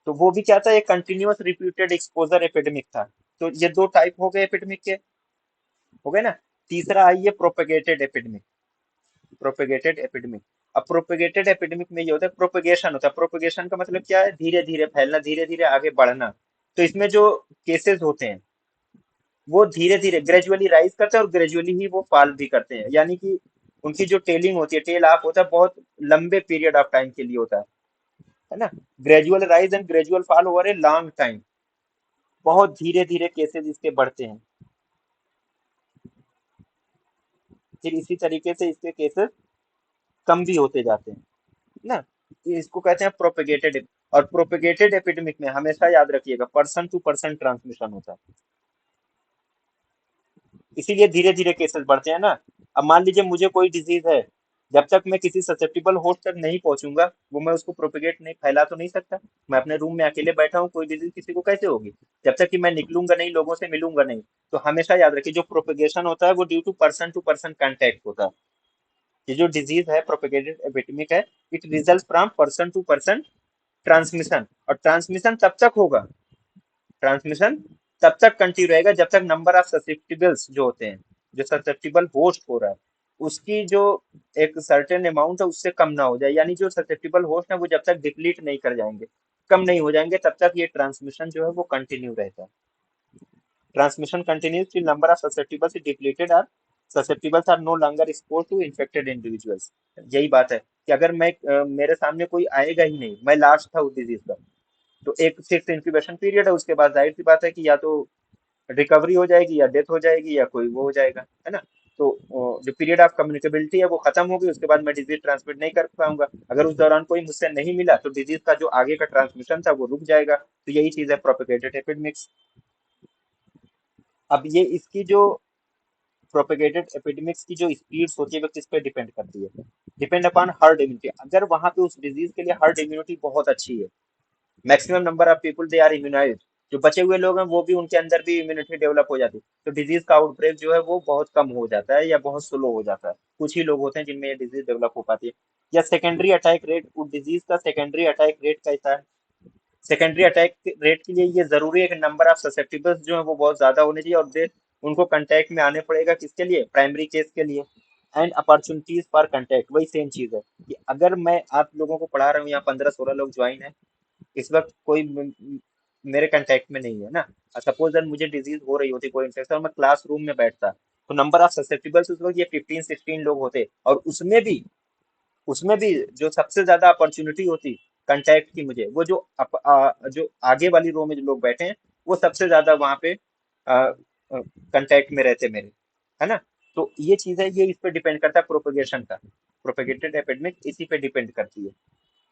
A: तो वो भी क्या था, एक कंटिन्यूअस रिपीटेड एक्सपोजर एपिडेमिक था। तो ये दो टाइप हो गए एपिडेमिक के, हो गए ना। तीसरा आई है प्रोपेगेटेड एपिडेमिक, प्रोपेगेटेड एपिडेमिक। अब प्रोपेगेटेड एपिडेमिक में ये होता है, प्रोपेगेशन होता है, प्रोपेगेशन का मतलब क्या है, धीरे धीरे फैलना, धीरे धीरे आगे बढ़ना। तो इसमें जो केसेस होते हैं वो धीरे धीरे ग्रेजुअली राइज करते हैं, और ग्रेजुअली ही वो फॉल भी करते हैं, यानी कि उनकी जो टेलिंग होती है, टेल ऑफ होता है, बहुत लंबे पीरियड ऑफ टाइम के लिए होता है ना। Gradual rise and gradual fall over a long time, बहुत धीरे धीरे केसेस इसके बढ़ते हैं, फिर इसी तरीके से इसके केसेस कम भी होते जाते हैं ना। ये इसको कहते हैं प्रोपेगेटेड। और प्रोपेगेटेड एपिडेमिक में हमेशा याद रखिएगा पर्सन टू पर्सन ट्रांसमिशन होता है, इसीलिए धीरे धीरे केसेस बढ़ते हैं ना। अब मान लीजिए मुझे कोई डिजीज है, जब तक मैं किसी ससेप्टिबल होस्ट तक नहीं पहुंचूंगा वो मैं उसको प्रोपेगेट नहीं फैला तो नहीं सकता। मैं अपने रूम में अकेले बैठा हूँ, कोई डिजीज किसी को कैसे होगी जब तक कि मैं निकलूंगा नहीं, लोगों से मिलूंगा नहीं। तो हमेशा याद रखिए जो प्रोपेगेशन होता है वो ड्यू टू पर्सन कांटेक्ट होता है। ये जो डिजीज है प्रोपेगेटेड एपिडेमिक है, it result from person to person transmission. और ट्रांसमिशन तब तक होगा, ट्रांसमिशन तब तक कंटिन्यू रहेगा जब तक नंबर ऑफ ससेप्टिबल्स जो होते हैं, जो ससेप्टिबल होस्ट हो रहा है उसकी जो एक सर्टेन अमाउंट है उससे कम ना हो जाए। यानी जो ससेप्टिबल होस्ट है वो जब तक डिप्लीट नहीं कर जाएंगे, कम नहीं हो जाएंगे, तब तक ये ट्रांसमिशन जो है वो कंटिन्यू रहता है। Transmission continues till number of susceptibles depleted और susceptibles are no longer expose to infected individuals. यही बात है कि अगर मैं मेरे सामने कोई आएगा ही नहीं, मैं लास्ट था उस डिजीज का, तो एक फिक्स इंक्यूबेशन पीरियड है, उसके बाद जाहिर सी बात है कि या तो रिकवरी हो जाएगी या डेथ हो जाएगी या कोई वो हो जाएगा, है ना। तो जो पीरियड ऑफ कम्युनिकेबिलिटी है वो खत्म होगी, उसके बाद मैं डिजीज ट्रांसमिट नहीं कर पाऊंगा। अगर उस दौरान कोई मुझसे नहीं मिला तो डिजीज का जो आगे का ट्रांसमिशन था वो रुक जाएगा। तो यही चीज है प्रोपेगेटेड एपिडेमिक्स। अब ये इसकी जो प्रोपेगेटेड एपिडेमिक्स की जो स्पीड्स होती है वो किस पे डिपेंड करती है, डिपेंड अपॉन हर्ड इम्यूनिटी। अगर वहां पे उस डिजीज के लिए हर्ड इम्यूनिटी बहुत अच्छी है, maximum number of people they are immunized, जो बचे हुए लोग हैं वो भी उनके अंदर भी इम्यूनिटी डेवलप हो जाती है, तो डिजीज का आउटब्रेक जो है वो बहुत कम हो जाता है या बहुत स्लो हो जाता है। कुछ ही लोग होते हैं जिनमें ये डिजीज डेवलप हो पाती है। या सेकेंडरी अटैक रेट, उस डिजीज का सेकेंडरी अटैक रेट कैसा है। सेकेंडरी अटैक रेट के लिए ये जरूरी है कि नंबर ऑफ ससेप्टिबल्स जो है वो बहुत ज्यादा होने चाहिए, और दे उनको कंटेक्ट में आने पड़ेगा किसके लिए, प्राइमरी केस के लिए। एंड अपॉर्चुनिटीज फॉर कंटेक्ट, वही सेम चीज है कि अगर मैं आप लोगों को पढ़ा रहा हूँ, यहाँ 15-16 लोग ज्वाइन है, इस वक्त कोई मेरे कांटेक्ट में नहीं है ना। सपोज दैट मुझे डिजीज हो रही होती, कोई इन्फेक्शन, और मैं क्लासरूम में बैठता, तो नंबर ऑफ ससेप्टिबल्स उस वक्त ये 15-16 लोग होते, और उसमें भी जो सबसे ज्यादा अपॉर्चुनिटी होती कांटेक्ट की मुझे, वो जो आगे वाली रो में जो लोग बैठे हैं वो सबसे ज्यादा वहां पे कांटेक्ट में रहते मेरे, है ना। तो ये चीज है, ये इस पे डिपेंड करता है प्रोपेगेशन का, प्रोपेगेटेड एपिडेमिक इसी पे डिपेंड करती है।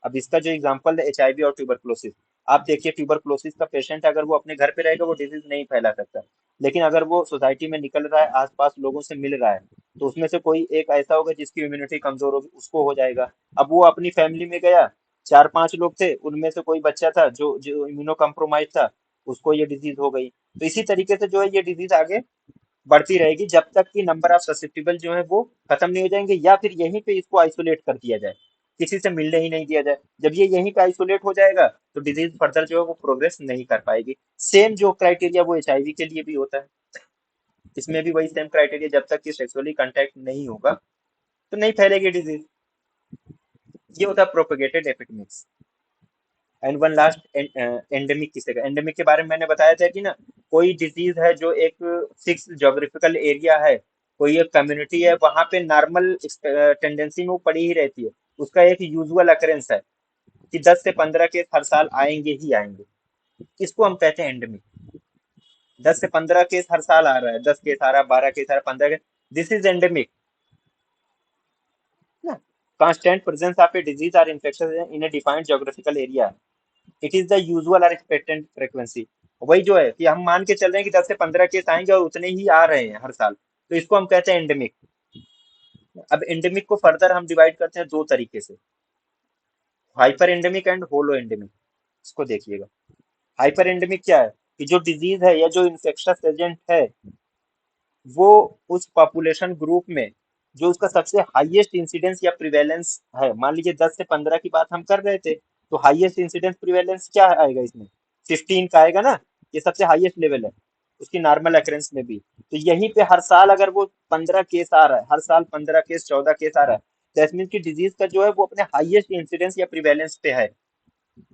A: अब इसका जो एग्जांपल है एचआईवी और ट्यूबरक्लोसिस, आप देखिए ट्यूबरक्लोसिस का पेशेंट अगर वो अपने घर पे रहेगा वो डिजीज नहीं फैला सकता, लेकिन अगर वो सोसाइटी में निकल रहा है, आसपास लोगों से मिल रहा है, तो उसमें से कोई एक ऐसा होगा जिसकी इम्यूनिटी कमजोर होगी, उसको हो जाएगा। अब वो अपनी फैमिली में गया, 4-5 लोग थे, उनमें से कोई बच्चा था जो जो इम्यूनो कम्प्रोमाइज था, उसको ये डिजीज हो गई। तो इसी तरीके से जो है ये डिजीज आगे बढ़ती रहेगी जब तक कि नंबर ऑफ ससेप्टिबल जो है वो खत्म नहीं हो जाएंगे, या फिर यहीं पे इसको आइसोलेट कर दिया जाए, किसी से मिलने ही नहीं दिया जाए। जब ये यहीं पे आइसोलेट हो जाएगा तो डिजीज फर्दर जो है वो प्रोग्रेस नहीं कर पाएगी। सेम जो क्राइटेरिया वो एचआईवी के लिए भी होता है, इसमें भी वही सेम क्राइटेरिया, जब तक कि सेक्सुअली कांटेक्ट नहीं होगा तो नहीं फैलेगी डिजीज। ये होता है propagated epidemics. And one last endemic किसे का, एंडेमिक के बारे में मैंने बताया था कि ना, कोई डिजीज है जो एक फिक्स जोग्राफिकल एरिया है, कोई एक कम्युनिटी है, वहां पे नॉर्मल टेंडेंसी में वो पड़ी ही रहती है, उसका एक यूजुअल अकरेंस है कि 10 से 15 केस हर साल आएंगे ही आएंगे, इसको हम कहते हैं एंडेमिक। 10 से 15 केस हर साल आ रहा है, 10 केस आ रहा है, 12 केस आ रहा है, 15 केस, दिस इज एंडेमिक ना। Constant presence of a disease और infection in a defined geographical area, it is the usual और एक्सपेक्टेड फ्रीक्वेंसी। वही जो है कि हम मान के चल रहे हैं कि 10 से 15 केस आएंगे और उतने ही आ रहे हैं हर साल, तो इसको हम कहते हैं एंडेमिक। अब एंडेमिक को फर्दर हम डिवाइड करते हैं दो तरीके से, hyper endemic and holo endemic. इसको देखिएगा, हाइपर एंडेमिक क्या है कि जो डिजीज है या जो इन्फेक्शस एजेंट है वो उस पॉपुलेशन ग्रुप में जो उसका सबसे हाईएस्ट इंसिडेंस या प्रिवेलेंस है, मान लीजिए 10 से 15 की बात हम कर रहे थे, तो हाईएस्ट इंसिडेंस प्रिवेलेंस क्या आएगा इसमें, 15 का आएगा ना, ये सबसे हाईएस्ट लेवल है उसकी नॉर्मल अकरेंस में भी। तो यहीं पे हर साल अगर वो 15 केस आ रहा है, हर साल 15 केस 14 केस आ रहा है, दैट मीन की डिजीज का जो है वो अपने हाईएस्ट इंसिडेंस या प्रिवेलेंस पे है।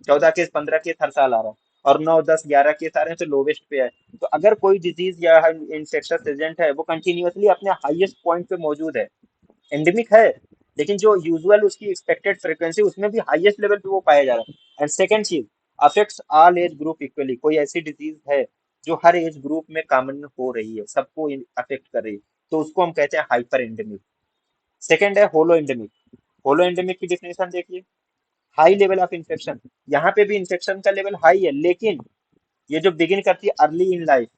A: 14 केस 15 केस हर साल आ रहा है, और 9 10 11 केस आ रहे हैं तो लोवेस्ट पे है। तो अगर कोई डिजीज या इंफेक्शस एजेंट है वो कंटिन्यूअसली अपने हाईएस्ट पॉइंट पे मौजूद है, एंडेमिक है, लेकिन जो यूजुअल उसकी एक्सपेक्टेड फ्रीक्वेंसी उसमें भी हाईएस्ट लेवल पे वो पाया जा रहा है। एंड सेकंड चीज, affects all age group equally, कोई ऐसी डिजीज है जो हर एज ग्रुप में कॉमन हो रही है, सबको अफेक्ट कर रही है, तो उसको हम कहते हैं हाइपर एंडेमिक। सेकंड है होलो एंडेमिक। होलो एंडेमिक की डिफिनेशन देखिए, हाई लेवल ऑफ इन्फेक्शन, यहाँ पे भी इन्फेक्शन का लेवल हाई है, लेकिन ये जो बिगिन करती है अर्ली इन लाइफ,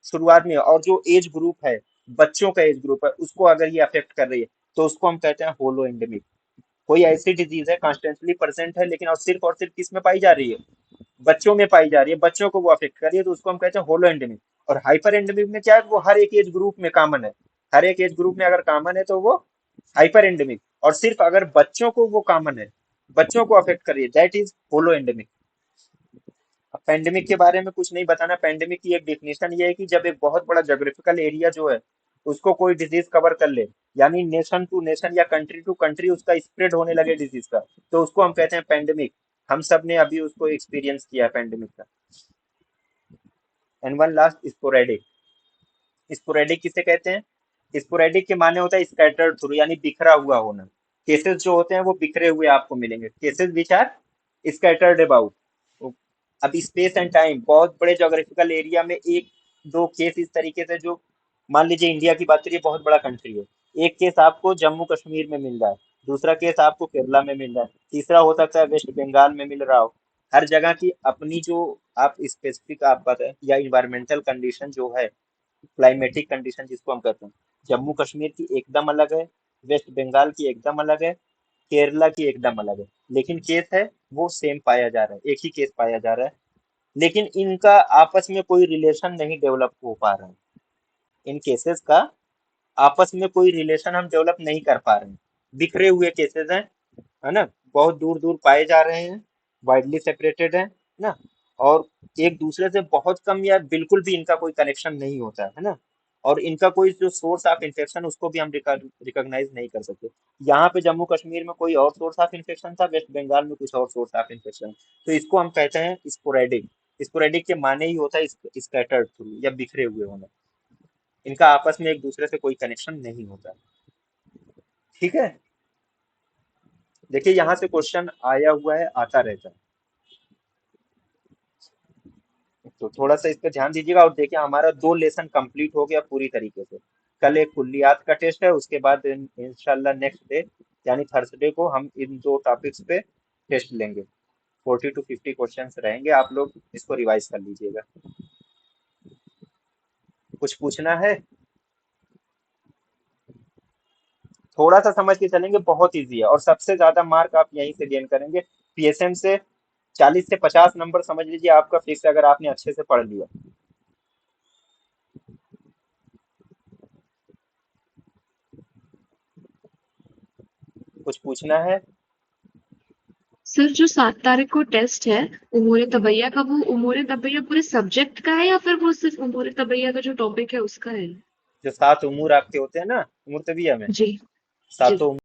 A: शुरुआत में, और जो एज ग्रुप है, बच्चों का एज ग्रुप है, उसको अगर ये अफेक्ट कर रही है, तो उसको हम कहते हैं होलो एंडेमिक। कोई ऐसी डिजीज है कॉन्स्टेंटली प्रेजेंट है, लेकिन और सिर्फ किस में पाई जा रही है, बच्चों में पाई जा रही है, बच्चों को वो अफेक्ट कर रही है, तो उसको हम कहते हैं होलो एंडेमिक। और हाइपर एंडेमिक में क्या है, वो हर एक एज ग्रुप में कॉमन है, हर एक एज ग्रुप में अगर कॉमन है तो वो हाइपर एंडेमिक, और सिर्फ अगर बच्चों को वो कॉमन है, बच्चों को अफेक्ट कर रही है, दैट इज होलो एंडेमिक। अब पेंडेमिक के बारे में कुछ नहीं बताना, पेंडेमिक की एक डेफिनेशन ये है कि जब एक बहुत बड़ा जोग्राफिकल एरिया जो है उसको कोई डिजीज कवर कर ले, यानी नेशन टू नेशन या कंट्री टू कंट्री उसका स्प्रेड होने लगे डिजीज का, तो उसको हम कहते हैं पेंडेमिक। हम सब ने अभी उसको एक्सपीरियंस किया है पेंडेमिक का। And one last, sporadic. Sporadic किसे कहते हैं? स्पोरेडिक के माने होता है स्कैटर्ड थ्रू, यानी बिखरा हुआ होना। केसेस जो होते हैं वो बिखरे हुए आपको मिलेंगे, cases which are scattered about. अब स्पेस एंड टाइम, बहुत बड़े जोग्राफिकल एरिया में एक दो केस इस तरीके से, जो मान लीजिए इंडिया की बात करिए, बहुत बड़ा कंट्री है, एक केस आपको जम्मू कश्मीर में मिल रहा है, दूसरा केस आपको केरला में मिल रहा है, तीसरा हो सकता है वेस्ट बंगाल में मिल रहा हो। हर जगह की अपनी जो आप स्पेसिफिक आप बताएं या इन्वायरमेंटल कंडीशन जो है, क्लाइमेटिक कंडीशन जिसको हम कहते हैं, जम्मू कश्मीर की एकदम अलग है, वेस्ट बंगाल की एकदम अलग है, केरला की एकदम अलग है, लेकिन केस है वो सेम पाया जा रहा है, एक ही केस पाया जा रहा है, लेकिन इनका आपस में कोई रिलेशन नहीं डेवलप हो पा रहा है। इन केसेस का आपस में कोई रिलेशन हम डेवलप नहीं कर पा रहे हैं, बिखरे हुए केसेस हैं, है ना, बहुत दूर दूर पाए जा रहे हैं, वाइडली सेपरेटेड है ना, और एक दूसरे से बहुत कम या बिल्कुल भी इनका कोई कनेक्शन नहीं होता है ना, और इनका कोई जो सोर्स ऑफ इन्फेक्शन उसको भी हम रिकॉग्नाइज नहीं कर सकते। यहाँ पे जम्मू कश्मीर में कोई और सोर्स ऑफ इन्फेक्शन था, वेस्ट बंगाल में कुछ और सोर्स ऑफ इन्फेक्शन, तो इसको हम कहते हैं स्पोरेडिक। स्पोरेडिक के माने ही होता है स्कैटर्ड थ्रू या बिखरे हुए होना, इनका आपस में एक दूसरे से कोई कनेक्शन नहीं होता। ठीक है, देखिए यहाँ से क्वेश्चन आया हुआ है, आता रहता है, तो थोड़ा सा इस पे ध्यान दीजिएगा। और देखिए हमारा 2 लेसन कंप्लीट हो गया पूरी तरीके से। कल एक कुल्लियात का टेस्ट है, उसके बाद इंशाल्लाह नेक्स्ट डे यानी थर्सडे को हम इन 2 टॉपिक्स पे टेस्ट लेंगे। 40 to 50 क्वेश्चंस रहेंगे, आप लोग इसको रिवाइज कर लीजिएगा। कुछ पूछना है? थोड़ा सा समझ के चलेंगे, बहुत इजी है, और सबसे ज्यादा मार्क आप यहीं से गेन करेंगे। पीएसएम से 40 से 50 नंबर समझ लीजिए आपका फिक्स, अगर आपने अच्छे से पढ़ लिया। कुछ पूछना है?
B: सर जो 7 तारीख को टेस्ट है उमूरे तबैया का, वो उमूरे तबैया पूरे सब्जेक्ट का है या फिर वो सिर्फ उमूरे तबैया का जो टॉपिक है उसका है?
A: जो 7 उमूर आपके होते हैं ना मुर्तबिया में,
B: जी। जी।
A: सातों